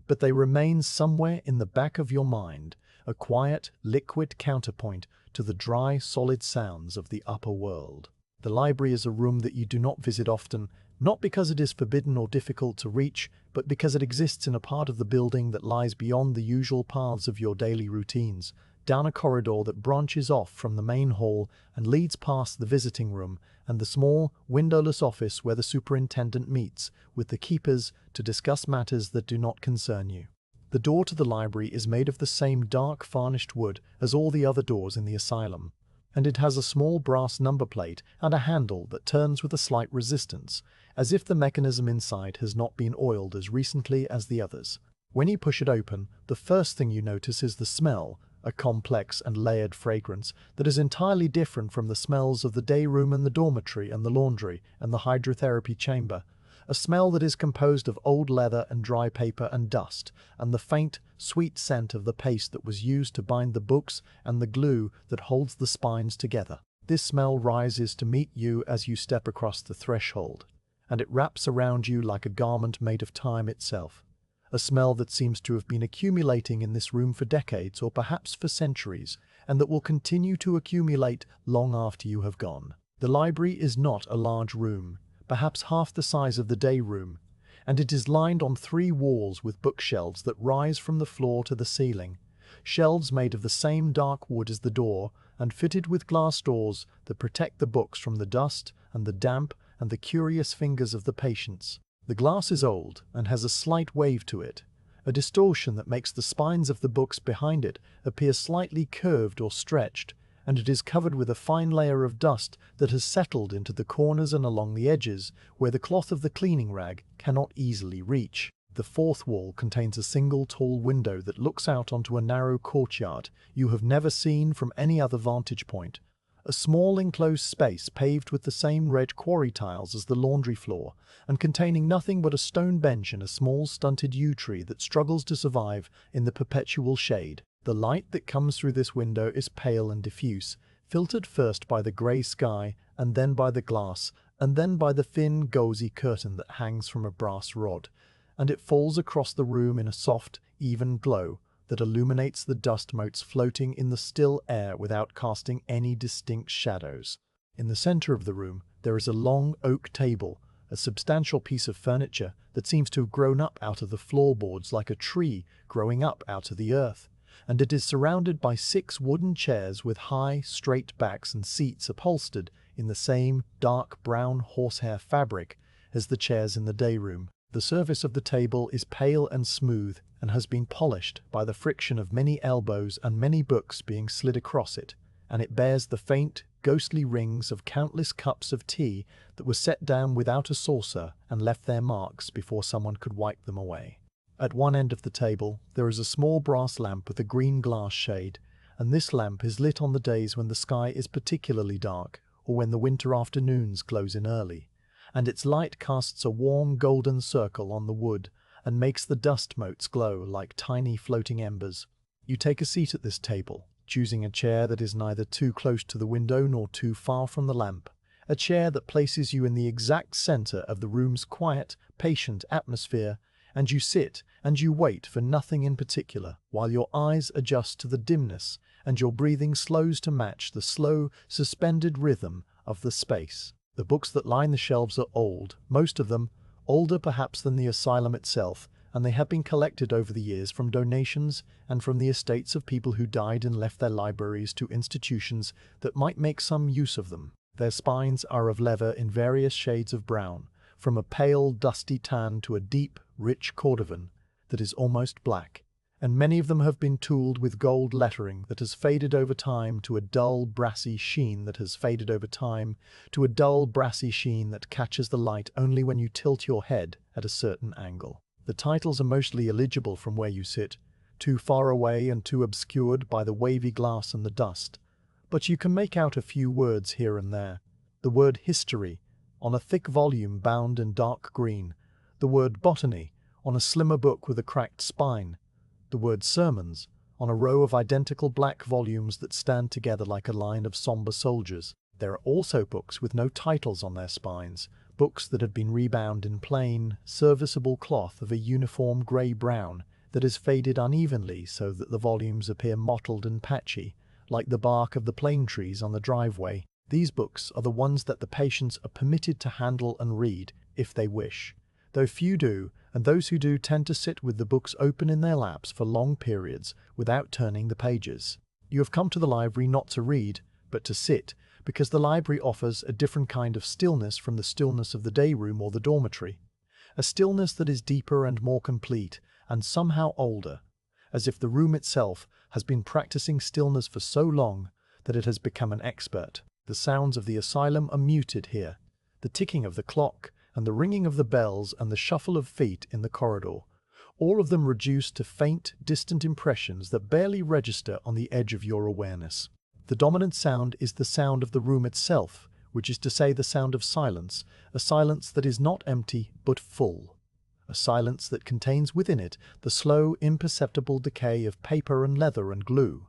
But they remain somewhere in the back of your mind, a quiet, liquid counterpoint to the dry, solid sounds of the upper world. The library is a room that you do not visit often, not because it is forbidden or difficult to reach, but because it exists in a part of the building that lies beyond the usual paths of your daily routines, down a corridor that branches off from the main hall and leads past the visiting room and the small, windowless office where the superintendent meets with the keepers to discuss matters that do not concern you. The door to the library is made of the same dark, varnished wood as all the other doors in the asylum, and it has a small brass number plate and a handle that turns with a slight resistance, as if the mechanism inside has not been oiled as recently as the others. When you push it open, the first thing you notice is the smell, a complex and layered fragrance that is entirely different from the smells of the day room and the dormitory and the laundry and the hydrotherapy chamber, a smell that is composed of old leather and dry paper and dust, and the faint, sweet scent of the paste that was used to bind the books and the glue that holds the spines together. This smell rises to meet you as you step across the threshold, and it wraps around you like a garment made of time itself. A smell that seems to have been accumulating in this room for decades or perhaps for centuries, and that will continue to accumulate long after you have gone. The library is not a large room, perhaps half the size of the day room, and it is lined on 3 walls with bookshelves that rise from the floor to the ceiling, shelves made of the same dark wood as the door and fitted with glass doors that protect the books from the dust and the damp and the curious fingers of the patients. The glass is old and has a slight wave to it, a distortion that makes the spines of the books behind it appear slightly curved or stretched, and it is covered with a fine layer of dust that has settled into the corners and along the edges where the cloth of the cleaning rag cannot easily reach. The 4th wall contains a single tall window that looks out onto a narrow courtyard you have never seen from any other vantage point, a small enclosed space paved with the same red quarry tiles as the laundry floor, and containing nothing but a stone bench and a small stunted yew tree that struggles to survive in the perpetual shade. The light that comes through this window is pale and diffuse, filtered first by the grey sky, and then by the glass, and then by the thin, gauzy curtain that hangs from a brass rod, and it falls across the room in a soft, even glow that illuminates the dust motes floating in the still air without casting any distinct shadows. In the centre of the room, there is a long oak table, a substantial piece of furniture that seems to have grown up out of the floorboards like a tree growing up out of the earth, and it is surrounded by 6 wooden chairs with high, straight backs and seats upholstered in the same dark brown horsehair fabric as the chairs in the day room. The surface of the table is pale and smooth and has been polished by the friction of many elbows and many books being slid across it, and it bears the faint, ghostly rings of countless cups of tea that were set down without a saucer and left their marks before someone could wipe them away. At one end of the table, there is a small brass lamp with a green glass shade, and this lamp is lit on the days when the sky is particularly dark or when the winter afternoons close in early, and its light casts a warm golden circle on the wood and makes the dust motes glow like tiny floating embers. You take a seat at this table, choosing a chair that is neither too close to the window nor too far from the lamp, a chair that places you in the exact center of the room's quiet, patient atmosphere, and you sit and you wait for nothing in particular while your eyes adjust to the dimness and your breathing slows to match the slow, suspended rhythm of the space. The books that line the shelves are old, most of them older perhaps than the asylum itself, and they have been collected over the years from donations and from the estates of people who died and left their libraries to institutions that might make some use of them. Their spines are of leather in various shades of brown, from a pale, dusty tan to a deep, rich cordovan that is almost black, and many of them have been tooled with gold lettering that has faded over time to a dull, brassy sheen that has faded over time to a dull, brassy sheen that catches the light only when you tilt your head at a certain angle. The titles are mostly illegible from where you sit, too far away and too obscured by the wavy glass and the dust, but you can make out a few words here and there. The word history, on a thick volume bound in dark green, the word botany, on a slimmer book with a cracked spine, the word sermons, on a row of identical black volumes that stand together like a line of somber soldiers. There are also books with no titles on their spines, books that have been rebound in plain, serviceable cloth of a uniform grey-brown that has faded unevenly so that the volumes appear mottled and patchy, like the bark of the plane trees on the driveway. These books are the ones that the patients are permitted to handle and read if they wish, though few do, and those who do tend to sit with the books open in their laps for long periods without turning the pages. You have come to the library not to read, but to sit, because the library offers a different kind of stillness from the stillness of the day room or the dormitory, a stillness that is deeper and more complete, and somehow older, as if the room itself has been practicing stillness for so long that it has become an expert. The sounds of the asylum are muted here, the ticking of the clock, and the ringing of the bells and the shuffle of feet in the corridor, all of them reduced to faint, distant impressions that barely register on the edge of your awareness. The dominant sound is the sound of the room itself, which is to say the sound of silence, a silence that is not empty but full, a silence that contains within it the slow, imperceptible decay of paper and leather and glue,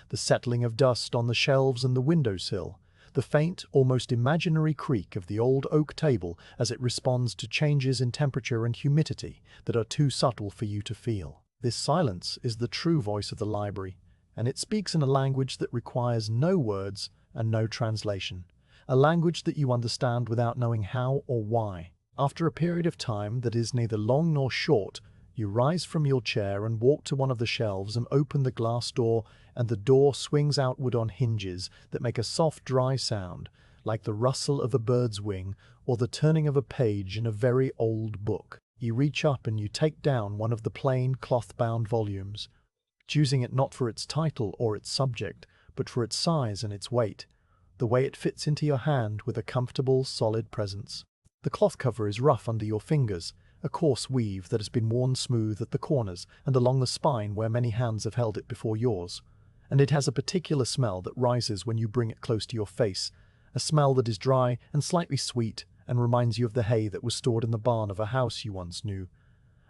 the settling of dust on the shelves and the window-sill, the faint, almost imaginary creak of the old oak table as it responds to changes in temperature and humidity that are too subtle for you to feel. This silence is the true voice of the library, and it speaks in a language that requires no words and no translation, a language that you understand without knowing how or why. After a period of time that is neither long nor short, you rise from your chair and walk to one of the shelves and open the glass door, and the door swings outward on hinges that make a soft, dry sound, like the rustle of a bird's wing or the turning of a page in a very old book. You reach up and you take down one of the plain, cloth-bound volumes, choosing it not for its title or its subject, but for its size and its weight, the way it fits into your hand with a comfortable, solid presence. The cloth cover is rough under your fingers, a coarse weave that has been worn smooth at the corners and along the spine where many hands have held it before yours, and it has a particular smell that rises when you bring it close to your face, a smell that is dry and slightly sweet and reminds you of the hay that was stored in the barn of a house you once knew,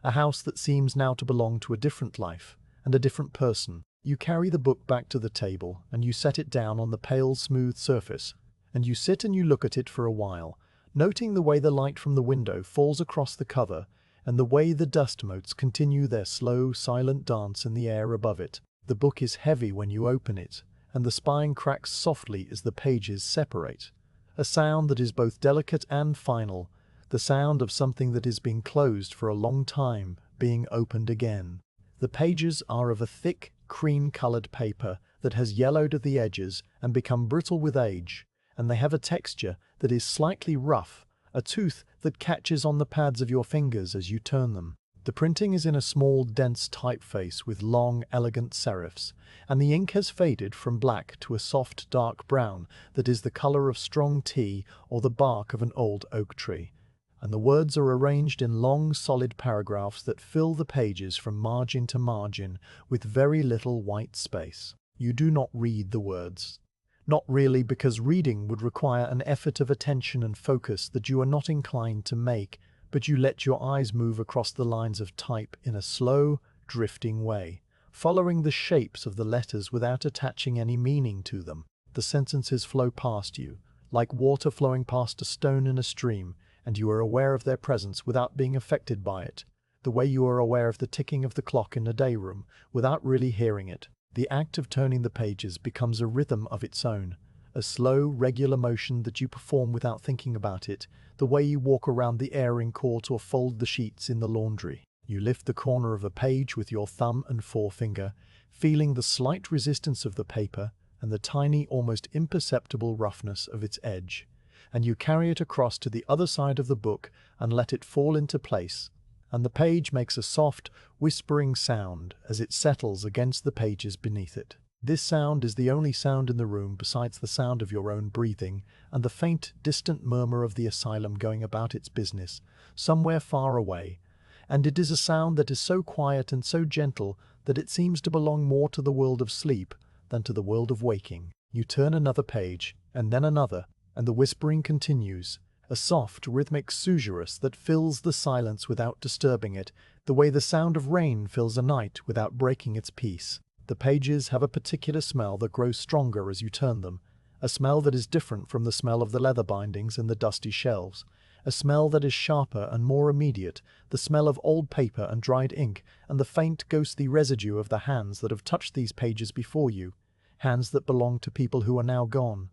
a house that seems now to belong to a different life and a different person. You carry the book back to the table and you set it down on the pale, smooth surface, and you sit and you look at it for a while, noting the way the light from the window falls across the cover and the way the dust motes continue their slow, silent dance in the air above it. The book is heavy when you open it, and the spine cracks softly as the pages separate. A sound that is both delicate and final, the sound of something that has been closed for a long time being opened again. The pages are of a thick, cream-colored paper that has yellowed at the edges and become brittle with age, and they have a texture that is slightly rough, a tooth that catches on the pads of your fingers as you turn them. The printing is in a small, dense typeface with long, elegant serifs, and the ink has faded from black to a soft, dark brown that is the color of strong tea or the bark of an old oak tree. And the words are arranged in long, solid paragraphs that fill the pages from margin to margin with very little white space. You do not read the words. Not really, because reading would require an effort of attention and focus that you are not inclined to make, but you let your eyes move across the lines of type in a slow, drifting way, following the shapes of the letters without attaching any meaning to them. The sentences flow past you, like water flowing past a stone in a stream, and you are aware of their presence without being affected by it, the way you are aware of the ticking of the clock in a day room without really hearing it. The act of turning the pages becomes a rhythm of its own, a slow, regular motion that you perform without thinking about it, the way you walk around the airing court or fold the sheets in the laundry. You lift the corner of a page with your thumb and forefinger, feeling the slight resistance of the paper and the tiny, almost imperceptible roughness of its edge, and you carry it across to the other side of the book and let it fall into place, and the page makes a soft, whispering sound as it settles against the pages beneath it. This sound is the only sound in the room besides the sound of your own breathing and the faint, distant murmur of the asylum going about its business, somewhere far away, and it is a sound that is so quiet and so gentle that it seems to belong more to the world of sleep than to the world of waking. You turn another page, and then another, and the whispering continues, a soft, rhythmic susurrus that fills the silence without disturbing it, the way the sound of rain fills a night without breaking its peace. The pages have a particular smell that grows stronger as you turn them, a smell that is different from the smell of the leather bindings and the dusty shelves, a smell that is sharper and more immediate, the smell of old paper and dried ink, and the faint, ghostly residue of the hands that have touched these pages before you, hands that belong to people who are now gone.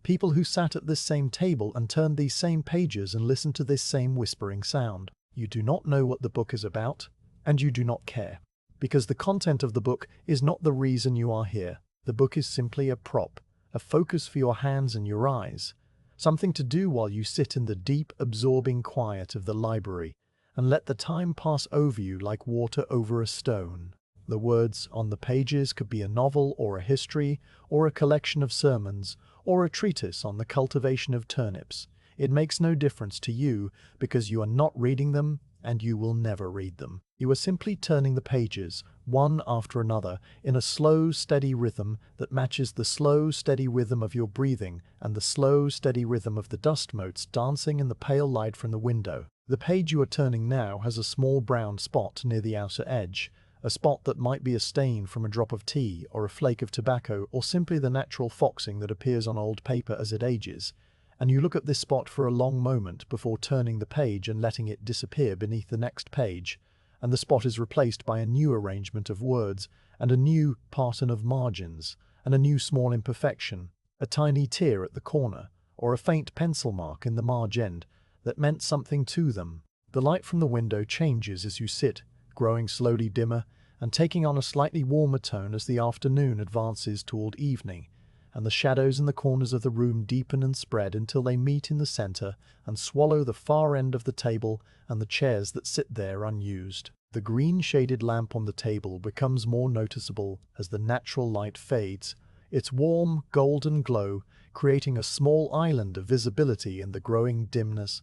People who sat at this same table and turned these same pages and listened to this same whispering sound. You do not know what the book is about, and you do not care, because the content of the book is not the reason you are here. The book is simply a prop, a focus for your hands and your eyes, something to do while you sit in the deep, absorbing quiet of the library and let the time pass over you like water over a stone. The words on the pages could be a novel or a history or a collection of sermons or a treatise on the cultivation of turnips. It makes no difference to you because you are not reading them and you will never read them. You are simply turning the pages, one after another, in a slow, steady rhythm that matches the slow, steady rhythm of your breathing and the slow, steady rhythm of the dust motes dancing in the pale light from the window. The page you are turning now has a small brown spot near the outer edge, a spot that might be a stain from a drop of tea or a flake of tobacco or simply the natural foxing that appears on old paper as it ages, and you look at this spot for a long moment before turning the page and letting it disappear beneath the next page, and the spot is replaced by a new arrangement of words and a new pattern of margins and a new small imperfection, a tiny tear at the corner or a faint pencil mark in the margin that meant something to them. The light from the window changes as you sit, growing slowly dimmer and taking on a slightly warmer tone as the afternoon advances toward evening, and the shadows in the corners of the room deepen and spread until they meet in the center and swallow the far end of the table and the chairs that sit there unused. The green-shaded lamp on the table becomes more noticeable as the natural light fades, its warm, golden glow creating a small island of visibility in the growing dimness,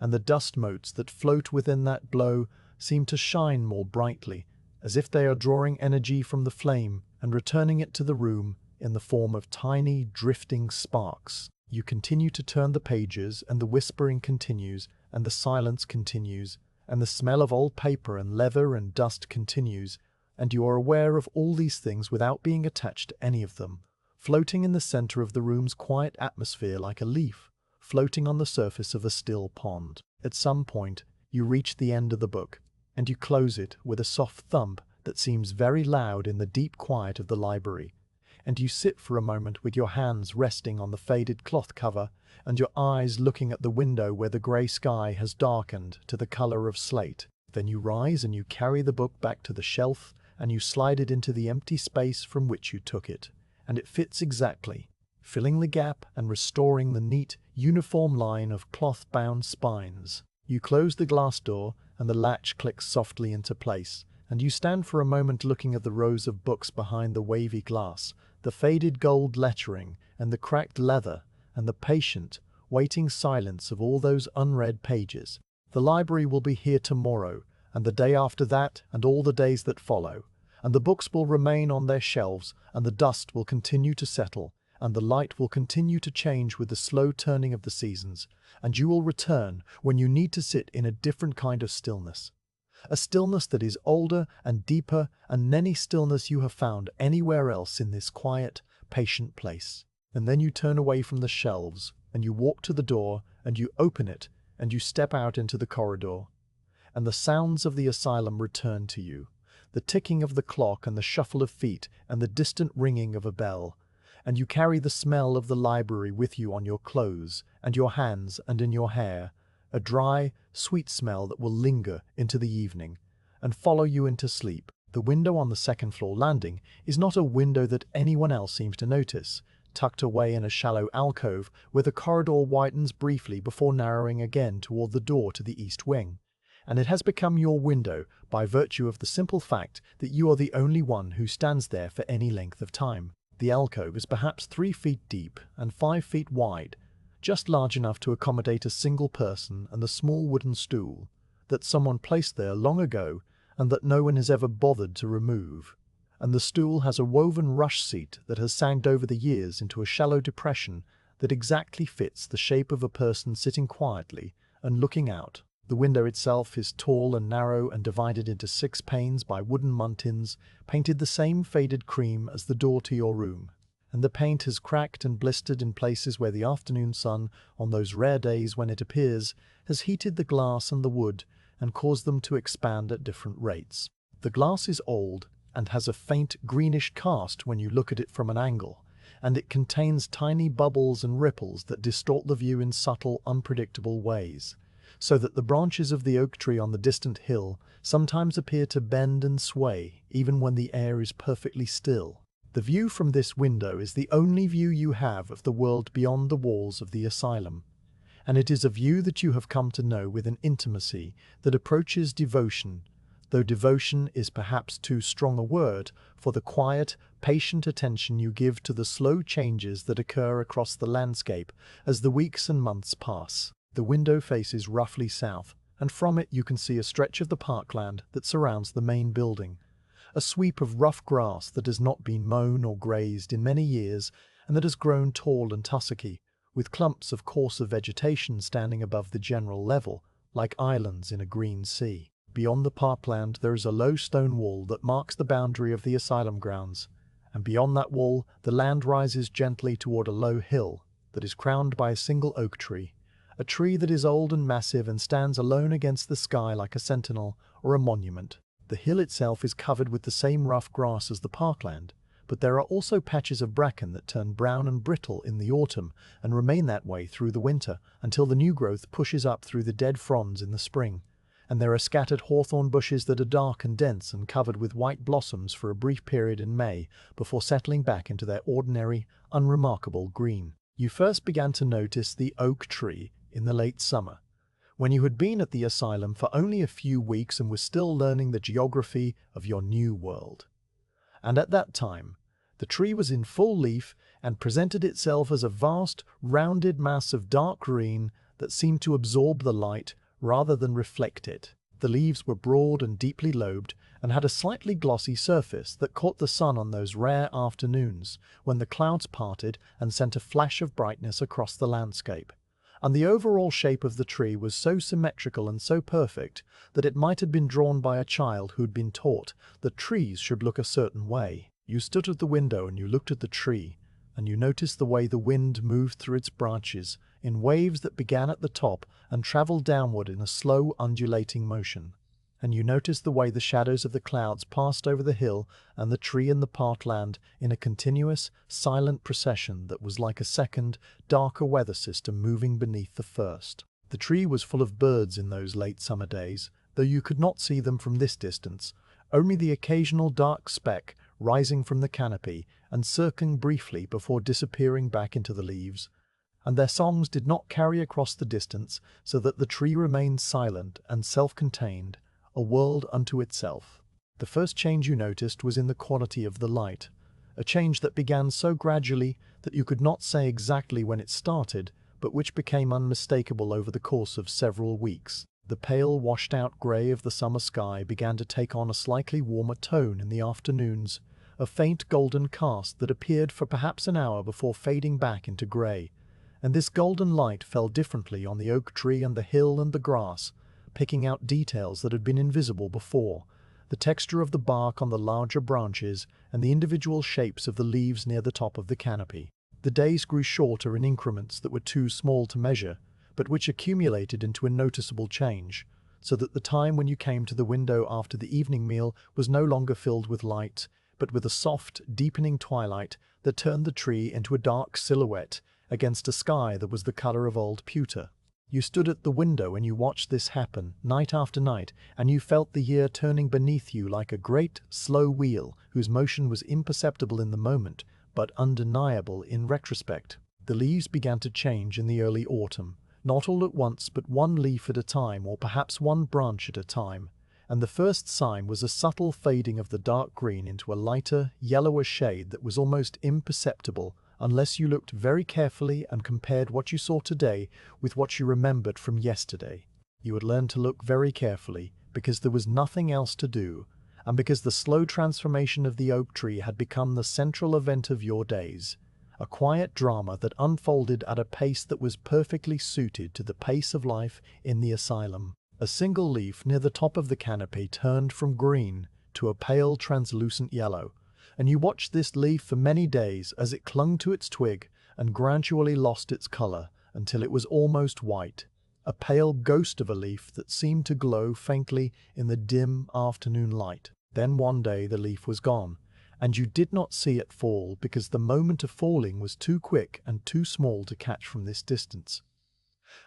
and the dust motes that float within that glow seem to shine more brightly, as if they are drawing energy from the flame and returning it to the room in the form of tiny, drifting sparks. You continue to turn the pages, and the whispering continues, and the silence continues, and the smell of old paper and leather and dust continues, and you are aware of all these things without being attached to any of them, floating in the center of the room's quiet atmosphere like a leaf, floating on the surface of a still pond. At some point, you reach the end of the book, and you close it with a soft thump that seems very loud in the deep quiet of the library, and you sit for a moment with your hands resting on the faded cloth cover and your eyes looking at the window where the grey sky has darkened to the color of slate. Then you rise and you carry the book back to the shelf and you slide it into the empty space from which you took it, and it fits exactly, filling the gap and restoring the neat, uniform line of cloth-bound spines. You close the glass door and the latch clicks softly into place, and you stand for a moment looking at the rows of books behind the wavy glass, the faded gold lettering and the cracked leather, and the patient, waiting silence of all those unread pages. The library will be here tomorrow, and the day after that, and all the days that follow, and the books will remain on their shelves, and the dust will continue to settle, and the light will continue to change with the slow turning of the seasons, and you will return when you need to sit in a different kind of stillness. A stillness that is older and deeper than any stillness you have found anywhere else in this quiet, patient place. And then you turn away from the shelves, and you walk to the door, and you open it, and you step out into the corridor. And the sounds of the asylum return to you, the ticking of the clock and the shuffle of feet and the distant ringing of a bell. And you carry the smell of the library with you on your clothes and your hands and in your hair, a dry, sweet smell that will linger into the evening and follow you into sleep. The window on the second-floor landing is not a window that anyone else seems to notice, tucked away in a shallow alcove where the corridor widens briefly before narrowing again toward the door to the east wing. And it has become your window by virtue of the simple fact that you are the only one who stands there for any length of time. The alcove is perhaps 3 feet deep and 5 feet wide, just large enough to accommodate a single person and the small wooden stool that someone placed there long ago and that no one has ever bothered to remove. And the stool has a woven rush seat that has sagged over the years into a shallow depression that exactly fits the shape of a person sitting quietly and looking out. The window itself is tall and narrow and divided into 6 panes by wooden muntins, painted the same faded cream as the door to your room. And the paint has cracked and blistered in places where the afternoon sun, on those rare days when it appears, has heated the glass and the wood and caused them to expand at different rates. The glass is old and has a faint greenish cast when you look at it from an angle, and it contains tiny bubbles and ripples that distort the view in subtle, unpredictable ways, so that the branches of the oak tree on the distant hill sometimes appear to bend and sway even when the air is perfectly still. The view from this window is the only view you have of the world beyond the walls of the asylum, and it is a view that you have come to know with an intimacy that approaches devotion, though devotion is perhaps too strong a word for the quiet, patient attention you give to the slow changes that occur across the landscape as the weeks and months pass. The window faces roughly south, and from it you can see a stretch of the parkland that surrounds the main building, a sweep of rough grass that has not been mown or grazed in many years and that has grown tall and tussocky, with clumps of coarser vegetation standing above the general level, like islands in a green sea. Beyond the parkland there is a low stone wall that marks the boundary of the asylum grounds, and beyond that wall the land rises gently toward a low hill that is crowned by a single oak tree, a tree that is old and massive and stands alone against the sky like a sentinel or a monument. The hill itself is covered with the same rough grass as the parkland, but there are also patches of bracken that turn brown and brittle in the autumn and remain that way through the winter until the new growth pushes up through the dead fronds in the spring. And there are scattered hawthorn bushes that are dark and dense and covered with white blossoms for a brief period in May before settling back into their ordinary, unremarkable green. You first began to notice the oak tree in the late summer, when you had been at the asylum for only a few weeks and were still learning the geography of your new world. And at that time, the tree was in full leaf and presented itself as a vast, rounded mass of dark green that seemed to absorb the light rather than reflect it. The leaves were broad and deeply lobed and had a slightly glossy surface that caught the sun on those rare afternoons when the clouds parted and sent a flash of brightness across the landscape. and the overall shape of the tree was so symmetrical and so perfect that it might have been drawn by a child who'd been taught that trees should look a certain way. You stood at the window and you looked at the tree, and you noticed the way the wind moved through its branches in waves that began at the top and traveled downward in a slow, undulating motion. And you noticed the way the shadows of the clouds passed over the hill and the tree and the parkland in a continuous, silent procession that was like a second, darker weather system moving beneath the first. The tree was full of birds in those late summer days, though you could not see them from this distance, only the occasional dark speck rising from the canopy and circling briefly before disappearing back into the leaves. And their songs did not carry across the distance, so that the tree remained silent and self-contained, a world unto itself. The first change you noticed was in the quality of the light, a change that began so gradually that you could not say exactly when it started, but which became unmistakable over the course of several weeks. The pale, washed-out grey of the summer sky began to take on a slightly warmer tone in the afternoons, a faint golden cast that appeared for perhaps an hour before fading back into grey, and this golden light fell differently on the oak tree and the hill and the grass, picking out details that had been invisible before, the texture of the bark on the larger branches and the individual shapes of the leaves near the top of the canopy. The days grew shorter in increments that were too small to measure, but which accumulated into a noticeable change, so that the time when you came to the window after the evening meal was no longer filled with light, but with a soft, deepening twilight that turned the tree into a dark silhouette against a sky that was the color of old pewter. You stood at the window and you watched this happen, night after night, and you felt the year turning beneath you like a great, slow wheel whose motion was imperceptible in the moment, but undeniable in retrospect. The leaves began to change in the early autumn, not all at once, but one leaf at a time, or perhaps one branch at a time, and the first sign was a subtle fading of the dark green into a lighter, yellower shade that was almost imperceptible unless you looked very carefully and compared what you saw today with what you remembered from yesterday. You had learned to look very carefully because there was nothing else to do, and because the slow transformation of the oak tree had become the central event of your days, a quiet drama that unfolded at a pace that was perfectly suited to the pace of life in the asylum. A single leaf near the top of the canopy turned from green to a pale translucent yellow, and you watched this leaf for many days as it clung to its twig and gradually lost its color until it was almost white, a pale ghost of a leaf that seemed to glow faintly in the dim afternoon light. Then one day the leaf was gone, and you did not see it fall because the moment of falling was too quick and too small to catch from this distance.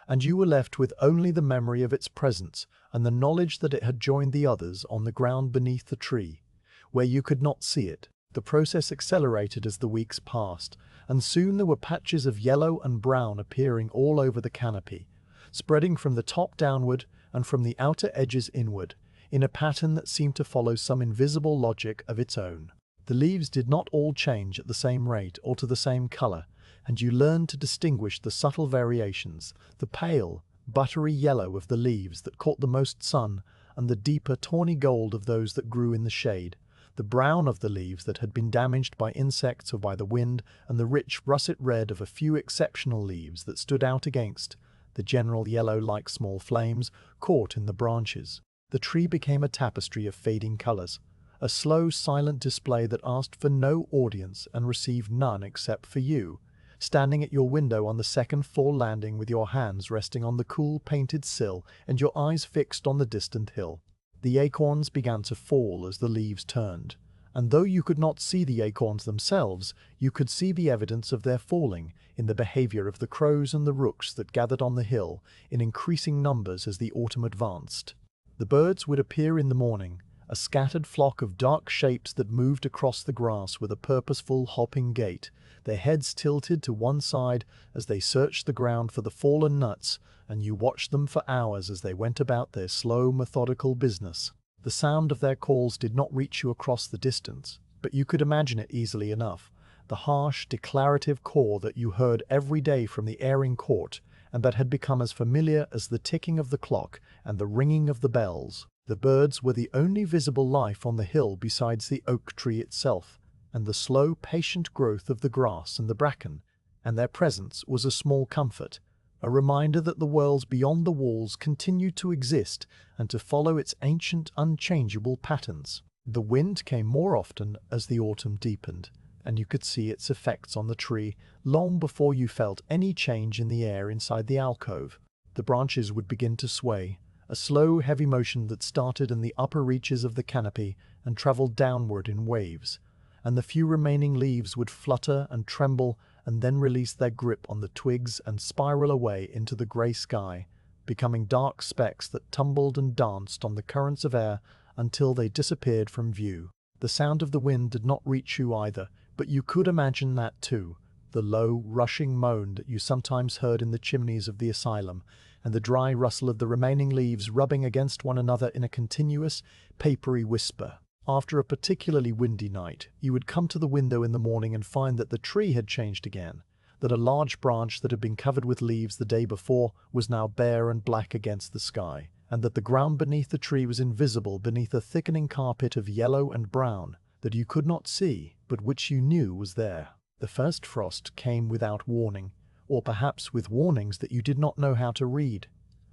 And you were left with only the memory of its presence and the knowledge that it had joined the others on the ground beneath the tree, where you could not see it. The process accelerated as the weeks passed, and soon there were patches of yellow and brown appearing all over the canopy, spreading from the top downward and from the outer edges inward, in a pattern that seemed to follow some invisible logic of its own. The leaves did not all change at the same rate or to the same color, and you learned to distinguish the subtle variations, the pale, buttery yellow of the leaves that caught the most sun, and the deeper tawny gold of those that grew in the shade, the brown of the leaves that had been damaged by insects or by the wind, and the rich russet red of a few exceptional leaves that stood out against the general yellow like small flames caught in the branches. The tree became a tapestry of fading colors, a slow, silent display that asked for no audience and received none except for you, standing at your window on the second-floor landing with your hands resting on the cool painted sill and your eyes fixed on the distant hill. The acorns began to fall as the leaves turned, and though you could not see the acorns themselves, you could see the evidence of their falling in the behavior of the crows and the rooks that gathered on the hill in increasing numbers as the autumn advanced. The birds would appear in the morning, a scattered flock of dark shapes that moved across the grass with a purposeful hopping gait, their heads tilted to one side as they searched the ground for the fallen nuts, and you watched them for hours as they went about their slow, methodical business. The sound of their calls did not reach you across the distance, but you could imagine it easily enough, the harsh, declarative call that you heard every day from the airing court, and that had become as familiar as the ticking of the clock and the ringing of the bells. The birds were the only visible life on the hill besides the oak tree itself, and the slow, patient growth of the grass and the bracken, and their presence was a small comfort, a reminder that the worlds beyond the walls continued to exist and to follow its ancient, unchangeable patterns. The wind came more often as the autumn deepened, and you could see its effects on the tree long before you felt any change in the air inside the alcove. The branches would begin to sway, a slow, heavy motion that started in the upper reaches of the canopy and traveled downward in waves, and the few remaining leaves would flutter and tremble and then release their grip on the twigs and spiral away into the grey sky, becoming dark specks that tumbled and danced on the currents of air until they disappeared from view. The sound of the wind did not reach you either, but you could imagine that too. The low, rushing moan that you sometimes heard in the chimneys of the asylum, and the dry rustle of the remaining leaves rubbing against one another in a continuous, papery whisper. After a particularly windy night, you would come to the window in the morning and find that the tree had changed again, that a large branch that had been covered with leaves the day before was now bare and black against the sky, and that the ground beneath the tree was invisible beneath a thickening carpet of yellow and brown that you could not see, but which you knew was there. The first frost came without warning, or perhaps with warnings that you did not know how to read.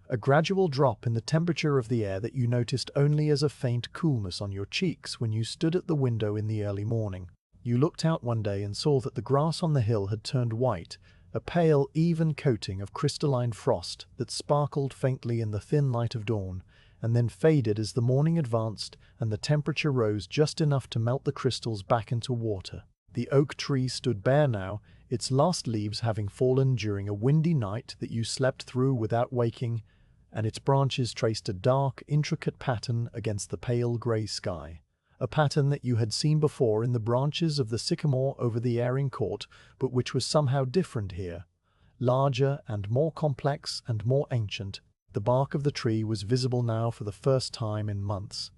A gradual drop in the temperature of the air that you noticed only as a faint coolness on your cheeks when you stood at the window in the early morning. You looked out one day and saw that the grass on the hill had turned white, a pale, even coating of crystalline frost that sparkled faintly in the thin light of dawn, and then faded as the morning advanced and the temperature rose just enough to melt the crystals back into water. The oak tree stood bare now, its last leaves having fallen during a windy night that you slept through without waking, and its branches traced a dark, intricate pattern against the pale grey sky. A pattern that you had seen before in the branches of the sycamore over the airing court, but which was somehow different here. Larger and more complex and more ancient, the bark of the tree was visible now for the first time in months.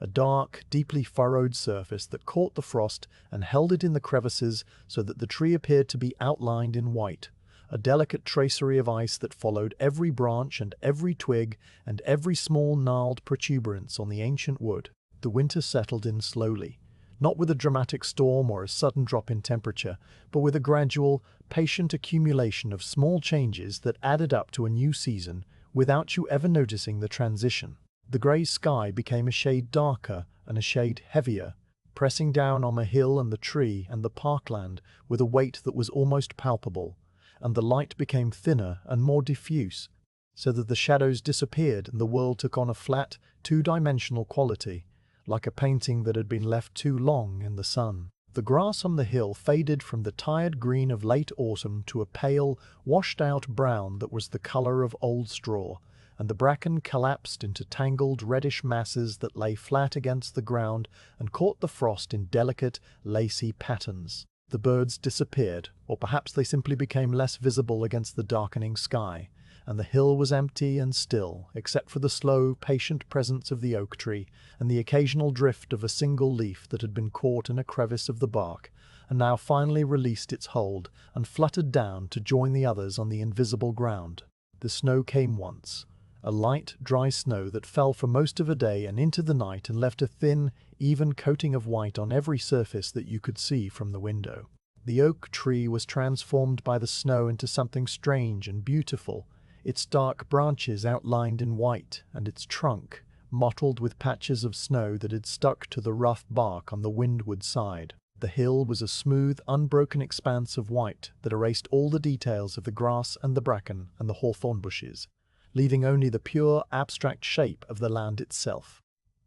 A dark, deeply furrowed surface that caught the frost and held it in the crevices so that the tree appeared to be outlined in white. A delicate tracery of ice that followed every branch and every twig and every small gnarled protuberance on the ancient wood. The winter settled in slowly, not with a dramatic storm or a sudden drop in temperature, but with a gradual, patient accumulation of small changes that added up to a new season without you ever noticing the transition. The grey sky became a shade darker and a shade heavier, pressing down on the hill and the tree and the parkland with a weight that was almost palpable, and the light became thinner and more diffuse, so that the shadows disappeared and the world took on a flat, two-dimensional quality, like a painting that had been left too long in the sun. The grass on the hill faded from the tired green of late autumn to a pale, washed-out brown that was the colour of old straw, and the bracken collapsed into tangled reddish masses that lay flat against the ground and caught the frost in delicate, lacy patterns. The birds disappeared, or perhaps they simply became less visible against the darkening sky, and the hill was empty and still, except for the slow, patient presence of the oak tree and the occasional drift of a single leaf that had been caught in a crevice of the bark, and now finally released its hold and fluttered down to join the others on the invisible ground. The snow came once, a light, dry snow that fell for most of a day and into the night and left a thin, even coating of white on every surface that you could see from the window. The oak tree was transformed by the snow into something strange and beautiful, its dark branches outlined in white, and its trunk mottled with patches of snow that had stuck to the rough bark on the windward side. The hill was a smooth, unbroken expanse of white that erased all the details of the grass and the bracken and the hawthorn bushes, leaving only the pure, abstract shape of the land itself.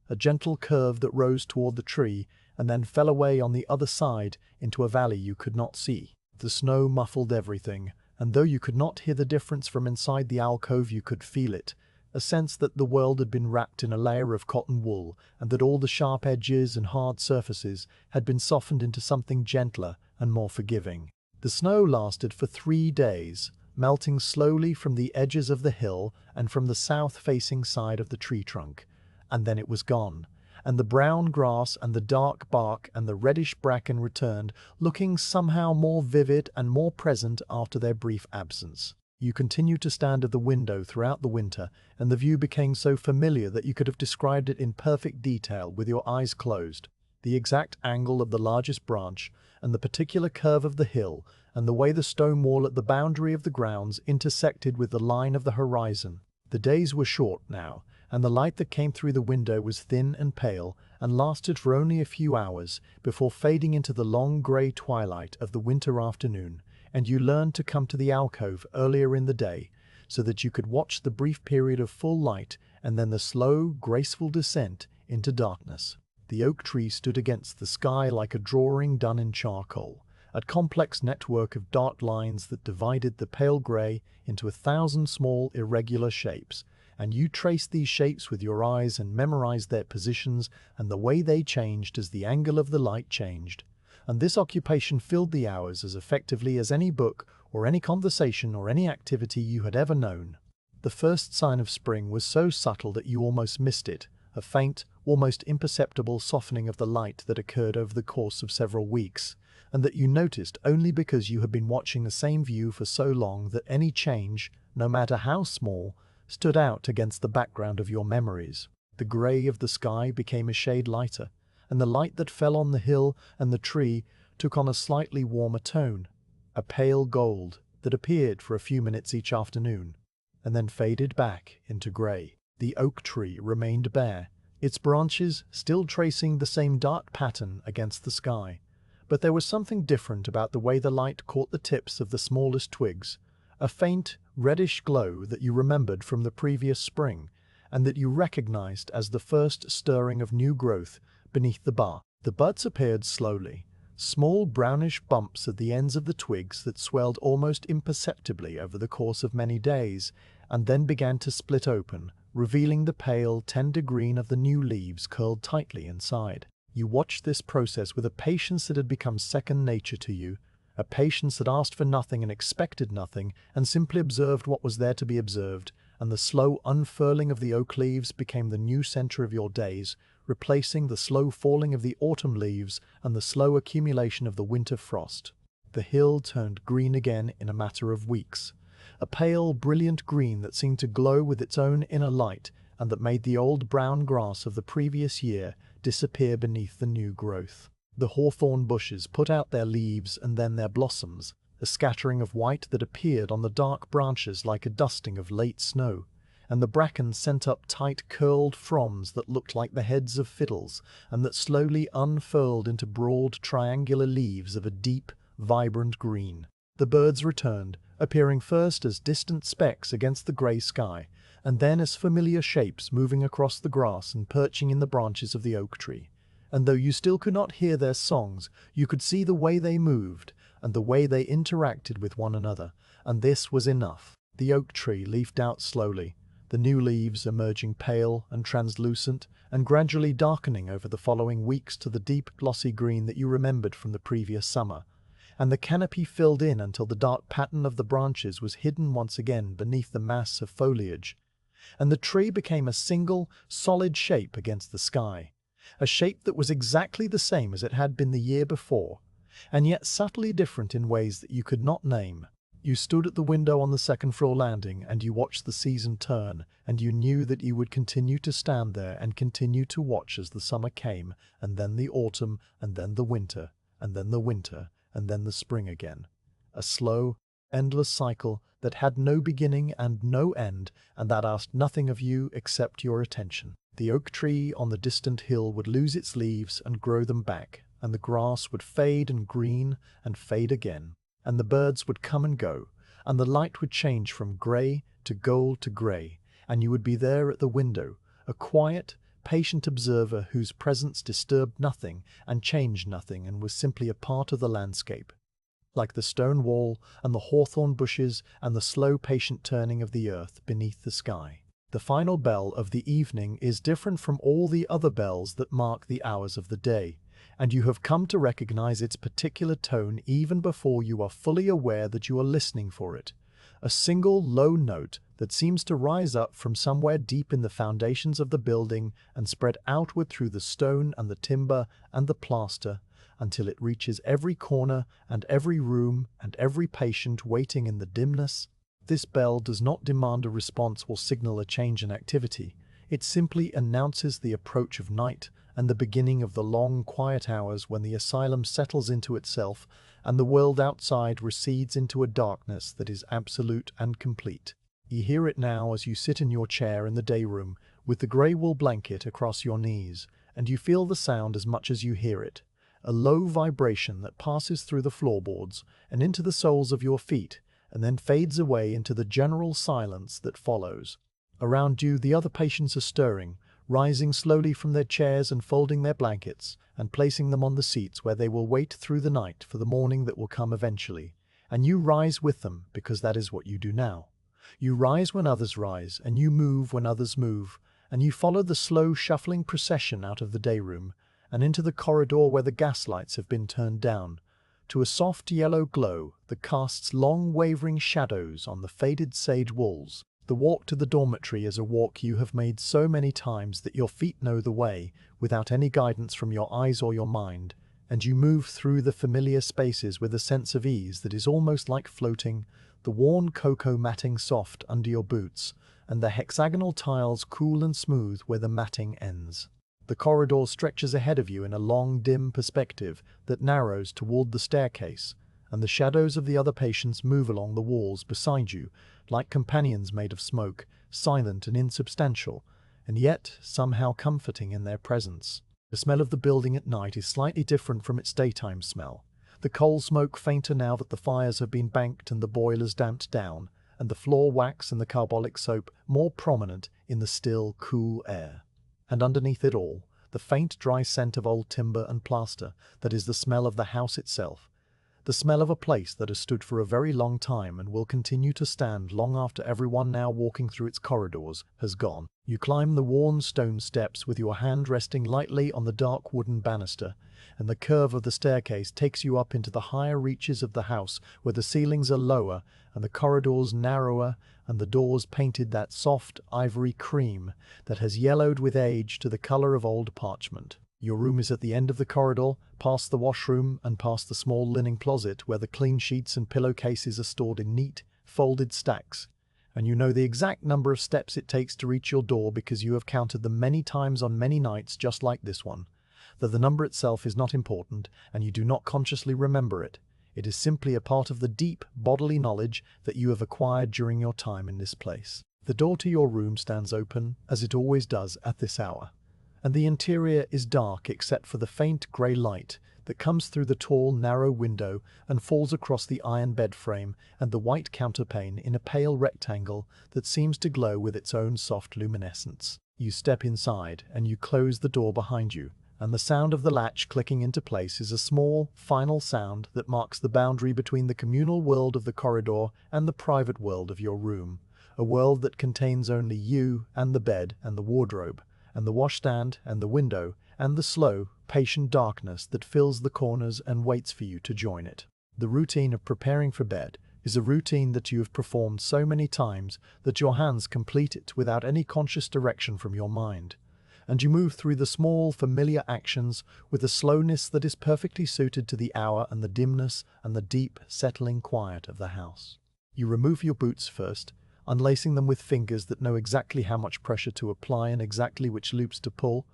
A gentle curve that rose toward the tree and then fell away on the other side into a valley you could not see. The snow muffled everything, and though you could not hear the difference from inside the alcove, you could feel it, a sense that the world had been wrapped in a layer of cotton wool, and that all the sharp edges and hard surfaces had been softened into something gentler and more forgiving. The snow lasted for 3 days, melting slowly from the edges of the hill and from the south-facing side of the tree trunk, and then it was gone, and the brown grass and the dark bark and the reddish bracken returned, looking somehow more vivid and more present after their brief absence. You continued to stand at the window throughout the winter, and the view became so familiar that you could have described it in perfect detail with your eyes closed. The exact angle of the largest branch, and the particular curve of the hill, and the way the stone wall at the boundary of the grounds intersected with the line of the horizon. The days were short now, and the light that came through the window was thin and pale, and lasted for only a few hours before fading into the long grey twilight of the winter afternoon, and you learned to come to the alcove earlier in the day, so that you could watch the brief period of full light and then the slow, graceful descent into darkness. The oak tree stood against the sky like a drawing done in charcoal, a complex network of dark lines that divided the pale grey into 1,000 small, irregular shapes, and you traced these shapes with your eyes and memorized their positions and the way they changed as the angle of the light changed. And this occupation filled the hours as effectively as any book or any conversation or any activity you had ever known. The first sign of spring was so subtle that you almost missed it, a faint, almost imperceptible softening of the light that occurred over the course of several weeks, and that you noticed only because you had been watching the same view for so long that any change, no matter how small, stood out against the background of your memories. The grey of the sky became a shade lighter, and the light that fell on the hill and the tree took on a slightly warmer tone, a pale gold that appeared for a few minutes each afternoon, and then faded back into grey. The oak tree remained bare, its branches still tracing the same dark pattern against the sky, but there was something different about the way the light caught the tips of the smallest twigs, a faint, reddish glow that you remembered from the previous spring, and that you recognized as the first stirring of new growth beneath the bark. The buds appeared slowly, small brownish bumps at the ends of the twigs that swelled almost imperceptibly over the course of many days, and then began to split open, revealing the pale, tender green of the new leaves curled tightly inside. You watched this process with a patience that had become second nature to you, a patience that asked for nothing and expected nothing, and simply observed what was there to be observed, and the slow unfurling of the oak leaves became the new center of your days, replacing the slow falling of the autumn leaves and the slow accumulation of the winter frost. The hill turned green again in a matter of weeks, a pale, brilliant green that seemed to glow with its own inner light, and that made the old brown grass of the previous year disappear beneath the new growth. The hawthorn bushes put out their leaves and then their blossoms, a scattering of white that appeared on the dark branches like a dusting of late snow, and the bracken sent up tight curled fronds that looked like the heads of fiddles, and that slowly unfurled into broad triangular leaves of a deep, vibrant green. The birds returned, appearing first as distant specks against the grey sky, and then as familiar shapes moving across the grass and perching in the branches of the oak tree. And though you still could not hear their songs, you could see the way they moved, and the way they interacted with one another, and this was enough. The oak tree leafed out slowly, the new leaves emerging pale and translucent, and gradually darkening over the following weeks to the deep glossy green that you remembered from the previous summer, and the canopy filled in until the dark pattern of the branches was hidden once again beneath the mass of foliage, and the tree became a single, solid shape against the sky, a shape that was exactly the same as it had been the year before, and yet subtly different in ways that you could not name. You stood at the window on the second-floor landing, and you watched the season turn, and you knew that you would continue to stand there and continue to watch as the summer came, and then the autumn, and then the winter, and then the winter, and then the spring again. A slow, endless cycle that had no beginning and no end, and that asked nothing of you except your attention. The oak tree on the distant hill would lose its leaves and grow them back, and the grass would fade and green and fade again, and the birds would come and go, and the light would change from grey to gold to grey, and you would be there at the window, a quiet, patient observer whose presence disturbed nothing and changed nothing and was simply a part of the landscape, like the stone wall and the hawthorn bushes and the slow patient turning of the earth beneath the sky. The final bell of the evening is different from all the other bells that mark the hours of the day, and you have come to recognize its particular tone even before you are fully aware that you are listening for it. A single low note that seems to rise up from somewhere deep in the foundations of the building and spread outward through the stone and the timber and the plaster until it reaches every corner and every room and every patient waiting in the dimness. This bell does not demand a response or signal a change in activity. It simply announces the approach of night and the beginning of the long, quiet hours when the asylum settles into itself and the world outside recedes into a darkness that is absolute and complete. You hear it now as you sit in your chair in the day room with the grey wool blanket across your knees, and you feel the sound as much as you hear it, a low vibration that passes through the floorboards and into the soles of your feet, and then fades away into the general silence that follows. Around you, the other patients are stirring, rising slowly from their chairs and folding their blankets and placing them on the seats where they will wait through the night for the morning that will come eventually. And you rise with them because that is what you do now. You rise when others rise, and you move when others move, and you follow the slow shuffling procession out of the day room and into the corridor where the gas lights have been turned down, to a soft yellow glow that casts long wavering shadows on the faded sage walls. The walk to the dormitory is a walk you have made so many times that your feet know the way without any guidance from your eyes or your mind, and you move through the familiar spaces with a sense of ease that is almost like floating, the worn cocoa matting soft under your boots, and the hexagonal tiles cool and smooth where the matting ends. The corridor stretches ahead of you in a long, dim perspective that narrows toward the staircase, and the shadows of the other patients move along the walls beside you, like companions made of smoke, silent and insubstantial, and yet somehow comforting in their presence. The smell of the building at night is slightly different from its daytime smell. The coal smoke fainter now that the fires have been banked and the boilers damped down, and the floor wax and the carbolic soap more prominent in the still, cool air. And underneath it all, the faint, dry scent of old timber and plaster that is the smell of the house itself, the smell of a place that has stood for a very long time and will continue to stand long after everyone now walking through its corridors has gone. You climb the worn stone steps with your hand resting lightly on the dark wooden banister, and the curve of the staircase takes you up into the higher reaches of the house where the ceilings are lower and the corridors narrower and the doors painted that soft ivory cream that has yellowed with age to the color of old parchment. Your room is at the end of the corridor, past the washroom and past the small linen closet where the clean sheets and pillowcases are stored in neat, folded stacks. And you know the exact number of steps it takes to reach your door because you have counted them many times on many nights just like this one. Though the number itself is not important and you do not consciously remember it, it is simply a part of the deep bodily knowledge that you have acquired during your time in this place. The door to your room stands open, as it always does at this hour, and the interior is dark except for the faint grey light that comes through the tall, narrow window and falls across the iron bed frame and the white counterpane in a pale rectangle that seems to glow with its own soft luminescence. You step inside and you close the door behind you, and the sound of the latch clicking into place is a small, final sound that marks the boundary between the communal world of the corridor and the private world of your room, a world that contains only you and the bed and the wardrobe, and the washstand and the window, and the slow, patient darkness that fills the corners and waits for you to join it. The routine of preparing for bed is a routine that you have performed so many times that your hands complete it without any conscious direction from your mind, and you move through the small, familiar actions with a slowness that is perfectly suited to the hour and the dimness and the deep, settling quiet of the house. You remove your boots first, unlacing them with fingers that know exactly how much pressure to apply and exactly which loops to pull,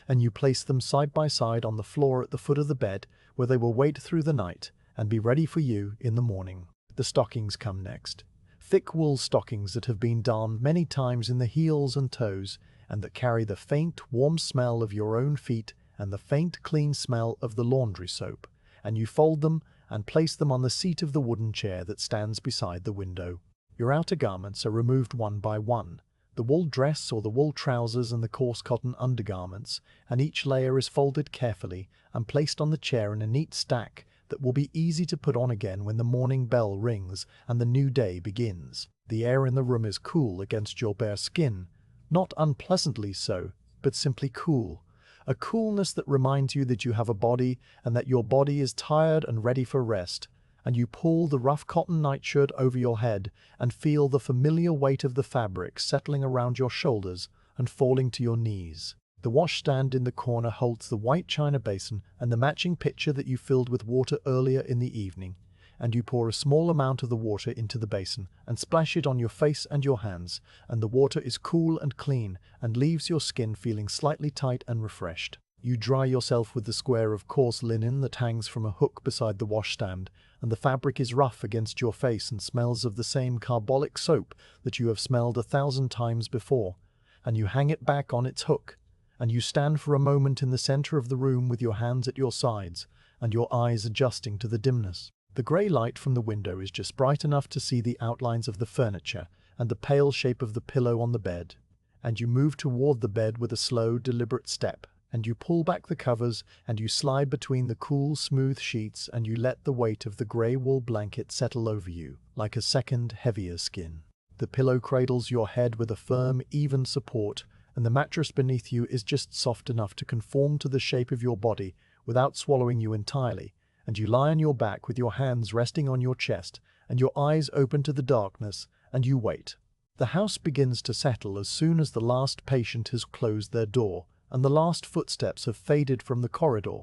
and you place them side by side on the floor at the foot of the bed where they will wait through the night and be ready for you in the morning. The stockings come next. Thick wool stockings that have been darned many times in the heels and toes and that carry the faint, warm smell of your own feet and the faint, clean smell of the laundry soap, and you fold them and place them on the seat of the wooden chair that stands beside the window. Your outer garments are removed one by one, the wool dress or the wool trousers and the coarse cotton undergarments, and each layer is folded carefully and placed on the chair in a neat stack that will be easy to put on again when the morning bell rings and the new day begins. The air in the room is cool against your bare skin, not unpleasantly so, but simply cool. A coolness that reminds you that you have a body and that your body is tired and ready for rest, and you pull the rough cotton nightshirt over your head and feel the familiar weight of the fabric settling around your shoulders and falling to your knees. The washstand in the corner holds the white china basin and the matching pitcher that you filled with water earlier in the evening, and you pour a small amount of the water into the basin and splash it on your face and your hands, and the water is cool and clean and leaves your skin feeling slightly tight and refreshed. You dry yourself with the square of coarse linen that hangs from a hook beside the washstand, and the fabric is rough against your face and smells of the same carbolic soap that you have smelled 1,000 times before, and you hang it back on its hook, and you stand for a moment in the center of the room with your hands at your sides, and your eyes adjusting to the dimness. The grey light from the window is just bright enough to see the outlines of the furniture and the pale shape of the pillow on the bed, and you move toward the bed with a slow, deliberate step, and you pull back the covers, and you slide between the cool, smooth sheets, and you let the weight of the grey wool blanket settle over you, like a second, heavier skin. The pillow cradles your head with a firm, even support, and the mattress beneath you is just soft enough to conform to the shape of your body without swallowing you entirely, and you lie on your back with your hands resting on your chest, and your eyes open to the darkness, and you wait. The house begins to settle as soon as the last patient has closed their door, and the last footsteps have faded from the corridor,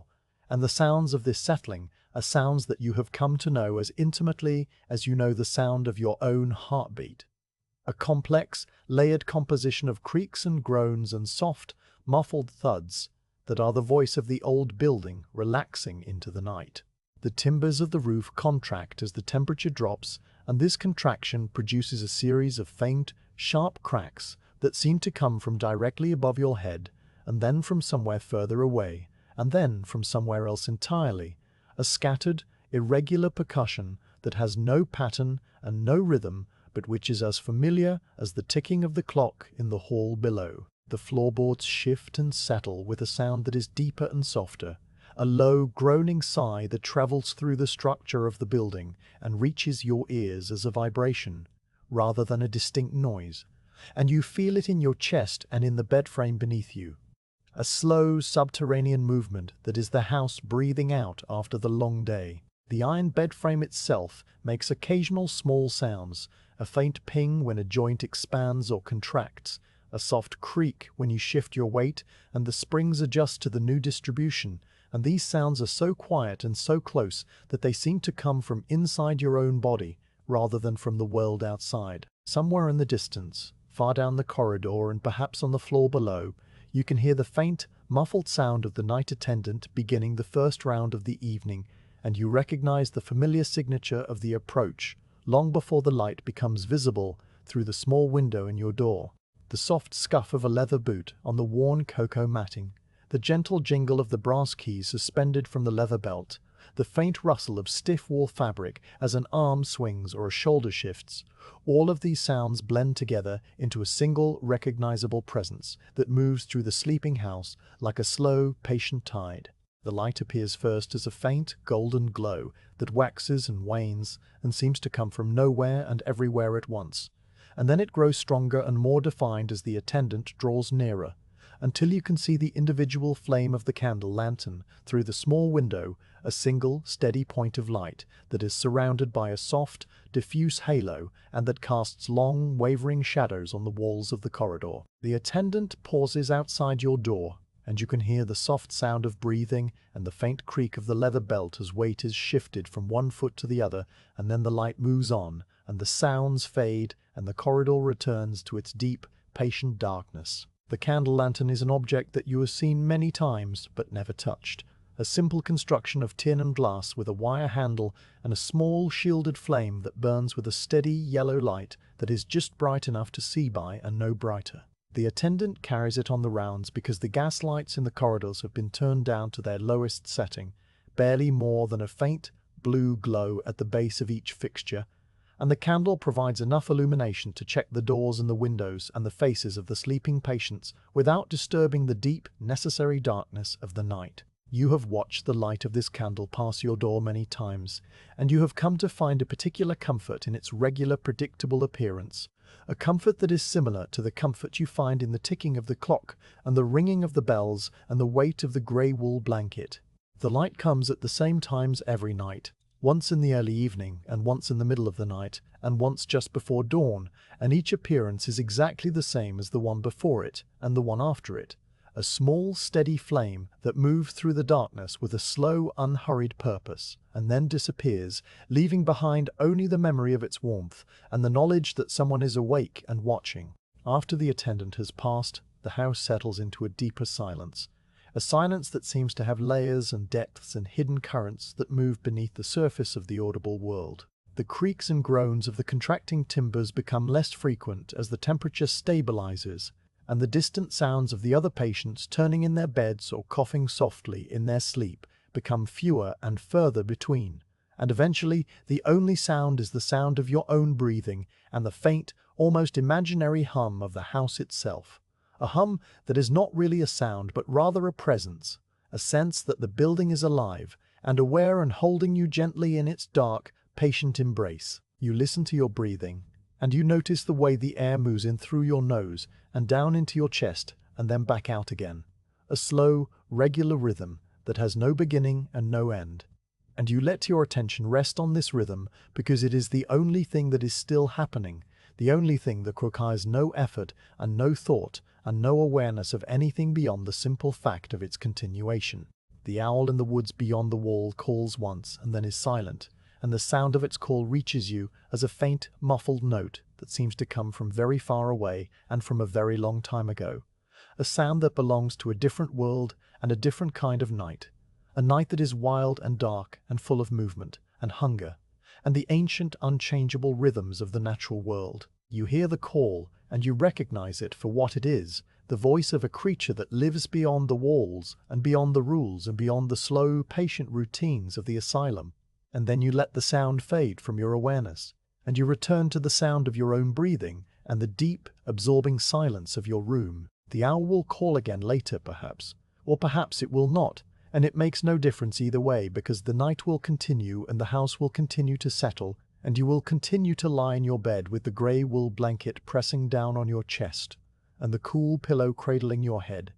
and the sounds of this settling are sounds that you have come to know as intimately as you know the sound of your own heartbeat. A complex, layered composition of creaks and groans and soft, muffled thuds that are the voice of the old building relaxing into the night. The timbers of the roof contract as the temperature drops, and this contraction produces a series of faint, sharp cracks that seem to come from directly above your head, and then from somewhere further away, and then from somewhere else entirely, a scattered, irregular percussion that has no pattern and no rhythm, but which is as familiar as the ticking of the clock in the hall below. The floorboards shift and settle with a sound that is deeper and softer, a low, groaning sigh that travels through the structure of the building and reaches your ears as a vibration, rather than a distinct noise, and you feel it in your chest and in the bed frame beneath you. A slow, subterranean movement that is the house breathing out after the long day. The iron bed frame itself makes occasional small sounds, a faint ping when a joint expands or contracts, a soft creak when you shift your weight and the springs adjust to the new distribution, and these sounds are so quiet and so close that they seem to come from inside your own body rather than from the world outside. Somewhere in the distance, far down the corridor and perhaps on the floor below, you can hear the faint, muffled sound of the night attendant beginning the first round of the evening, and you recognize the familiar signature of the approach long before the light becomes visible through the small window in your door. The soft scuff of a leather boot on the worn cocoa matting, the gentle jingle of the brass keys suspended from the leather belt, the faint rustle of stiff wool fabric as an arm swings or a shoulder shifts, all of these sounds blend together into a single recognizable presence that moves through the sleeping house like a slow, patient tide. The light appears first as a faint, golden glow that waxes and wanes and seems to come from nowhere and everywhere at once, and then it grows stronger and more defined as the attendant draws nearer, until you can see the individual flame of the candle lantern through the small window, a single, steady point of light that is surrounded by a soft, diffuse halo and that casts long, wavering shadows on the walls of the corridor. The attendant pauses outside your door, and you can hear the soft sound of breathing and the faint creak of the leather belt as weight is shifted from one foot to the other, and then the light moves on, and the sounds fade, and the corridor returns to its deep, patient darkness. The candle lantern is an object that you have seen many times but never touched, a simple construction of tin and glass with a wire handle and a small shielded flame that burns with a steady yellow light that is just bright enough to see by and no brighter. The attendant carries it on the rounds because the gas lights in the corridors have been turned down to their lowest setting, barely more than a faint blue glow at the base of each fixture, and the candle provides enough illumination to check the doors and the windows and the faces of the sleeping patients without disturbing the deep, necessary darkness of the night. You have watched the light of this candle pass your door many times, and you have come to find a particular comfort in its regular, predictable appearance, a comfort that is similar to the comfort you find in the ticking of the clock and the ringing of the bells and the weight of the grey wool blanket. The light comes at the same times every night, once in the early evening, and once in the middle of the night, and once just before dawn, and each appearance is exactly the same as the one before it and the one after it. A small, steady flame that moves through the darkness with a slow, unhurried purpose, and then disappears, leaving behind only the memory of its warmth and the knowledge that someone is awake and watching. After the attendant has passed, the house settles into a deeper silence, a silence that seems to have layers and depths and hidden currents that move beneath the surface of the audible world. The creaks and groans of the contracting timbers become less frequent as the temperature stabilizes, and the distant sounds of the other patients turning in their beds or coughing softly in their sleep become fewer and further between. And eventually, the only sound is the sound of your own breathing and the faint, almost imaginary hum of the house itself. A hum that is not really a sound but rather a presence, a sense that the building is alive and aware and holding you gently in its dark, patient embrace. You listen to your breathing, and you notice the way the air moves in through your nose and down into your chest and then back out again. A slow, regular rhythm that has no beginning and no end. And you let your attention rest on this rhythm because it is the only thing that is still happening, the only thing that requires no effort and no thought and no awareness of anything beyond the simple fact of its continuation. The owl in the woods beyond the wall calls once and then is silent, and the sound of its call reaches you as a faint, muffled note that seems to come from very far away and from a very long time ago. A sound that belongs to a different world and a different kind of night. A night that is wild and dark and full of movement and hunger, and the ancient, unchangeable rhythms of the natural world. You hear the call, and you recognize it for what it is, the voice of a creature that lives beyond the walls and beyond the rules and beyond the slow, patient routines of the asylum. And then you let the sound fade from your awareness, and you return to the sound of your own breathing and the deep, absorbing silence of your room. The owl will call again later, perhaps, or perhaps it will not, and it makes no difference either way because the night will continue and the house will continue to settle, and you will continue to lie in your bed with the grey wool blanket pressing down on your chest and the cool pillow cradling your head.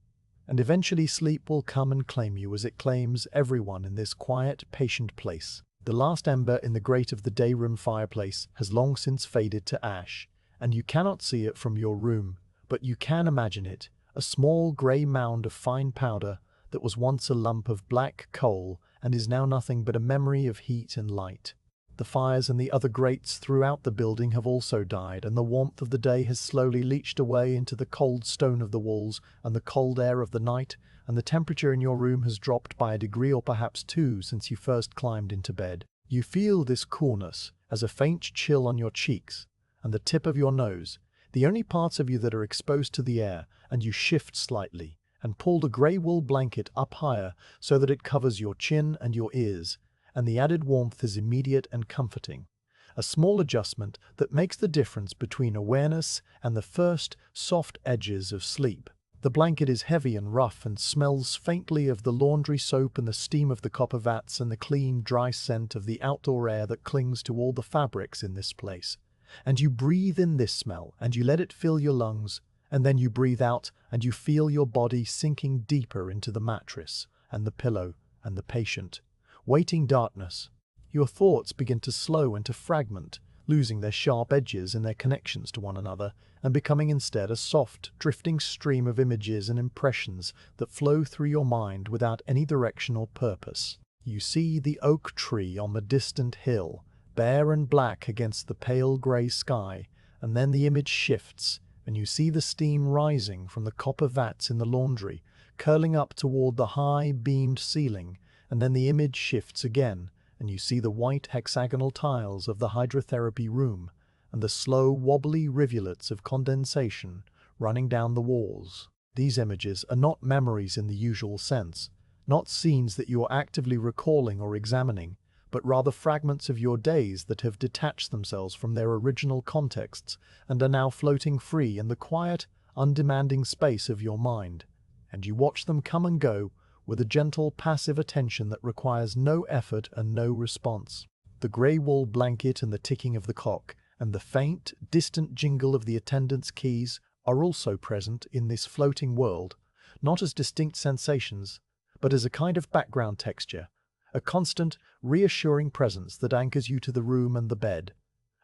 And eventually sleep will come and claim you as it claims everyone in this quiet, patient place. The last ember in the grate of the day-room fireplace has long since faded to ash, and you cannot see it from your room, but you can imagine it, a small grey mound of fine powder that was once a lump of black coal and is now nothing but a memory of heat and light. The fires and the other grates throughout the building have also died, and the warmth of the day has slowly leached away into the cold stone of the walls and the cold air of the night, and the temperature in your room has dropped by a degree or perhaps two since you first climbed into bed. You feel this coolness as a faint chill on your cheeks and the tip of your nose, the only parts of you that are exposed to the air, and you shift slightly and pull the grey wool blanket up higher so that it covers your chin and your ears, and the added warmth is immediate and comforting. A small adjustment that makes the difference between awareness and the first soft edges of sleep. The blanket is heavy and rough and smells faintly of the laundry soap and the steam of the copper vats and the clean, dry scent of the outdoor air that clings to all the fabrics in this place. And you breathe in this smell and you let it fill your lungs, and then you breathe out and you feel your body sinking deeper into the mattress and the pillow and the patient, waiting darkness. Your thoughts begin to slow and to fragment, losing their sharp edges and their connections to one another, and becoming instead a soft, drifting stream of images and impressions that flow through your mind without any direction or purpose. You see the oak tree on the distant hill, bare and black against the pale grey sky, and then the image shifts, and you see the steam rising from the copper vats in the laundry, curling up toward the high, beamed ceiling, and then the image shifts again, and you see the white hexagonal tiles of the hydrotherapy room, and the slow, wobbly rivulets of condensation running down the walls. These images are not memories in the usual sense, not scenes that you are actively recalling or examining, but rather fragments of your days that have detached themselves from their original contexts and are now floating free in the quiet, undemanding space of your mind. And you watch them come and go with a gentle, passive attention that requires no effort and no response. The grey wool blanket and the ticking of the clock and the faint, distant jingle of the attendant's keys are also present in this floating world, not as distinct sensations, but as a kind of background texture, a constant, reassuring presence that anchors you to the room and the bed,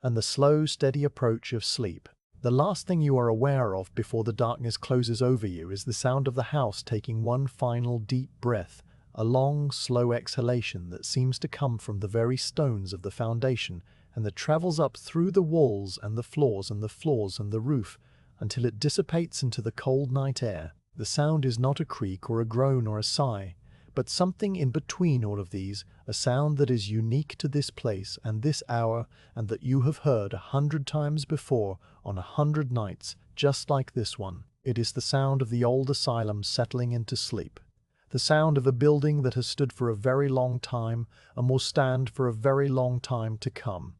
and the slow, steady approach of sleep. The last thing you are aware of before the darkness closes over you is the sound of the house taking one final deep breath, a long, slow exhalation that seems to come from the very stones of the foundation and that travels up through the walls and the floors and the floors and the roof until it dissipates into the cold night air. The sound is not a creak or a groan or a sigh, but something in between all of these, a sound that is unique to this place and this hour, and that you have heard 100 times before on 100 nights, just like this one. It is the sound of the old asylum settling into sleep. The sound of a building that has stood for a very long time and will stand for a very long time to come.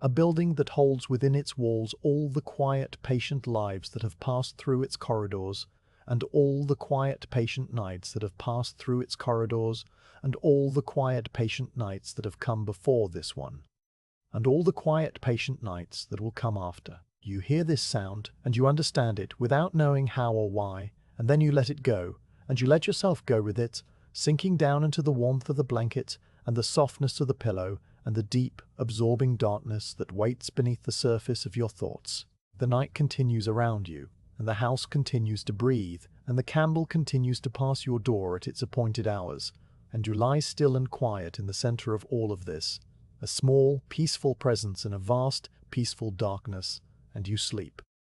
A building that holds within its walls all the quiet, patient lives that have passed through its corridors, and all the quiet, patient nights that have passed through its corridors, and all the quiet, patient nights that have come before this one, and all the quiet, patient nights that will come after. You hear this sound, and you understand it without knowing how or why, and then you let it go, and you let yourself go with it, sinking down into the warmth of the blanket, and the softness of the pillow, and the deep, absorbing darkness that waits beneath the surface of your thoughts. The night continues around you, and the house continues to breathe, and the candle continues to pass your door at its appointed hours, and you lie still and quiet in the center of all of this, a small, peaceful presence in a vast, peaceful darkness, and you sleep.